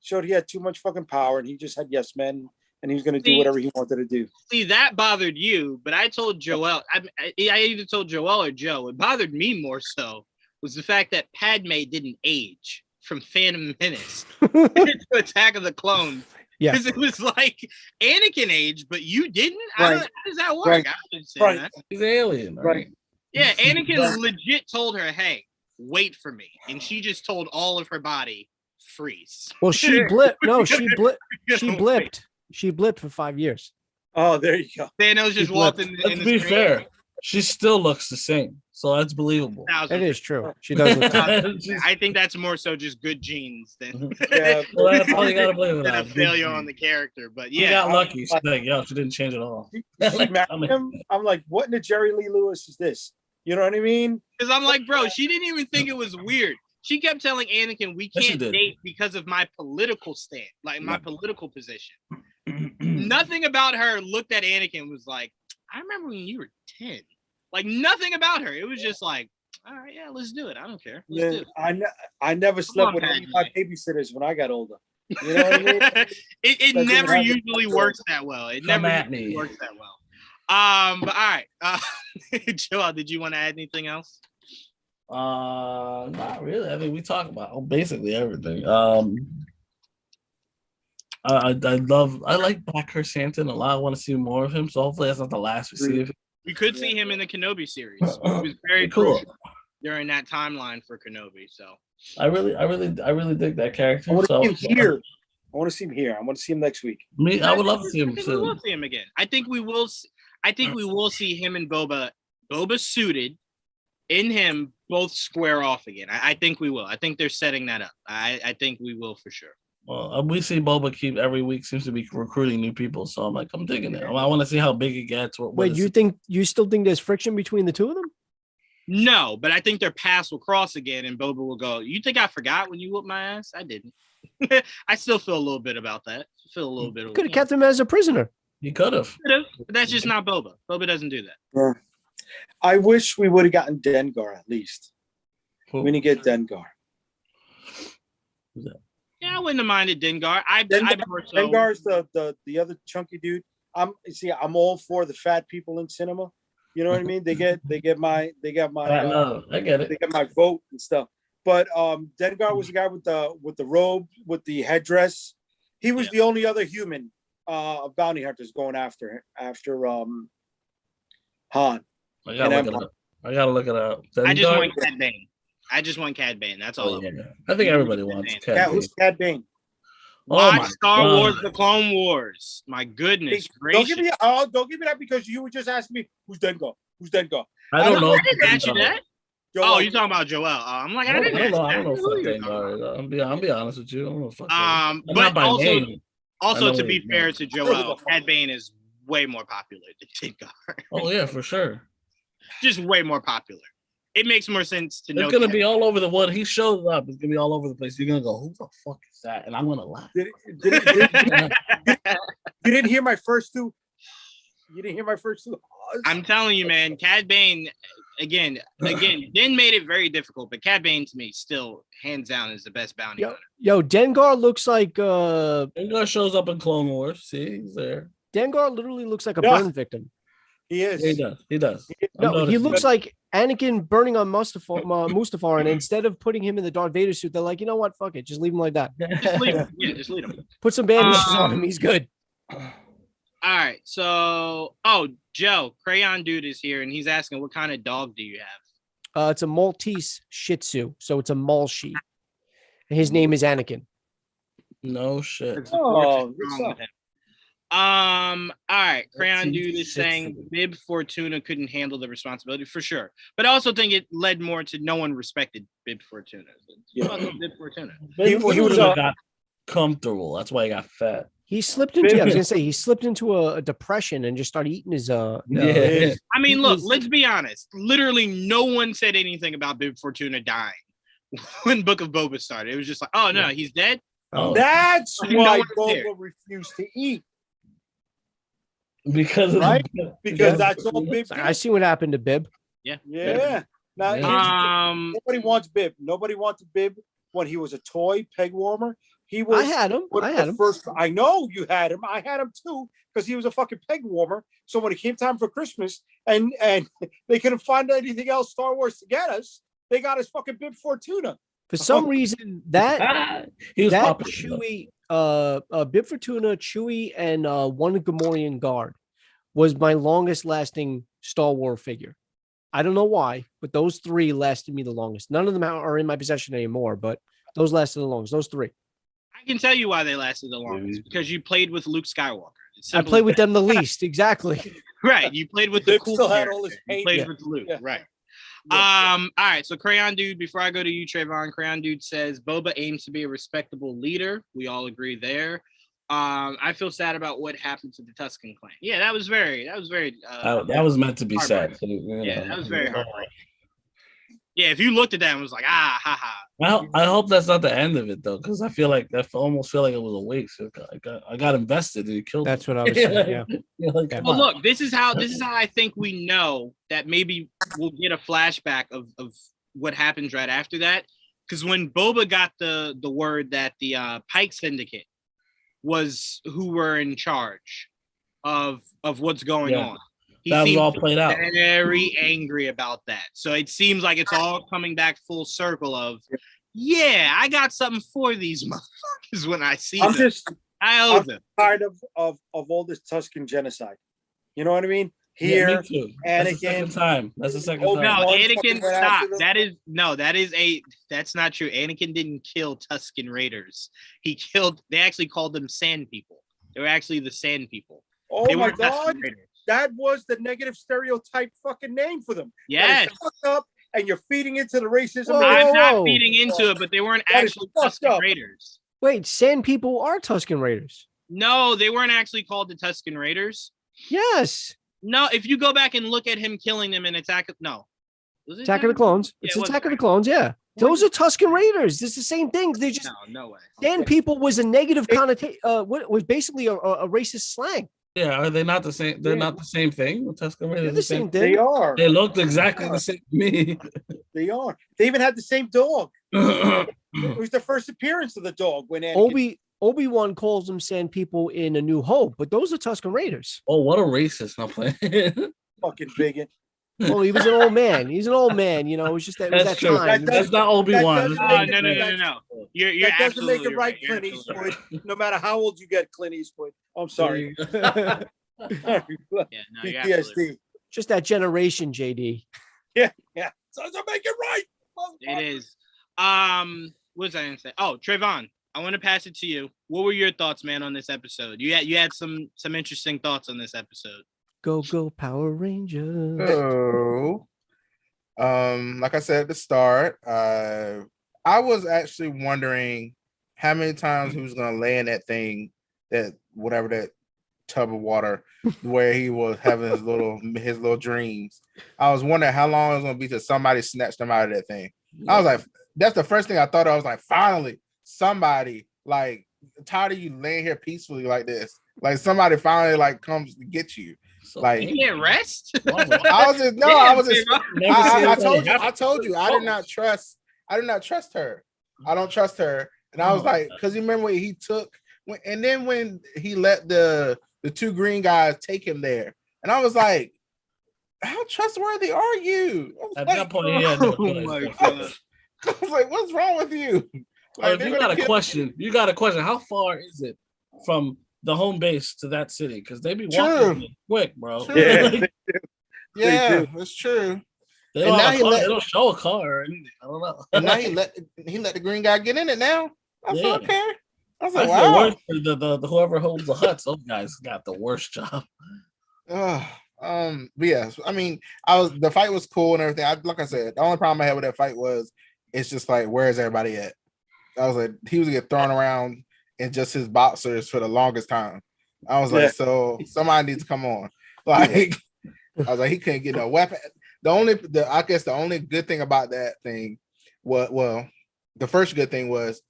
showed he had too much fucking power and he just had yes men and he was going to do whatever he wanted to do. See, that bothered you, but I told Joel, I either told Joel or Joe, it bothered me more so was the fact that Padme didn't age from Phantom Menace to Attack of the Clones. Yeah, because it was like Anakin aged, but you didn't. Right. How does that work? Right. I don't understand that. He's alien, right? Yeah, Anakin legit told her, "Hey, wait for me," and she just told all of her body, "Freeze." Well, she blipped. No, she blipped. She blipped. She blipped for 5 years. Oh, there you go. Thanos just walked in. Let's be fair. She still looks the same, so that's believable. It is true. She does look. I think that's more so just good genes than well, that's all you gotta believe than a failure on the character. But yeah, she got lucky. She's like, she didn't change at all. I'm like, what in the Jerry Lee Lewis is this? You know what I mean? Because I'm like, bro, she didn't even think it was weird. She kept telling Anakin, "We can't date because of my political stand, like my political position." Nothing about her looked at Anakin and was like, I remember when you were 10. Like nothing about her. It was just like, all right, yeah, let's do it. I don't care. Let's do it. I never slept with any of my babysitters when I got older. You know what I mean? it never usually works that well. It never usually works that well. But all right. Joel, did you want to add anything else? Not really. I mean, we talk about basically everything. I like Black Chrysanthemum a lot. I want to see more of him. So hopefully that's not the last we see of him. We could see him in the Kenobi series. It was very cool during that timeline for Kenobi. So I really dig that character. I want to see him here. I want to see him here. I want to see him next week. I would love to see him. We will see him again. I think we will see him and Boba suited in him both square off again. I think we will. I think they're setting that up. I think we will for sure. Well, we see Boba keep every week seems to be recruiting new people, so I'm like, I'm digging it. I want to see how big it gets. Wait, you still think there's friction between the two of them? No, but I think their paths will cross again, and Boba will go, "You think I forgot when you whooped my ass? I didn't." I still feel a little bit about that. Could have kept him as a prisoner. He could have. But that's just not Boba. Boba doesn't do that. Yeah. I wish we would have gotten Dengar at least. We didn't get Dengar. Who's that? Yeah, I wouldn't have minded Dengar. Dengar's the other chunky dude. I'm all for the fat people in cinema. You know what I mean? They get my I get it. They get my vote and stuff. But Dengar was the guy with the robe, with the headdress. He was the only other human of bounty hunters going after Han. I gotta look it up. Dengar? I just want Cad Bane. That's all. I think everybody wants Cad Bane. Who's Cad Bane? Watch Star Wars: The Clone Wars. My goodness gracious! Don't give me that because you were just asking me who's Dengar. I don't know. I didn't ask you that. Oh, you're talking about Joel. I'm like, I didn't know. I don't know if Dengar. I'll be honest with you. I don't know if but also to be fair to Joel, Cad Bane is way more popular than Dengar. Oh yeah, for sure. Just way more popular. It makes more sense to know. It's gonna be all over the one. He shows up. It's gonna be all over the place. You're gonna go, who the fuck is that? And I'm gonna laugh. You didn't hear my first two. I'm telling you, man. Cad Bane, again, Din made it very difficult, but Cad Bane to me still hands down is the best bounty hunter. Yo, Dengar looks like Dengar shows up in Clone Wars. See, he's there. Dengar literally looks like a burn victim. He is. He does. He does. No, he looks like Anakin burning on Mustafar, and instead of putting him in the Darth Vader suit, they're like, you know what? Fuck it, just leave him like that. Just leave him. Yeah, just leave him. Put some bandages on him. He's good. All right. So, Joe, Crayon Dude is here, and he's asking, what kind of dog do you have? It's a Maltese Shih Tzu, so it's a Malshi. And his name is Anakin. No shit. Oh, all right. Crayon Maltese Dude is Shih saying Tzu. Bib Fortuna couldn't handle the responsibility for sure, but I also think it led more to no one respected Bib Fortuna. Bib Fortuna. He was got comfortable. That's why he got fat. He slipped into. I was gonna say he slipped into a depression and just started eating his. Yeah. I mean, look. Let's be honest. Literally, no one said anything about Bib Fortuna dying when Book of Boba started. It was just like, oh no, he's dead. Oh, That's No why one's Boba there. refused to eat. because of Right? Because that's all Bib. I see what happened to Bib. Yeah. Yeah. Now, Yeah. nobody wants Bib. Nobody wanted Bib when he was a toy peg warmer. He was. I had him. one of I the had him. First, I know you had him. I had him too because he was a fucking peg warmer. So when it came time for Christmas and they couldn't find anything else Star Wars to get us, they got us fucking Bib Fortuna. For some reason, that He was that popular. Chewie, Bib Fortuna, Chewie, and one Gamorrean guard was my longest lasting Star Wars figure. I don't know why, but those three lasted me the longest. None of them are in my possession anymore, but those lasted the longest. Those three. I can tell you why they lasted the longest because you played with Luke Skywalker. It's I simple played as with that. them the least. Exactly. Right. You played with the Bib cool still had character. all his You paint. played Yeah. with Luke. Yeah. Right. Yeah. All right. So Crayon Dude, before I go to you, Trayvon, Crayon Dude says Boba aims to be a respectable leader. We all agree there. I feel sad about what happened to the Tuscan clan. Yeah, that was very That was meant to be said. So, yeah, that was very heartbreaking. Yeah, if you looked at that and was like, ha ha. Well, I hope that's not the end of it though, because I feel like almost feel like it was a waste. I got invested and you killed. That's me. what I was saying. Yeah. You're like, come Well, on. look, this is how I think we know that maybe we'll get a flashback of what happens right after that. Because when Boba got the word that the Pike Syndicate was who were in charge of what's going Yeah. on, he That was seemed all played out. very angry about that. So it seems like it's all coming back full circle of, yeah, I got something for these motherfuckers when I see I'm them. just I owe I'm them. tired of all this Tuscan genocide. You know what I mean? Yeah, Here, me too. That's the Anakin. second time. That's the second Oh, time. No, One Anakin, fucking went stop. after them. That's not true. Anakin didn't kill Tuscan Raiders. They actually called them Sand People. They were actually the Sand People. Oh They my weren't Tuscan God. Raiders. That was the negative stereotype fucking name for them. Yes. That is fucked up, and you're feeding into the racism. Whoa, I'm not whoa. feeding into it, but they weren't That is actually fucked Tuscan up. Raiders. Wait, Sand People are Tuscan Raiders. No, they weren't actually called the Tuscan Raiders. Yes. No, if you go back and look at him killing them in Attack of Was it Attack of the Clones. Yeah, It's it was Attack of the Attack. Clones. Yeah. Those are Tuscan Raiders. It's the same thing. They just No way. Sand People was a negative connotation. What was basically a racist slang. Yeah, are they not the same? They're not the same thing. The Tuscan Raiders They're are the same They thing. are. They looked exactly the same to me. They are. They even had the same dog. It was the first appearance of the dog when Anakin. Obi-Wan calls them Sand People in A New Hope, but those are Tuscan Raiders. Oh, what a racist! Not playing. Fucking bigot. Well, he was an old man. He's an old man. It was just that. It was That's that true. time. That's not Obi-Wan. that Oh, doesn't no. You're That doesn't absolutely make it right, You're Clint absolutely Eastwood. No matter how old you get, Clint Eastwood. I'm sorry. right. Yeah, no, you're absolutely right. PTSD. Just that generation, JD. Yeah. So to make it right. It is. What was I gonna say? Oh, Trayvon, I want to pass it to you. What were your thoughts, man, on this episode? You had some interesting thoughts on this episode. Go Power Rangers. So, like I said at the start, I was actually wondering how many times he was gonna lay in that thing, that tub of water, where he was having his little dreams. I was wondering how long it was gonna be till somebody snatched him out of that thing. I was like, that's the first thing I thought. I was like, finally, somebody, like, tired of you laying here peacefully like this. Like, somebody finally like comes to get you. So, Like, You can't rest. I told you, I did not trust her. I don't trust her. And I was like, because you remember when he took, when he let the two green guys take him there, and I was like, how trustworthy are you? At that point, he had no choice. Oh my God. I was like, what's wrong with you? If you got a question, how far is it from the home base to that city? Because they be walking quick, bro. Yeah, that's true. They don't show a car or anything. I don't know. And now he let the green guy get in it now. I was like, okay. I was like, I feel worse for the whoever holds the huts. Those guys got the worst job. But yeah, I mean, the fight was cool and everything. Like I said, the only problem I had with that fight was it's just like, where is everybody at? I was like, he was getting thrown around in just his boxers for the longest time. I was like, so somebody needs to come on. Like, I was like, he couldn't get no weapon. I guess the only good thing about that thing was, the first good thing was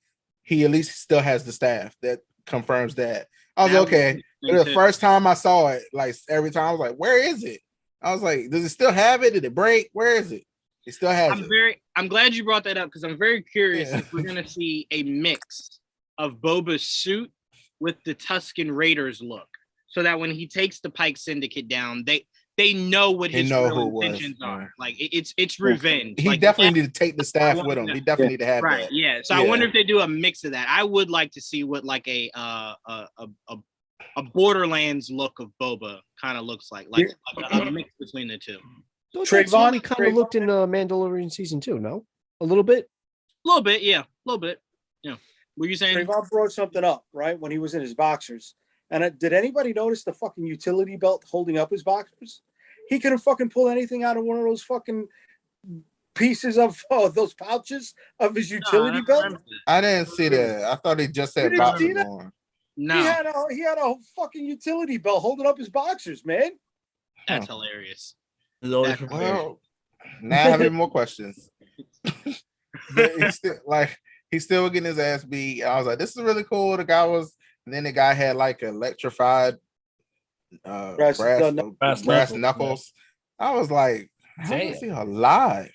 he at least still has the staff that confirms that. I was like, okay. The first time I saw it, like every time I was like, where is it? I was like, does it still have it? Did it break? Where is it? It still has it. I'm glad you brought that up because I'm very curious if we're gonna see a mix of Boba's suit with the Tuscan Raiders look, so that when he takes the Pike Syndicate down, they know what his real intentions are. Like it's revenge. He definitely need to take the staff with him. He definitely need to have that. Yeah. So I wonder if they do a mix of that. I would like to see what like a Borderlands look of Boba kind of looks like a mix between the two. Trayvon kind of looked in Mandalorian season 2, no? A little bit? A little bit, yeah. A little bit. Yeah. What were you saying? Trayvon brought something up, right? When he was in his boxers. And did anybody notice the fucking utility belt holding up his boxers? He couldn't fucking pull anything out of one of those fucking pieces of those pouches of his utility belt. I didn't see that. I thought he just had boxers on. No. He had a fucking utility belt holding up his boxers, man. That's hilarious. Well, now I have any more questions. He's still getting his ass beat. I was like, this is really cool. And then the guy had like electrified brass knuckles. I was like, how is he alive?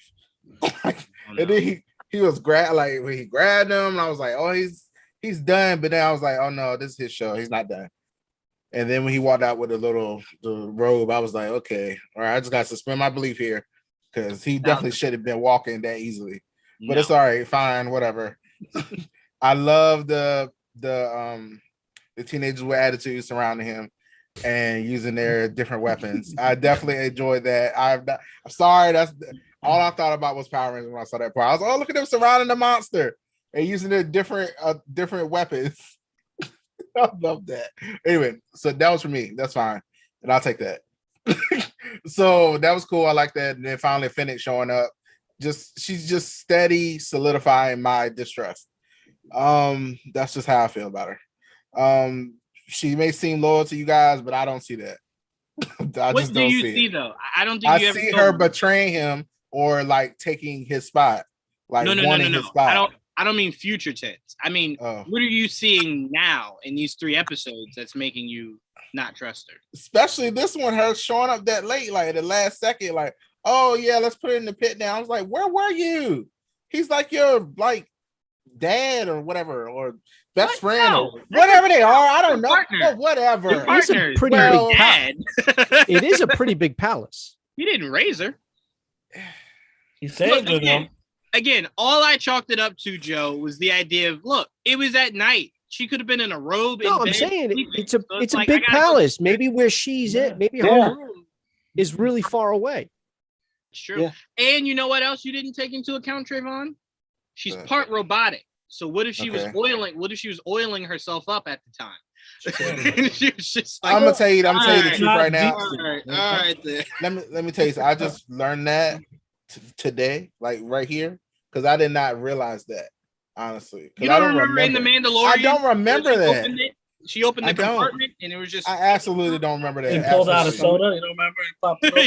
And then he was when he grabbed him, and I was like, oh, he's done. But then I was like, oh no, this is his show. He's not done. And then when he walked out with the robe, I was like, okay, all right, I just got to suspend my belief here because he definitely should have been walking that easily. But it's all right, fine, whatever. I love the teenagers with attitudes surrounding him and using their different weapons. I definitely enjoyed that. I'm sorry, that's all I thought about was Power Rangers when I saw that part. I was like, oh, look at them surrounding the monster and using their different weapons. I love that. Anyway, so that was for me. That's fine. And I'll take that. So that was cool. I like that. And then finally Fennec showing up. She's just steady solidifying my distrust. That's just how I feel about her. She may seem loyal to you guys, but I don't see that. What do you see though? I don't think I see her betraying him or like taking his spot. Like wanting his spot. I don't mean future tense. I mean, what are you seeing now in these 3 episodes that's making you not trust her? Especially this one, her showing up that late, like at the last second, like, oh yeah, let's put it in the pit now. I was like, where were you? He's like your like dad or whatever, or best friend or whatever they are. I don't know. But whatever. It's a pretty big dad. It is a pretty big palace. He didn't raise her. He saved her. Again, all I chalked it up to, Joe, was the idea of, look, it was at night. She could have been in a robe. No, I'm saying it's a big palace. Maybe where she's at, maybe her room is really far away. It's true. Yeah. And you know what else you didn't take into account, Trayvon? She's part robotic. So what if she was oiling? What if she was oiling herself up at the time? She was just like, I'm gonna tell you the truth right now. All right. Let me tell you. I just learned that today, like right here, because I did not realize that, honestly. You don't remember in The Mandalorian? I don't remember that. She opened the compartment and it was just. I absolutely don't remember that. And pulled out a soda. You don't remember?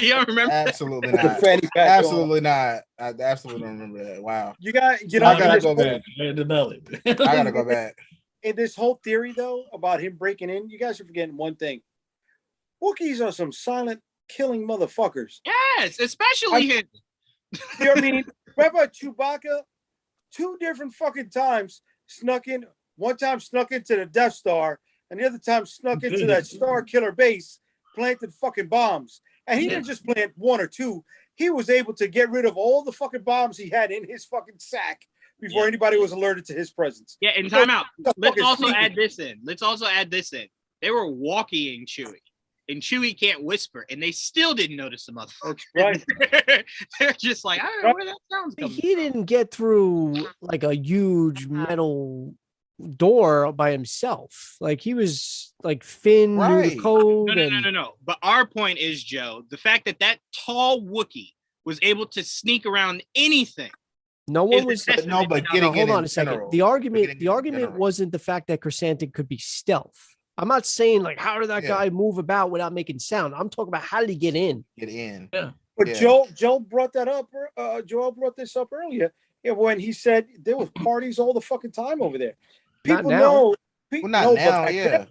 You don't remember? Absolutely not. Absolutely not. I absolutely don't remember that. Wow. I gotta go back. I gotta go back. In this whole theory, though, about him breaking in, you guys are forgetting one thing. Wookiees are some silent killing motherfuckers. Yes, especially him. You know what I mean? Remember Chewbacca? 2 different fucking times snuck in. One time snuck into the Death Star, and the other time snuck into that Star Killer base, planted fucking bombs. And he didn't just plant one or two. He was able to get rid of all the fucking bombs he had in his fucking sack before anybody was alerted to his presence. Yeah, and time out. Let's also add this in. They were walking Chewie. And Chewie can't whisper, and they still didn't notice the motherfucker. Right. They're just like, I don't know where that sounds coming He didn't get through like a huge metal door by himself. Like he was like Finn knew the code. No. But our point is, Joe, the fact that tall Wookiee was able to sneak around anything. No one was. But hold on a second. The argument wasn't the fact that Chrysanthemum could be stealth. I'm not saying like how did that guy move about without making sound. I'm talking about how did he get in? Yeah. But Joe brought that up. Joel brought this up earlier. Yeah, when he said there was parties all the fucking time over there. People know. Not now.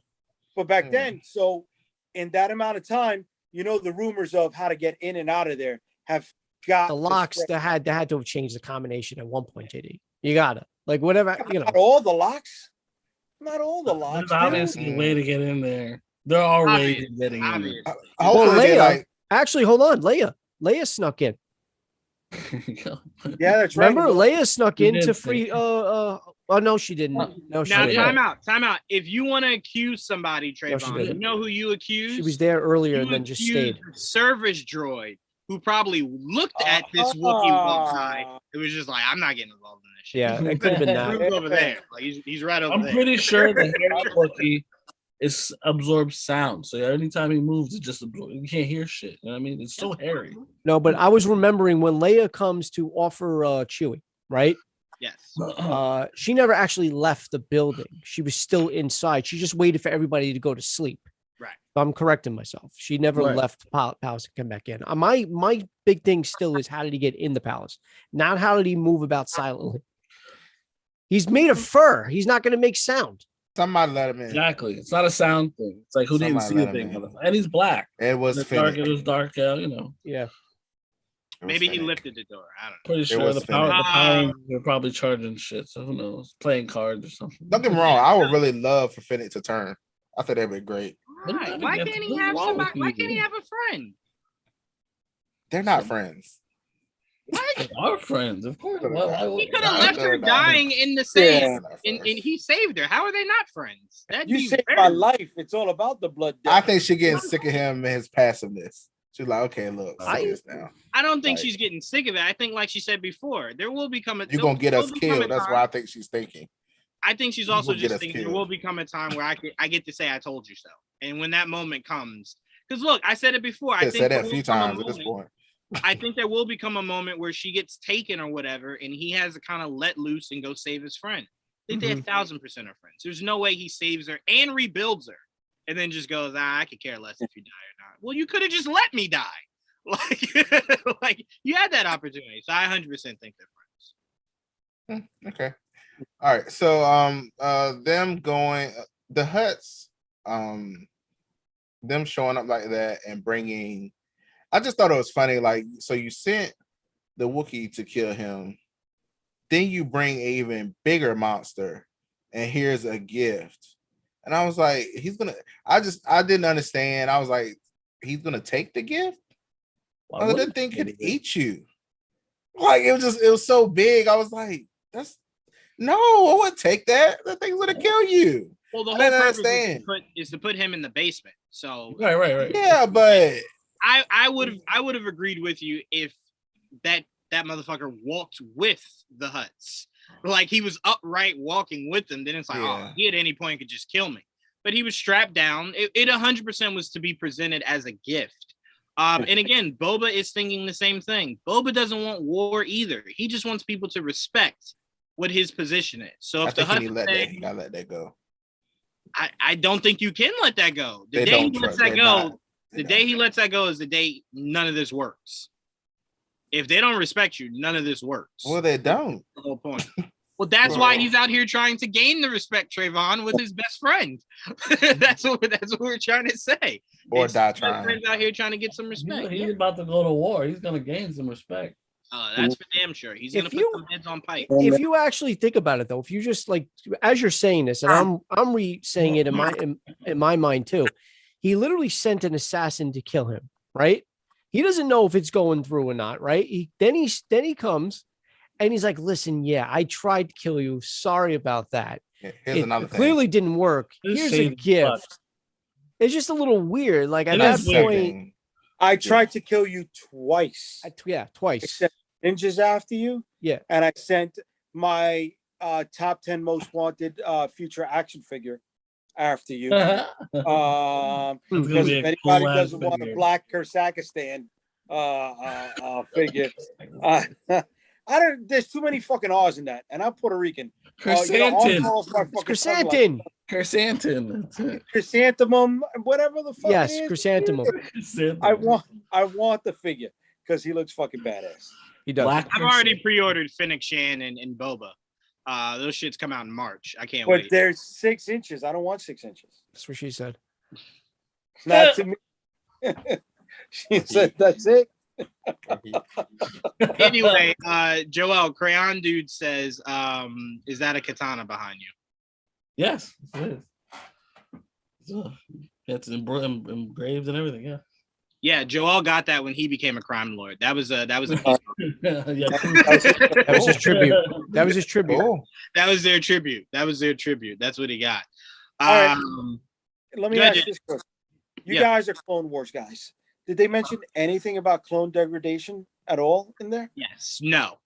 But back then, so in that amount of time, the rumors of how to get in and out of there have got the locks that had to have changed the combination at one point. JD, you gotta like whatever Not all the locks. Not all the locks. There's obviously a way to get in there. There are ways of getting in. Leia, actually, hold on. Leia snuck in. Yeah, that's right. Remember, Leia snuck in to free. Oh no, she didn't. No, she didn't. Time out. If you want to accuse somebody, Trayvon, you know who you accused? She was there earlier and then just stayed. Service droid who probably looked at this Wookiee walk by. It was just like, I'm not getting involved in this shit. Yeah, it could have been that. Over there. Like, he's right over there. I'm pretty sure the Wookiee absorbs sound. So anytime he moves, it just absorbs. You can't hear shit. You know what I mean? It's so hairy. No, but I was remembering when Leia comes to offer Chewie, right? Yes. She never actually left the building. She was still inside. She just waited for everybody to go to sleep. Right. I'm correcting myself. She never left the palace and come back in. My big thing still is how did he get in the palace? Not how did he move about silently. He's made of fur. He's not going to make sound. Somebody let him in. Exactly. It's not a sound thing. It's like who didn't see the thing. And he's black. It was dark. It was dark. Yeah. Maybe he lifted the door. I don't know. Pretty sure the power they're probably charging shit. So who knows? Playing cards or something. Don't get me wrong. I would really love for Fennec to turn. I think that'd be great. Right. Why can't he have somebody? Why can't he have a friend? They're not friends. What? They are friends, of course. He could have left her dying in the sand, and he saved her. How are they not friends? You saved my life. It's all about the blood. I think she's getting sick of him and his passiveness. She's like, okay, look, now. I don't think she's getting sick of it. I think, like she said before, there will become a. You're gonna get us killed. That's why I think she's thinking. I think she's also just thinking there will become a time where I get to say I told you so, and when that moment comes, because look, I said it before. I think said that a few times at this point. I think there will become a moment where she gets taken or whatever, and he has to kind of let loose and go save his friend. I think they're 1,000% are friends. There's no way he saves her and rebuilds her, and then just goes, I could care less if you die or not. Well, you could have just let me die. Like you had that opportunity. So I 100% think they're friends. Okay. All right. So them going the Hutts, them showing up like that and bringing. I just thought it was funny. Like, so you sent the Wookiee to kill him, then you bring an even bigger monster, and here's a gift. And I was like, I didn't understand. I was like, he's gonna take the gift. The thing could eat you. Like it was so big. I was like, I wouldn't take that. That thing's gonna kill you. Well, the whole purpose is to put him in the basement. So right. Yeah, but I would have agreed with you if that motherfucker walked with the Hutts. Like he was upright walking with them. Then it's like, he at any point could just kill me. But he was strapped down. It 100% was to be presented as a gift. And again, Boba is thinking the same thing. Boba doesn't want war either. He just wants people to respect what his position is. So if the Hutts you gotta let that go. I don't think you can let that go. The day he lets that go, day he lets that go is the day none of this works. If they don't respect you, none of this works. Well, they don't. That's the whole point. Well, that's why he's out here trying to gain the respect, Trayvon, with his best friend. that's what we're trying to say. Or die trying. Friends out here trying to get some respect. He's about to go to war. He's going to gain some respect. That's for damn sure. He's going to put some heads on pike. If you actually think about it, though, if you just like as you're saying this, and I'm re-saying it in my mind too. He literally sent an assassin to kill him, right? He doesn't know if it's going through or not, right? Then he comes and he's like, listen, yeah, I tried to kill you. Sorry about that. Here's another thing. Clearly didn't work. Here's a gift. It's just a little weird. Like at that point, I tried to kill you twice. Twice. I sent ninjas after you. Yeah. And I sent my top 10 most wanted future action figure after you. Because if anybody doesn't want a black Kursakistan figure, I don't. There's too many fucking R's in that, and I'm Puerto Rican. Chrysanthemum. Chrysanthemum, whatever the fuck. Yes, it is. chrysanthemum. I want the figure because he looks fucking badass. He does. I've already pre-ordered Fennec Shan and Boba. Those shits come out in March. I can't wait. But they're 6 inches. I don't want 6 inches. That's what she said. Not to me. She said that's it. Anyway, Joel, Crayon Dude says, is that a katana behind you? Yes, it is. It's engraved and everything, yeah. Yeah, Joel got that when he became a crime lord. That was a that was his tribute. That was his tribute. Oh. That was their tribute. That's what he got. All right. Let me ask this question. You guys are Clone Wars guys. Did they mention anything about clone degradation at all in there? Yes. No.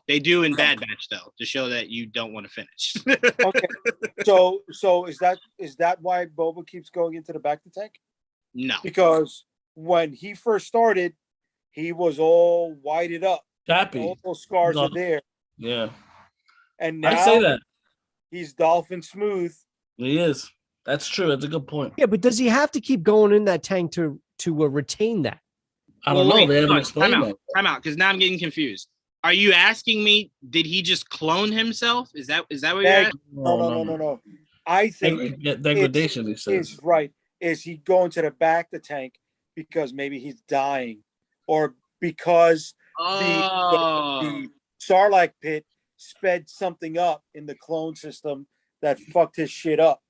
They do in Bad Batch though, to show that you don't want to finish. Okay. So is that why Boba keeps going into the back to tank? No. Because when he first started, he was all whited up. Happy. All those scars are there. Yeah. And now I say that. He's dolphin smooth. He is. That's true. That's a good point. Yeah, but does he have to keep going in that tank to retain that? I don't know. They haven't explained that. Time out, because now I'm getting confused. Are you asking me, did he just clone himself? Is that what you're asking? No. I think degradation is right. Is he going to the back of the tank because maybe he's dying, or because the Sarlacc pit sped something up in the clone system that fucked his shit up?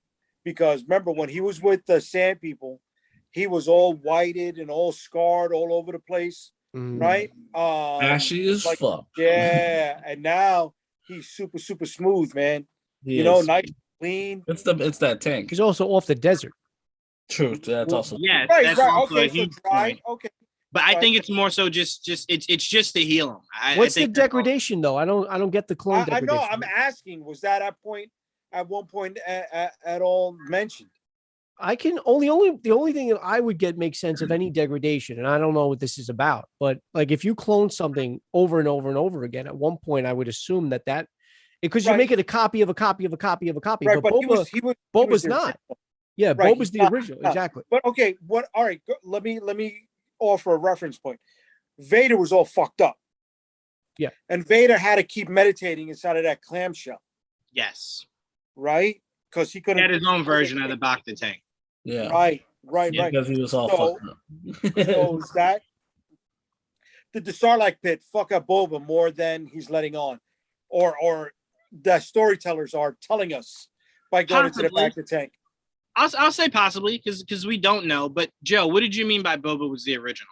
Because remember when he was with the Sand People, he was all whited and all scarred all over the place, right? Ashy as fuck. Yeah, and now he's super smooth, man. Nice, clean. It's that tank. He's also off the desert. True. That's also yes. Right. That's also Okay, a huge dry. point. Okay. But I think it's more so just it's just to heal him. What's the degradation though? I don't get the clone degradation. I know. I'm asking. Was that at one point at all mentioned? I can the only thing that I would get makes sense of any degradation, and I don't know what this is about, but like if you clone something over and over and over again, at one point I would assume that because you make it a copy of a copy of a copy of a copy. Right, but Boba's not. Original. Yeah, right, Boba's the original, exactly. But okay, all right, let me offer a reference point. Vader was all fucked up. Yeah. And Vader had to keep meditating inside of that clamshell. Yes. Right? Because he couldn't. He had his own version of the Bacta tank. Yeah. Right. Because he was all fucked up. So is that did the Sarlacc pit fuck up Boba more than he's letting on? Or the storytellers are telling us by going into the back of the tank? I'll say possibly because we don't know. But Joe, what did you mean by Boba was the original?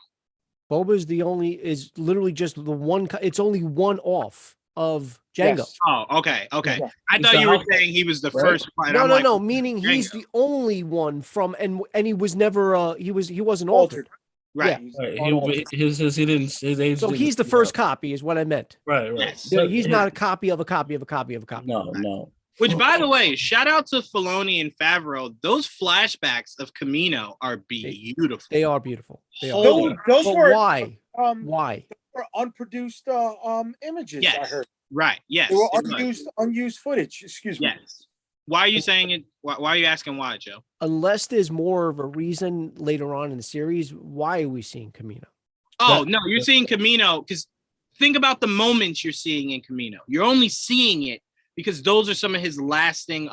Boba's is literally just the one. It's only one off of Jango. Yes. Oh, okay. Yeah. I thought you were saying he was the first one. No. Meaning he's the only one from, and he was never. He wasn't altered. Right. Yeah. His age. So he's the first copy, is what I meant. Right. Yes. So he's not a copy of a copy of a copy of a copy. No. Which, by the way, shout out to Filoni and Favreau. Those flashbacks of Camino are beautiful. They are beautiful. Those were why? Why? They were unproduced images. Yes. I heard. Right. Yes. They were unused footage. Excuse me. Yes. Why are you saying it? Why are you asking why, Joe? Unless there's more of a reason later on in the series, why are we seeing Camino? Oh, no, you're seeing Camino because think about the moments you're seeing in Camino. You're only seeing it because those are some of his lasting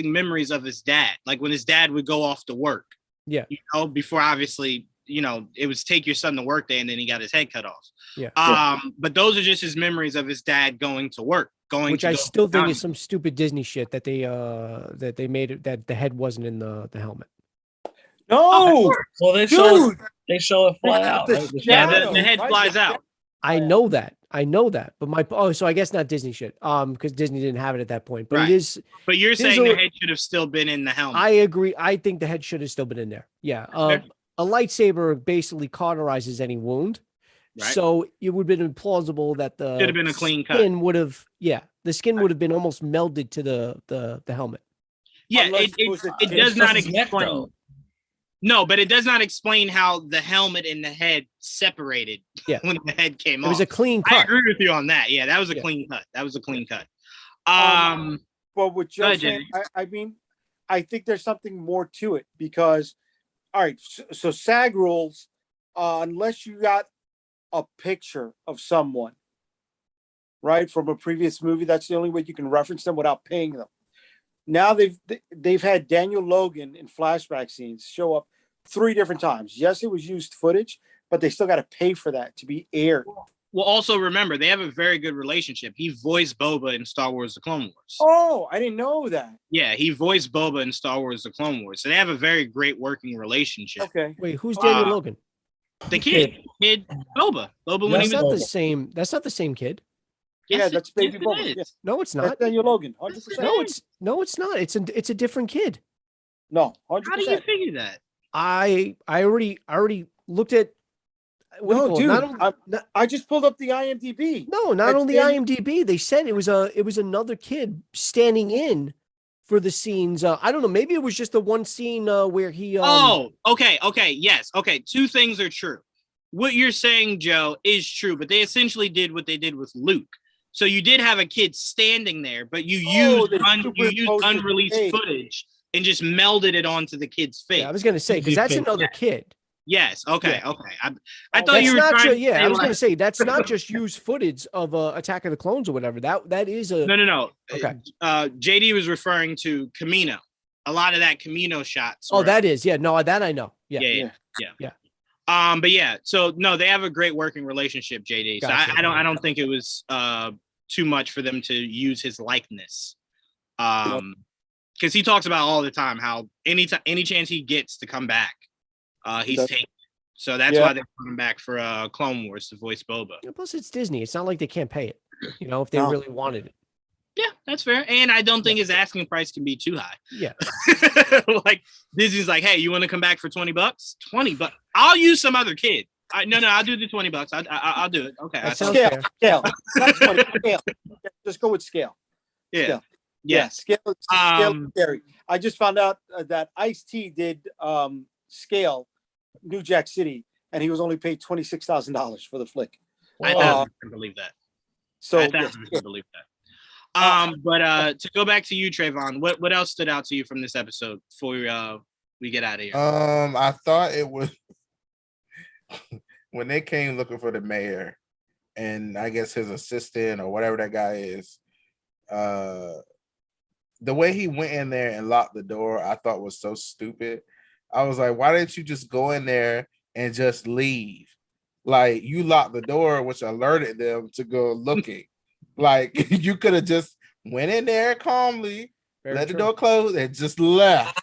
memories of his dad. Like when his dad would go off to work. Yeah. Before obviously, it was take your son to work day and then he got his head cut off. Yeah. But those are just his memories of his dad going to work. Which I still think is some stupid Disney shit that they made it that the head wasn't in the helmet. No, Well, they show it fly out. Right? Yeah, the head flies out. I know that. But so I guess not Disney shit. Because Disney didn't have it at that point. But Right. it is. But you're saying the head should have still been in the helmet. I agree. I think the head should have still been in there. Yeah. A lightsaber basically cauterizes any wound. Right. So it would have been implausible that the should have been a clean skin cut. would have, the skin would have been almost melded to the helmet. Yeah, it does not explain. No, but it does not explain how the helmet and the head separated when the head came off. It was a clean cut. I agree with you on that. Yeah, that was a clean cut. But with Joe saying, I mean, I think there's something more to it because, all right, so SAG rules, unless you got a picture of someone, right, from a previous movie, that's the only way you can reference them without paying them. Now they've had Daniel Logan in flashback scenes show up 3 different times. Yes, it was used footage, but they still got to pay for that to be aired. Well, also remember, they have a very good relationship. He voiced Boba in Star Wars The Clone Wars. Oh, I didn't know that. Yeah, he voiced Boba in Star Wars The Clone Wars. So they have a very great working relationship. Okay. Wait, who's Daniel Logan? The kid Boba. Boba when he was the same. That's not the same kid. Yes, that's baby Boba. Yes. No, it's not. That's Daniel Logan. 100%. No, it's not. It's a different kid. No, 100%. How do you figure that? I already looked at. I just pulled up the IMDb. No, not only IMDb. They said it was another kid standing in for the scenes. I don't know. Maybe it was just the one scene where he. Okay, yes, okay. 2 things are true. What you're saying, Joe, is true, but they essentially did what they did with Luke. So you did have a kid standing there, but you used unreleased footage and just melded it onto the kid's face. Yeah, I was going to say, because that's another kid. Yes. Okay. Yeah. Okay. I thought you were trying. I was going to say that's not just used footage of Attack of the Clones or whatever. That is a no. Okay. JD was referring to Camino. A lot of that Camino shots. That is No, that I know. Yeah. But yeah. So no, they have a great working relationship, JD. Gotcha. So I don't think it was too much for them to use his likeness. Because he talks about all the time how any chance he gets to come back. He's taking. So that's why they're coming back for Clone Wars to voice Boba. Plus, it's Disney. It's not like they can't pay it. If they really wanted it. Yeah, that's fair. And I don't think his asking price can be too high. Yeah. Like Disney's like, hey, you want to come back for $20? $20. I'll use some other kid. No, I'll do the $20. I'll do it. Okay. Scale. Not 20. Scale. Just go with scale. Yeah. Scale. Yeah. Scale. Scary. I just found out that Ice-T did Scale New Jack City, and he was only paid $26,000 for the flick. I thought I believe that. So I believe that. But to go back to you, Trayvon, what else stood out to you from this episode before we get out of here? I thought it was when they came looking for the mayor, and I guess his assistant or whatever that guy is. The way he went in there and locked the door, I thought was so stupid. I was like, why didn't you just go in there and just leave? Like, you locked the door, which alerted them to go looking. Like, you could have just went in there calmly, let the door close, and just left.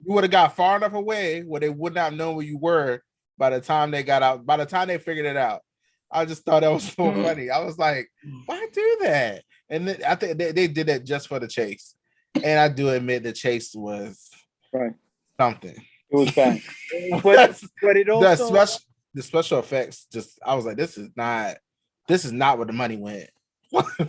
You would have got far enough away where they would not know where you were by the time they got out, by the time they figured it out. I just thought that was so funny. I was like, why do that? And then I think they did it just for the chase. And I do admit the chase was something. It was bad. but it also the special effects just, I was like, this is not where the money went.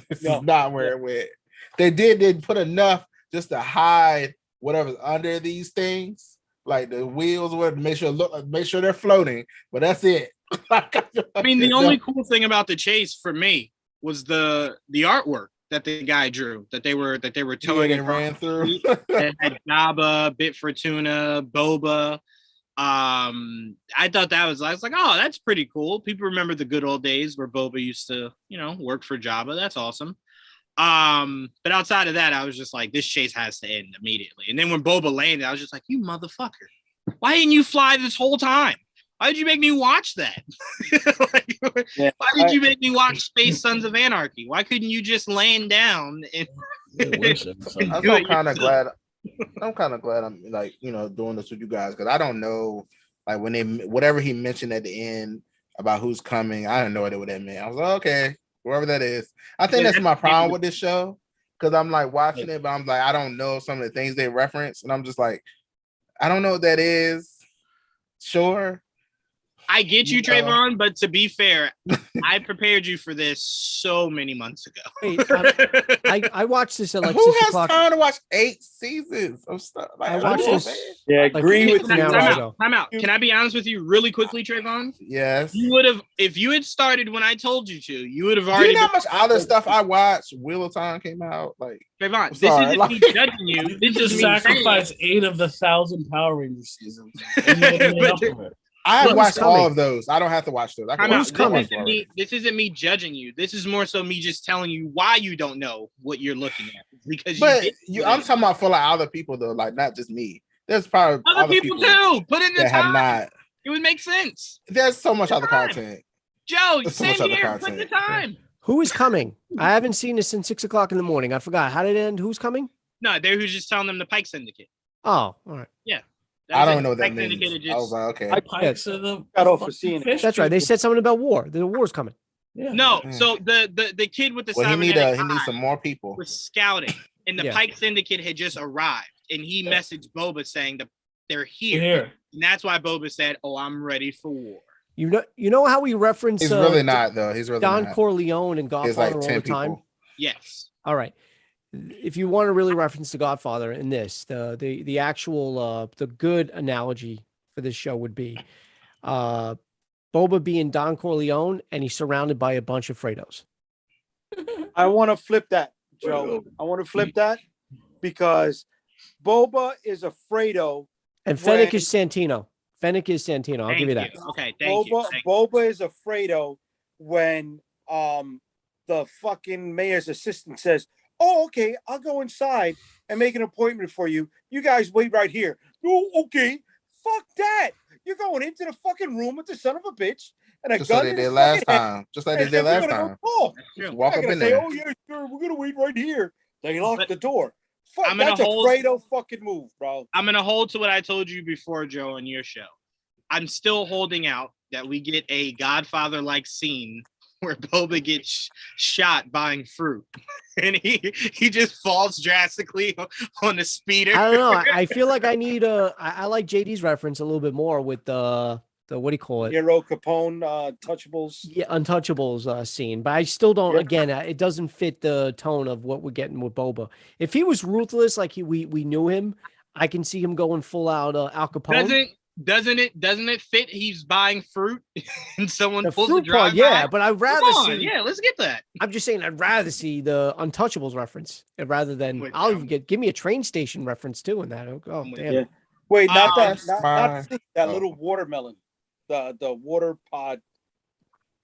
This is not where it went. They did put enough just to hide whatever's under these things, like the wheels, or make sure they're floating. But that's it. I mean, the only cool thing about the chase for me was the artwork that the guy drew, that they were towing and ran through. It had Jabba, Bit Fortuna, Boba. I thought I was like, oh, that's pretty cool. People remember the good old days where Boba used to, work for Jabba. That's awesome. But outside of that, I was just like, this chase has to end immediately. And then when Boba landed, I was just like, you motherfucker, why didn't you fly this whole time? Why did you make me watch that? Why did you make me watch Space Sons of Anarchy? Why couldn't you just land down and I felt kind of glad. I'm kind of glad I'm like, doing this with you guys because I don't know, like whatever he mentioned at the end about who's coming, I didn't know what that meant. I was like, okay, whoever that is. I think that's my problem with this show because I'm like watching it, but I'm like, I don't know some of the things they reference, and I'm just like, I don't know what that is. Sure. I get you, Trayvon, but to be fair, I prepared you for this so many months ago. Wait, I watched this at like who 6 has o'clock. time to watch 8 seasons of stuff? Like, I watched this. Yeah, agree with you. Time out. Can I be honest with you really quickly, Trayvon? Yes. You would have, if you had started when I told you to, you would have Do already. you know how much other stuff I watched? Wheel of Time came out. Like, Trayvon, this isn't me judging you. This is me sacrifice 8 of the 1,000 Power Rangers seasons. I have watched all of those. I don't have to watch those. Who's coming? This isn't me judging you. This is more so me just telling you why you don't know what you're looking at. Because I'm talking about for like other people though, like not just me. There's probably other people too. Put in the time. Have not. It would make sense. There's so much other content. Joe, same here. Put the time. Who is coming? I haven't seen this since 6 o'clock in the morning. I forgot. How did it end? Who's coming? No, they were just telling them the Pike Syndicate. Oh, all right. Yeah. I don't know what that means. I was like, okay. Got off for seeing it. That's right. They said something about war. The war's coming. Yeah. No, so the kid with the he needs some more people. Was scouting, and the Pike Syndicate had just arrived, and he messaged Boba saying that they're here. And that's why Boba said, "Oh, I'm ready for war." You know how we reference? He's really not though. He's really Don not. Corleone and Godfather all the time. People. Yes. All right. If you want to really reference the Godfather in this, the actual the good analogy for this show would be Boba being Don Corleone and he's surrounded by a bunch of Fredos. I want to flip that, Joe. I want to flip that because Boba is a Fredo. And Fennec is Santino. Fennec is Santino. I'll give you that. Okay, thank you. Boba is a Fredo when the fucking mayor's assistant says, "Oh, okay, I'll go inside and make an appointment for you. You guys wait right here." "Oh, okay." Fuck that. You're going into the fucking room with the son of a bitch and a just gun like in they his did last head. time. Just like they did last time. Just walk up in there. "Oh, yeah, sure, we're going to wait right here." They locked the door. Fuck, that's a Fredo fucking move, bro. I'm going to hold to what I told you before, Joe, on your show. I'm still holding out that we get a Godfather-like scene where Boba gets shot buying fruit, and he just falls drastically on the speeder. I don't know. I feel like I need I like JD's reference a little bit more with the what do you call it? Hero Capone, Untouchables. Yeah, Untouchables scene, but I still don't. Yep. Again, it doesn't fit the tone of what we're getting with Boba. If he was ruthless, like we knew him, I can see him going full out Al Capone. Doesn't it fit? He's buying fruit and someone the pulls fruit the drive. Yeah, but I'd rather see. Yeah, let's get that. I'm just saying, I'd rather see the Untouchables reference rather than give me a train station reference too in that. Oh damn. Yeah. Wait, not that little watermelon, the water pod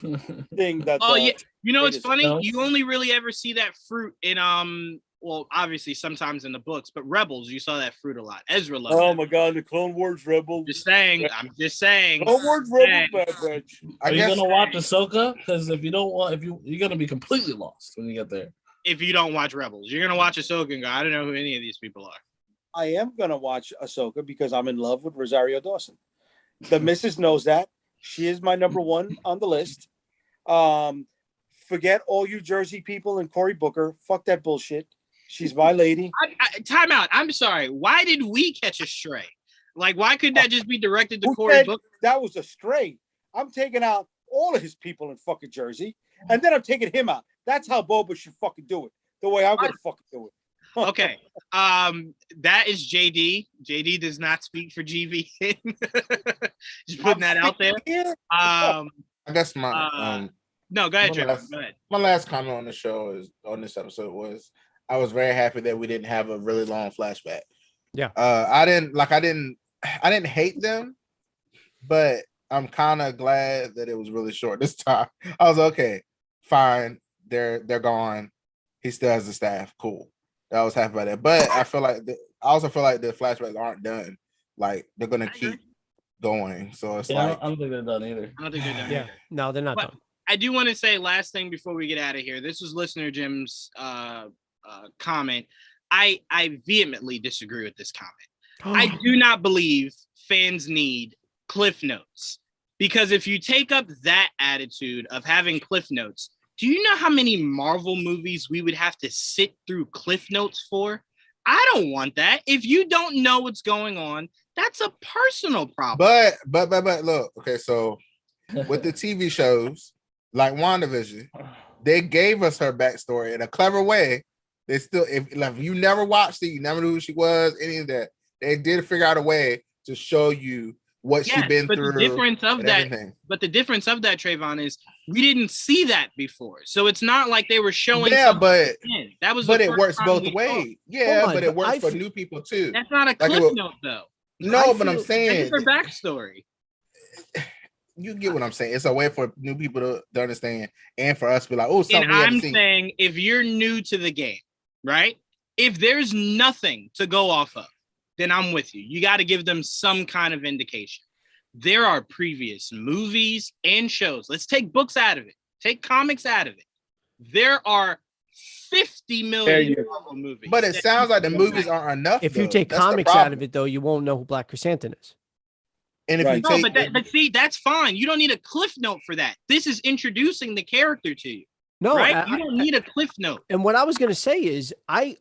thing. That yeah, you know it's funny. You only really ever see that fruit in well, obviously sometimes in the books, but Rebels, you saw that fruit a lot. Ezra loved my God, the Clone Wars Rebels. I'm just saying. Clone Wars Rebels, bad bitch. Are you gonna watch Ahsoka? Because if you don't want, you're gonna be completely lost when you get there. If you don't watch Rebels, you're gonna watch Ahsoka and go, I don't know who any of these people are. I am gonna watch Ahsoka because I'm in love with Rosario Dawson. The missus knows that. She is my number one on the list. Forget all you Jersey people and Cory Booker. Fuck that bullshit. She's my lady. Time out. I'm sorry. Why did we catch a stray? Like, why couldn't that just be directed to Cory Booker? That was a stray. I'm taking out all of his people in fucking Jersey, and then I'm taking him out. That's how Boba should fucking do it. The way I'm gonna fucking do it. Okay. That is JD. JD does not speak for GV. Just putting that out there. I guess my no, go ahead, Trevor. Go ahead. My last comment on the show on this episode was I was very happy that we didn't have a really long flashback. Yeah. I didn't hate them, but I'm kind of glad that it was really short this time. I was okay, fine. They're gone. He still has the staff. Cool. I was happy about that. But I also feel like the flashbacks aren't done. Like they're gonna keep going. So it's like I don't think they're done either. I don't think they're done. Yeah. No, they're not done. I do want to say last thing before we get out of here. This was listener Jim's comment. I vehemently disagree with this comment. I do not believe fans need Cliff Notes, because if you take up that attitude of having Cliff Notes, do you know how many Marvel movies we would have to sit through Cliff Notes for? I don't want that. If you don't know what's going on, that's a personal problem. But look, okay, so with the TV shows like WandaVision, they gave us her backstory in a clever way. They still, if you never watched it, you never knew who she was, any of that. They did figure out a way to show you what she's been through. The difference of that, Trayvon, is we didn't see that before. So it's not like they were showing. Yeah, but that was. But it works both ways. Yeah, but it works for new people too. That's not a Cliff Note, though. No, but I'm saying that's her backstory. You get what I'm saying. It's a way for new people to understand, and for us to be like, oh, something. And I'm saying, if you're new to the game, right? If there's nothing to go off of, then I'm with you. You got to give them some kind of indication. There are previous movies and shows. Let's take books out of it. Take comics out of it. There are 50 million Marvel movies. But it sounds like the movies aren't enough. If you take comics out of it, though, you won't know who Black Chrysanthemum is. And if but see, that's fine. You don't need a Cliff Note for that. This is introducing the character to you. No, right? You don't need a Cliff Note. And what I was going to say is, I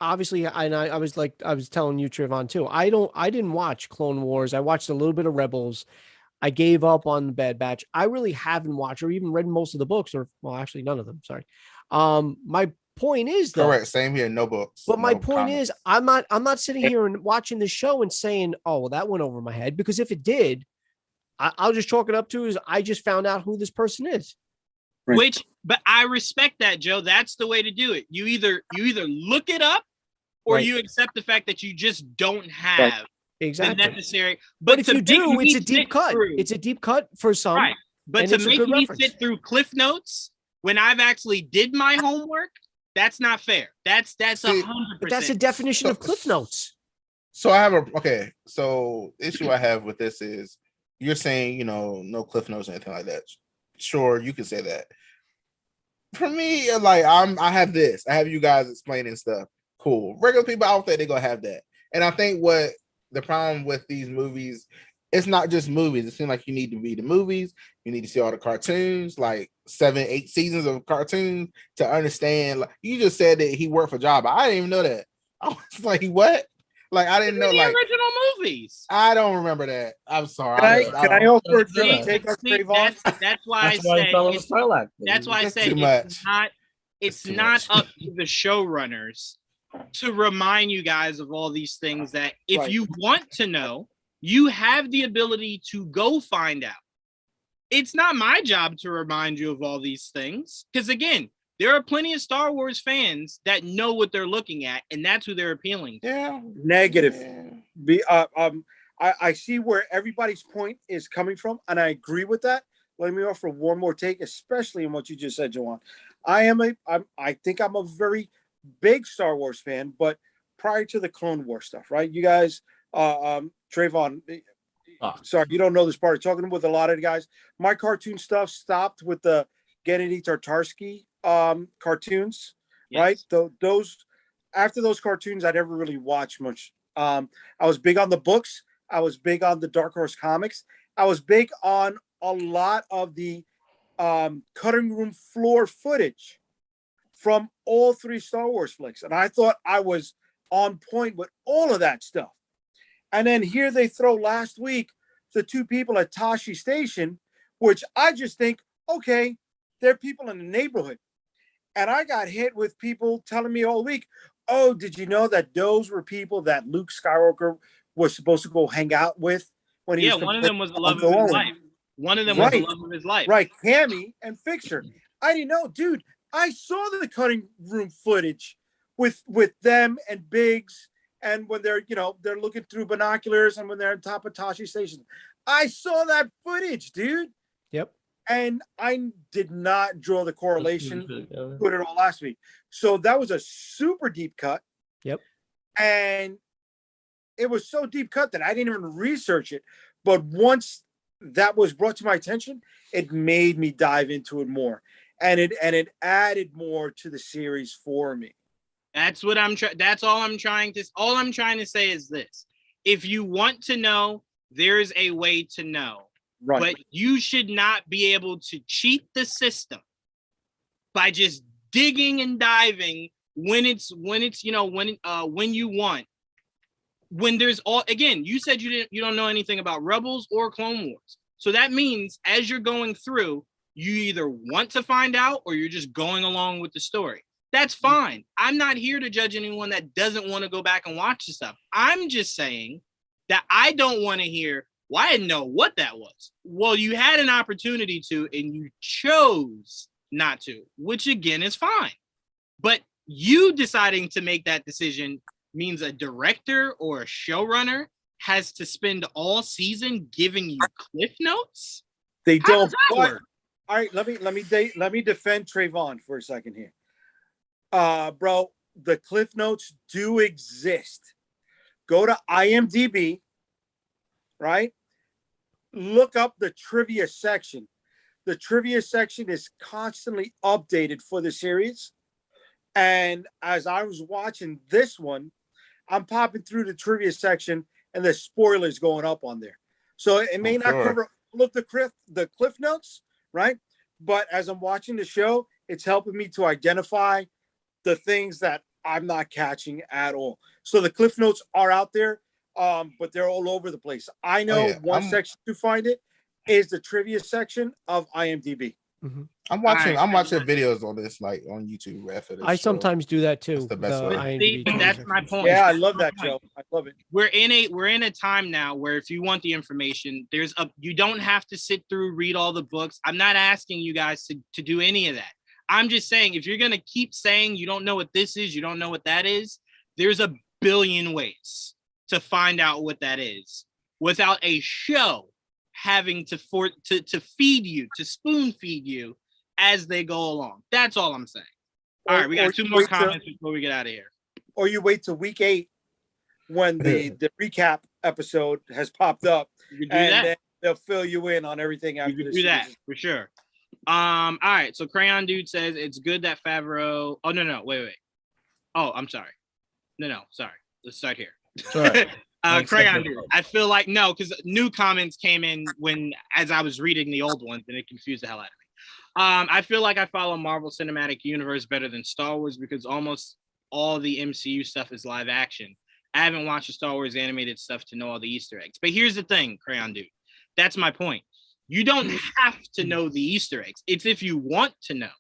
obviously, and I was telling you, Trayvon, too. I didn't watch Clone Wars. I watched a little bit of Rebels. I gave up on the Bad Batch. I really haven't watched or even read most of the books, or well, actually none of them. Sorry. My point is, though, correct. Same here. No books. But my point is, I'm not sitting here and watching the show and saying, oh, well, that went over my head, because if it did, I'll just chalk it up to is I just found out who this person is. Right. But I respect that, Joe. That's the way to do it. You either look it up, or you accept the fact that you just don't have the necessary. But if you do, it's a deep cut. It's a deep cut for some. Right. But to make me sit through Cliff Notes when I've actually did my homework, that's not fair. That's 100%. But that's the definition of Cliff Notes. So I have so the issue I have with this is you're saying, no Cliff Notes or anything like that. Sure, you can say that. For me, like I have this. I have you guys explaining stuff. Cool. Regular people out there, they're gonna have that. And I think what the problem with these movies, it's not just movies. It seems like you need to read the movies, you need to see all the cartoons, like 7-8 seasons of cartoons to understand. Like you just said that he worked for Jabba. I didn't even know that. I was like, what? Like I didn't know, like original movies. I don't remember that. I'm sorry. Can I also take up Trayvon? That's why I say it's not up to the showrunners to remind you guys of all these things that if you want to know, you have the ability to go find out. It's not my job to remind you of all these things, because again, there are plenty of Star Wars fans that know what they're looking at, and that's who they're appealing to. Yeah. Negative. Yeah. I see where everybody's point is coming from, and I agree with that. Let me offer one more take, especially in what you just said, Joanne. I think I'm a very big Star Wars fan, but prior to the Clone War stuff, right? You guys, Trayvon, sorry, you don't know this part. Talking with a lot of the guys, my cartoon stuff stopped with the Gennady Tartarsky cartoons, right? Those after those cartoons, I never really watched much. I was big on the books. I was big on the Dark Horse comics. I was big on a lot of the cutting room floor footage from all three Star Wars flicks. And I thought I was on point with all of that stuff. And then here they throw last week the two people at Tashi Station, which I just think, okay, they're people in the neighborhood. And I got hit with people telling me all week, oh, did you know that those were people that Luke Skywalker was supposed to go hang out with when he was one of them was the love of his life. One of them was the love of his life. Right, Cammy and Fixer. I didn't know, dude. I saw the cutting room footage with them and Biggs, and when they're they're looking through binoculars, and when they're on top of Tashi Station. I saw that footage, dude. Yep. And I did not draw the correlation with it all last week. So that was a super deep cut. Yep. And it was so deep cut that I didn't even research it. But once that was brought to my attention, it made me dive into it more. And it added more to the series for me. That's what I'm trying. That's all I'm trying to. All I'm trying to say is this: if you want to know, there's a way to know. Right. But you should not be able to cheat the system by just digging and diving when you want. When there's all, again, you said you don't know anything about Rebels or Clone Wars. So that means as you're going through, you either want to find out or you're just going along with the story. That's fine. I'm not here to judge anyone that doesn't want to go back and watch the stuff. I'm just saying that I don't want to hear, well, I didn't know what that was. Well, you had an opportunity to, and you chose not to, which again is fine. But you deciding to make that decision means a director or a showrunner has to spend all season giving you cliff notes. They How don't. does that work? All right, let me defend Trayvon for a second here. Bro, the cliff notes do exist. Go to IMDb, right? Look up the trivia section. The trivia section is constantly updated for the series. And as I was watching this one, I'm popping through the trivia section and the spoilers going up on there. So it may not cover all of the cliff notes, right? But as I'm watching the show, it's helping me to identify the things that I'm not catching at all. So the cliff notes are out there, but they're all over the place. I know one section to find it is the trivia section of IMDb. Mm-hmm. I'm watching videos on this, like on YouTube. After this, I sometimes do that too. That's the best way. See, that's my point. Yeah, I love that, Joe. I love it. We're in a time now where if you want the information, you don't have to sit through, read all the books. I'm not asking you guys to do any of that. I'm just saying, if you're gonna keep saying you don't know what this is, you don't know what that is, there's a billion ways to find out what that is without a show having to feed you, to spoon feed you as they go along. That's all I'm saying. All right, we got 2 more comments before we get out of here. Or you wait till week 8 when the recap episode has popped up, and then they'll fill you in on everything after this. Do that for sure. All right, so Crayon Dude says it's good that Favreau. Oh no, wait. Oh, I'm sorry. No, sorry. Let's start here. Sorry. Crayon Dude. I feel like no, because new comments came in as I was reading the old ones, and it confused the hell out of me. I feel like I follow Marvel Cinematic Universe better than Star Wars because almost all the MCU stuff is live action. I haven't watched the Star Wars animated stuff to know all the Easter eggs. But here's the thing, Crayon Dude. That's my point. You don't have to know the Easter eggs. It's if you want to know.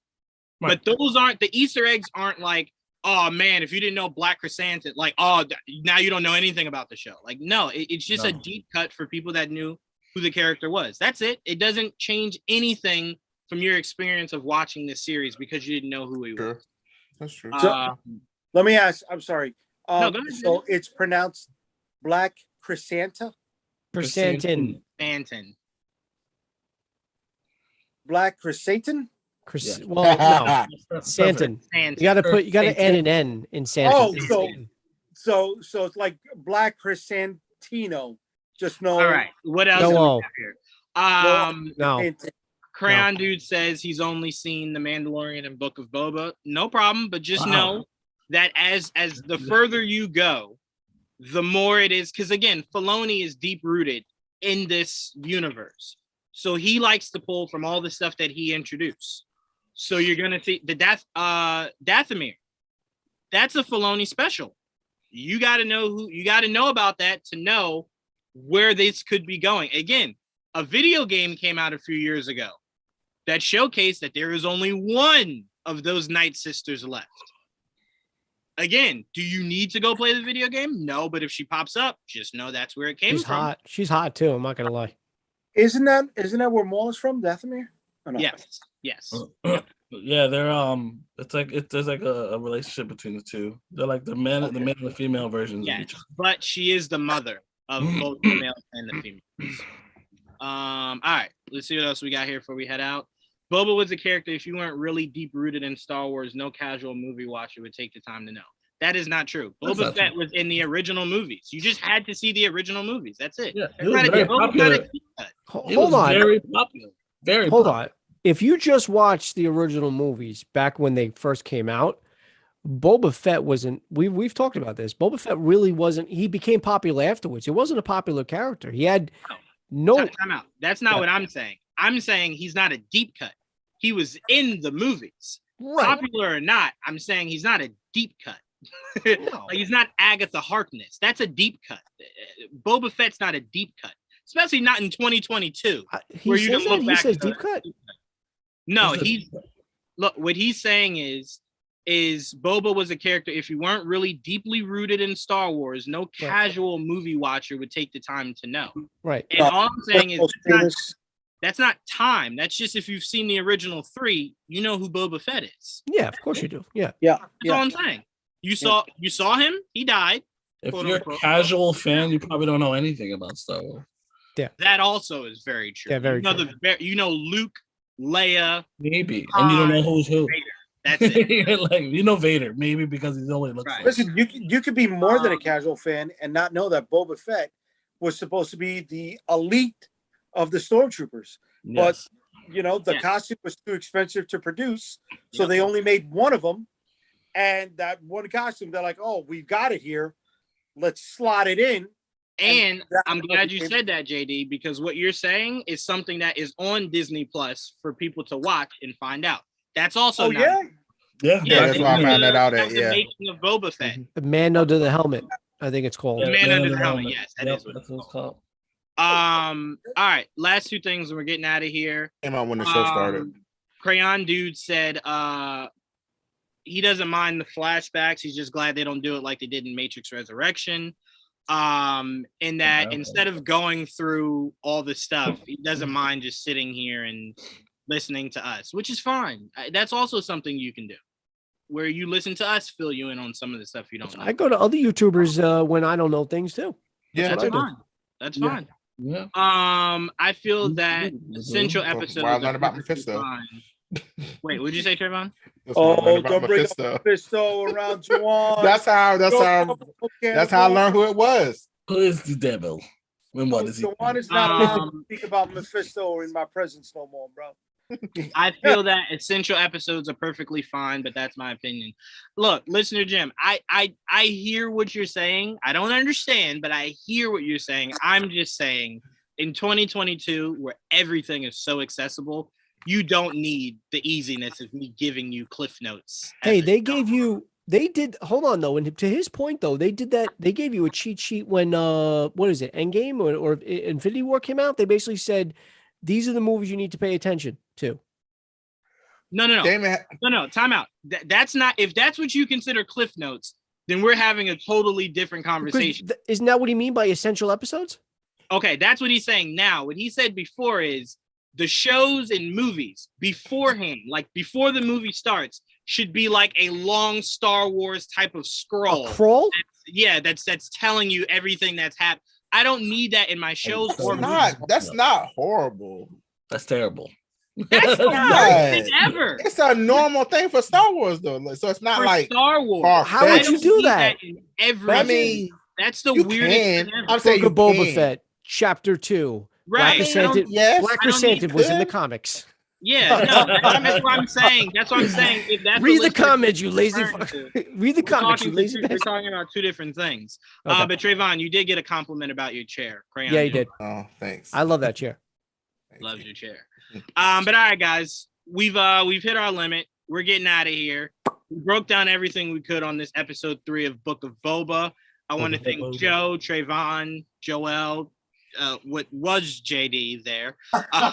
Right. But the Easter eggs aren't like, oh man, if you didn't know Black Chrysanthemum, like, oh, now you don't know anything about the show. Like, no, it's just a deep cut for people that knew who the character was. That's it. It doesn't change anything from your experience of watching this series because you didn't know who he was. That's true. So, let me ask, I'm sorry. No, so it's pronounced Black Chrysanthemum? Chrysanthemum. Black Chrysanthemum? Well, no. Santon. You gotta add an N in Santon. Oh, so it's like Black Chrysanthino. Just no. All right. What else do we have here? No. Crayon Dude says he's only seen The Mandalorian and Book of Boba. No problem, but just know that as the further you go, the more it is, because again, Filoni is deep rooted in this universe. So he likes to pull from all the stuff that he introduced. So you're gonna see the Dathomir. That's a Filoni special. You gotta know about that to know where this could be going. Again, a video game came out a few years ago that showcased that there is only one of those Night Sisters left. Again, do you need to go play the video game? No, but if she pops up, just know that's where it came from. Hot. She's hot too. I'm not gonna lie. Isn't that where Maul is from, Dathomir? No? Yes. Yeah, they're there's like a relationship between the two. They're like the male and the female versions of each other. But she is the mother of both the male and the females. All right, let's see what else we got here before we head out. Boba was a character, if you weren't really deep rooted in Star Wars, no casual movie watcher would take the time to know. That is not true. Boba Fett was in the original movies. You just had to see the original movies. That's it. Yeah, he was very popular. Hold on. Very popular. Very Hold popular. on. If you just watch the original movies back when they first came out, Boba Fett wasn't. We've talked about this. Boba Fett really wasn't. He became popular afterwards. He wasn't a popular character. He had no. Time out. That's not what I'm saying. I'm saying he's not a deep cut. He was in the movies, Right. popular or not. I'm saying he's not a deep cut. No. Like, he's not Agatha Harkness. That's a deep cut. Boba Fett's not a deep cut, especially not in 2022. He where you says can look that? He back says to- deep cut. No, what he's saying is Boba was a character. If you weren't really deeply rooted in Star Wars, no casual movie watcher would take the time to know. Right. And all I'm saying is that's not time. That's just if you've seen the original 3, you know who Boba Fett is. Yeah, of course you do. Yeah. That's all I'm saying. You saw him. He died. If you're a casual fan, you probably don't know anything about Star Wars. Yeah. That also is very true. Yeah, very true. You know Luke, Leia, maybe, and you don't know who's who. Vader. That's it. Like, you know Vader, maybe because he's only looks like. Listen, you could be more than a casual fan and not know that Boba Fett was supposed to be the elite of the stormtroopers. Yes. But the costume was too expensive to produce, so they only made one of them. And that one costume, they're like, "Oh, we've got it here. Let's slot it in." And I'm glad you said that, JD, because what you're saying is something that is on Disney Plus for people to watch and find out. That's also yeah. That's why I found that out at the making of Boba Fett. The Mando to the helmet, I think it's called. The Man Under the Helmet. Yes, that is what it's called. All right, last 2 things, and we're getting out of here. Came out when the show started. Crayon Dude said he doesn't mind the flashbacks. He's just glad they don't do it like they did in Matrix Resurrection. And that instead of going through all the stuff, he doesn't mind just sitting here and listening to us, which is fine. That's also something you can do, where you listen to us fill you in on some of the stuff you don't know. I go to other YouTubers when I don't know things too. That's fine. That's fine. Yeah. I feel that essential episodes. Where I learned about Mephisto. Wait, what'd you say, Trayvon? Don't bring up Mephisto around Juwan. That's how I learned who it was. Who is the devil? When what is he? Juwan is not allowed to speak about Mephisto in my presence no more, bro. I feel that essential episodes are perfectly fine, but that's my opinion. Look, listener Jim, I hear what you're saying. I don't understand, but I hear what you're saying. I'm just saying, in 2022, where everything is so accessible, you don't need the easiness of me giving you cliff notes. Hey, they did. Hold on though, and to his point though, they did that. They gave you a cheat sheet when what is it, Endgame or Infinity War came out. They basically said these are the movies you need to pay attention to. No. Time out. That's not. If that's what you consider cliff notes, then we're having a totally different conversation. Isn't that what he mean by essential episodes? Okay, that's what he's saying now. What he said before is the shows and movies beforehand, like before the movie starts, should be like a long Star Wars type of scroll. A crawl? That's telling you everything that's happened. I don't need that in my shows. That's not horrible. That's terrible. That's the worst thing ever. It's a normal thing for Star Wars, though. So it's not for like Star Wars. How would you do that? I mean, that's the weirdest thing ever. I'm saying Boba Fett, Chapter 2. Right. Black Chrysanthemum was in the comics. Yeah, no, that's what I'm saying. That's what I'm saying. If that's read the comments, you lazy. Read the comments, you lazy. We're talking about 2 different things. Okay. But Trayvon, you did get a compliment about your chair. Crayon, yeah, you did. Oh, thanks. I love that chair. Loves your chair. But all right, guys, we've hit our limit. We're getting out of here. We broke down everything we could on this episode 3 of Book of Boba. I want to thank Joe, Trayvon, Joel. What was JD there? I'll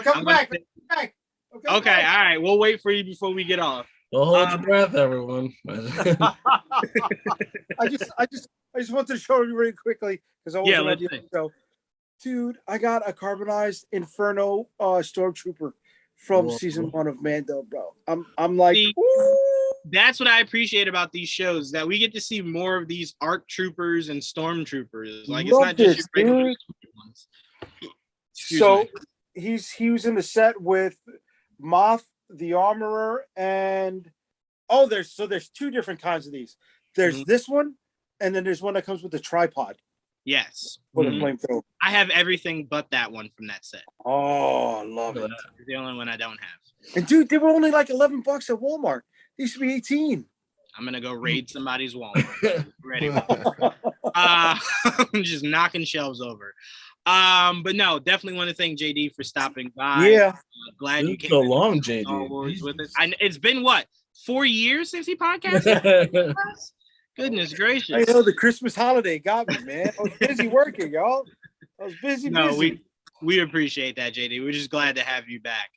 come back. Okay, all right. We'll wait for you before we get off. Well, hold your breath, everyone. I just wanted to show you really quickly because I wasn't ready to go. Dude, I got a carbonized Inferno stormtrooper from season 1 of Mando, bro. I'm like, that's what I appreciate about these shows, that we get to see more of these ARC troopers and stormtroopers. Like, it's not just your regular ones. So he was in the set with Moth, the Armorer, and there's 2 different kinds of these. There's this one, and then there's one that comes with the tripod. Yes. With a flamethrower. I have everything but that one from that set. Oh, I love it. It's the only one I don't have. And dude, they were only like $11 at Walmart. He should be 18. I'm gonna go raid somebody's Walmart. Ready? I'm just knocking shelves over. But no, definitely want to thank JD for stopping by. Yeah, glad you came. So long, Star JD. Wars with us. It's been what, 4 years since he podcasted? Goodness gracious! I know the Christmas holiday got me, man. I was busy working, y'all. I was busy. We appreciate that, JD. We're just glad to have you back.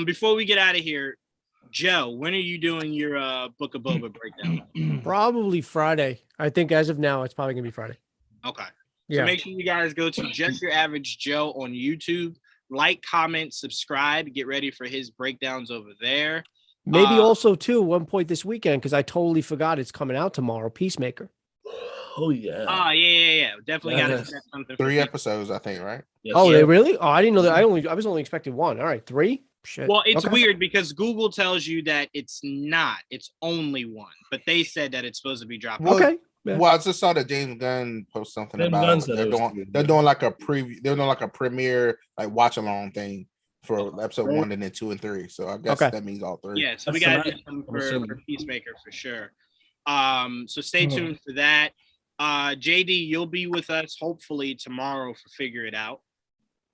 Before we get out of here, Joe, when are you doing your Book of Boba breakdown? Probably Friday. I think as of now, it's probably gonna be Friday. Okay. Yeah. So make sure you guys go to Just Your Average Joe on YouTube. Like, comment, subscribe. Get ready for his breakdowns over there. Maybe also too one point this weekend, because I totally forgot it's coming out tomorrow. Peacemaker. Oh yeah. Yeah. Definitely got to set something. 3 episodes, I think, right? Yes, Oh, sir. they really? Oh, I didn't know that. I was only expecting 1. All right, 3. Shit. Well, it's Okay. weird because Google tells you that it's not. It's only 1, but they said that it's supposed to be dropping. Well, Okay. Yeah. Well, I just saw that James Gunn post something James Gunn about said they're it was doing like a preview. They're doing like a premiere, like watch along thing for episode 1 and then 2 and 3. So I guess that means all 3. Yeah, so we That's got to do tonight, something for Peacemaker for sure. So stay tuned for that. JD, you'll be with us hopefully tomorrow for Figure It Out.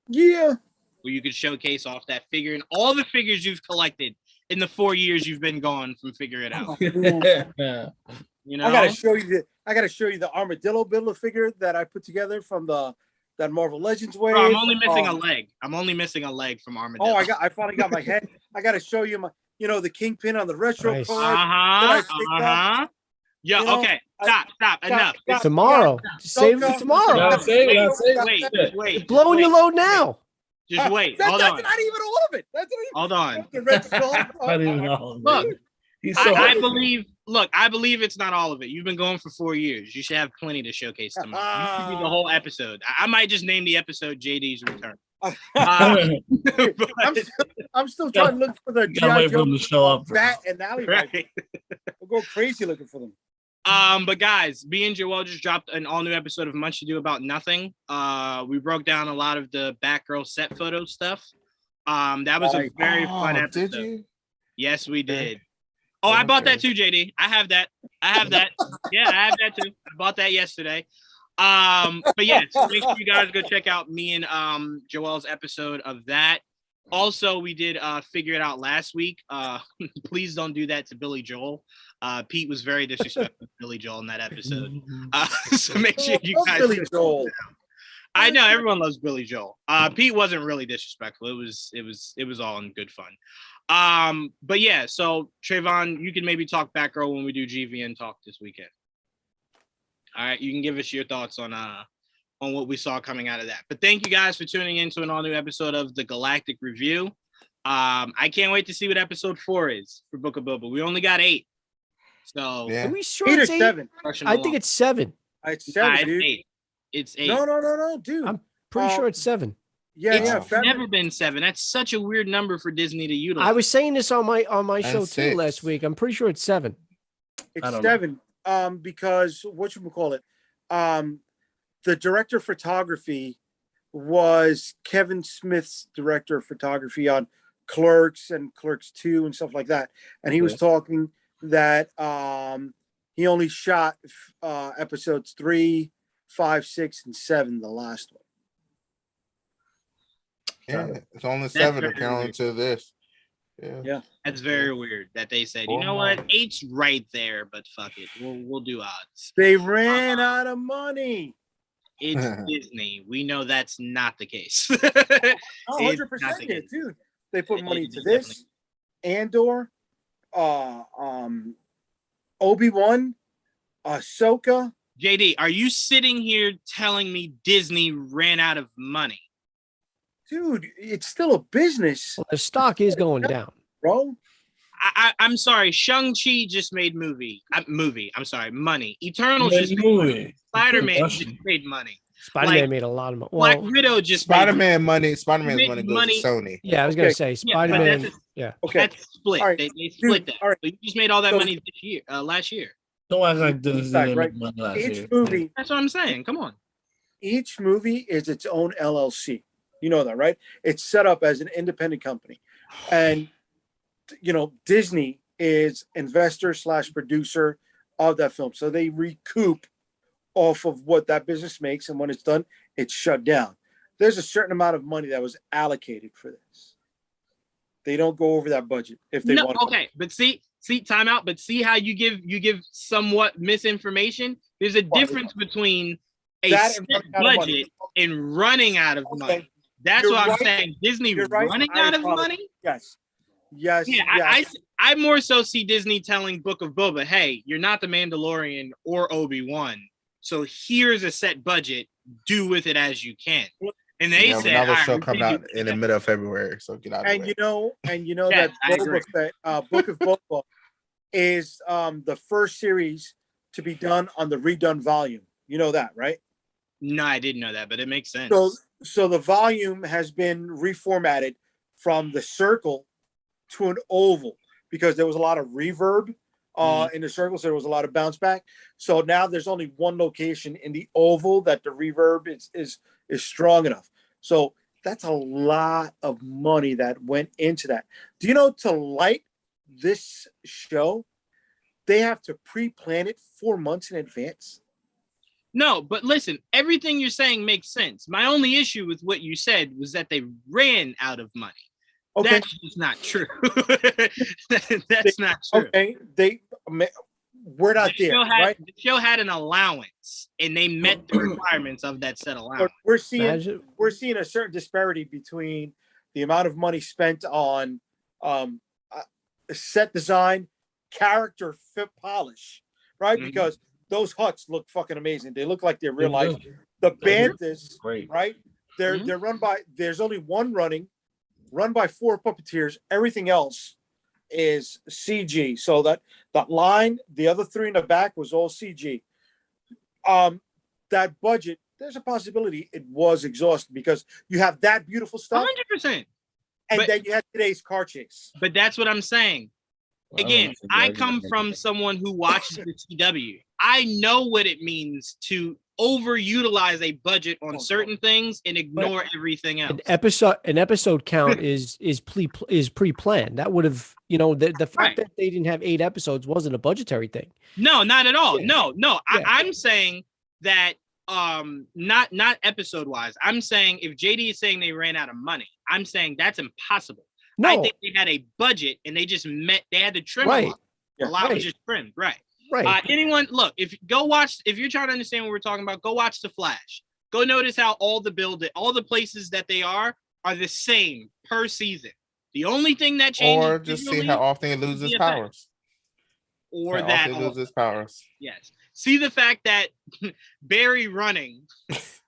Yeah. Where you could showcase off that figure and all the figures you've collected in the 4 years you've been gone from Figure It Out. You know, I gotta show you the armadillo builder figure that I put together from that Marvel Legends wave. Bro, I'm only missing a leg. I'm only missing a leg from Armadillo. Oh, I finally got my head. I gotta show you the Kingpin on the retro Nice. card. Yeah, okay. Stop. Enough. Tomorrow. Save it for tomorrow. Wait. Blowing your load now. Just wait. That's Hold on. not even all of it. That's not even Hold on. the red skull. I don't even know. Look, He's so I believe it's not all of it. You've been going for 4 years. You should have plenty to showcase tomorrow. You should do the whole episode. I might just name the episode JD's Return. I'm still trying to look for the gotta wait for them to show up. Bat and Alley. Right. We'll go crazy looking for them. But guys, me and Joel just dropped an all-new episode of Much Ado About Nothing. We broke down a lot of the Batgirl set photo stuff. That was a very fun episode. Did you? Yes, we did. Oh, I bought that too, JD. I have that. Yeah, I have that too. I bought that yesterday. But yeah, so make sure you guys go check out me and Joel's episode of that. Also, we did Figure It Out last week. Please don't do that to Billy Joel. Pete was very disrespectful to Billy Joel in that episode. So make sure you guys. Billy Joel. I know everyone loves Billy Joel. Pete wasn't really disrespectful. It was all in good fun. But yeah, so Trayvon, you can maybe talk Batgirl when we do GVN talk this weekend. All right, you can give us your thoughts on what we saw coming out of that. But thank you guys for tuning in to an all new episode of the Galactic Review. I can't wait to see what episode 4 is for Book of Boba. We only got 8. So Are we sure 8 or it's 8? 7. I think it's 7. It's 7, dude. 8. It's 8. No, dude. I'm pretty sure it's 7. It's never been 7. That's such a weird number for Disney to utilize. I was saying this on my show 6. too last week. I'm pretty sure it's 7. It's 7. Because whatchamacallit, the director of photography was Kevin Smith's director of photography on Clerks and Clerks 2 and stuff like that. And he was talking that he only shot episodes 3, 5, 6, and 7, the last one. Yeah, it's only 7 according to this. Yeah. That's very weird that they said, you know what, 8's right there, but fuck it, we'll do odds. They ran out of money. It's Disney. We know that's not the case. 100%, dude. They put money into this, Andor, Obi-Wan, Ahsoka. JD, are you sitting here telling me Disney ran out of money? Dude, it's still a business. Well, the stock is going down, bro. I'm sorry. Shang-Chi just made money. Eternals just made money. Spider-Man just made money. Spider-Man made a lot of money. Black Widow just Spider-Man's money goes to Sony. Yeah, I was gonna say Spider-Man. That's split. Right. They split that. Right. So you just made all that money this year, last year. Don't act like Disney didn't right. make money last Each year. movie. That's what I'm saying. Come on. Each movie is its own LLC. You know that, right? It's set up as an independent company, and Disney is investor / producer of that film. So they recoup off of what that business makes, and when it's done, it's shut down. There's a certain amount of money that was allocated for this. They don't go over that budget if they want. Okay, but see, time out. But see how you give somewhat misinformation. There's a difference between a set budget and running out of money. That's what I'm saying. Disney running out of money. Yes. Yeah, I more so see Disney telling Book of Boba, "Hey, you're not the Mandalorian or Obi-Wan, so here's a set budget. Do with it as you can." And they said, another show coming out in the middle of February, so get out of the way. You know that Boba Fett, Book of Boba is the first series to be done on the redone volume. You know that, right? No, I didn't know that, but it makes sense. So the volume has been reformatted from the circle to an oval because there was a lot of reverb in the circle, so there was a lot of bounce back. So now there's only one location in the oval that the reverb is strong enough. So that's a lot of money that went into that. Do you know, to light this show, they have to pre-plan it 4 months in advance? No, but listen, everything you're saying makes sense. My only issue with what you said was that they ran out of money. Okay. That's just not true. That's not true. Okay, we're not there, right? The show had an allowance, and they met the requirements of that set allowance. But we're seeing a certain disparity between the amount of money spent on set design, character fit polish, right? Mm-hmm. Because those huts look fucking amazing. They look like they're real life. The Banthas, right? They're run by. There's only one run by 4 puppeteers. Everything else is CG. So that line, the other 3 in the back was all CG. That budget, there's a possibility it was exhausted because you have that beautiful stuff. 100%. And then you have today's car chase. But that's what I'm saying. Again, I come from someone who watches the CW. I know what it means to overutilize a budget on certain things and ignore everything else. An episode count is pre-planned. That would have, the fact that they didn't have 8 episodes wasn't a budgetary thing. No, not at all. Yeah. No. Yeah. I'm saying that not episode wise. I'm saying if JD is saying they ran out of money, I'm saying that's impossible. No. I think they had a budget and they just they had to trim a lot. A lot was just trimmed. Right. Anyone, look, if you're trying to understand what we're talking about, go watch The Flash. Go notice how all the places that they are the same per season. The only thing that changes, or just see how often it loses powers, or that it loses powers. Yes, see the fact that Barry running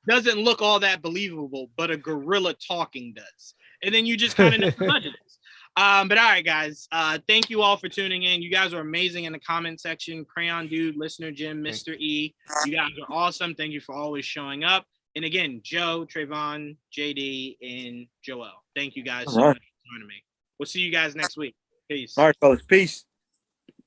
doesn't look all that believable, but a gorilla talking does, and then you just kind of know the budget is. But all right, guys. Thank you all for tuning in. You guys are amazing in the comment section. Crayon Dude, Listener Jim, Mr. E. You guys are awesome. Thank you for always showing up. And again, Joe, Trayvon, JD, and Joel. Thank you guys so much for joining me. We'll see you guys next week. Peace. All right, fellas. Peace.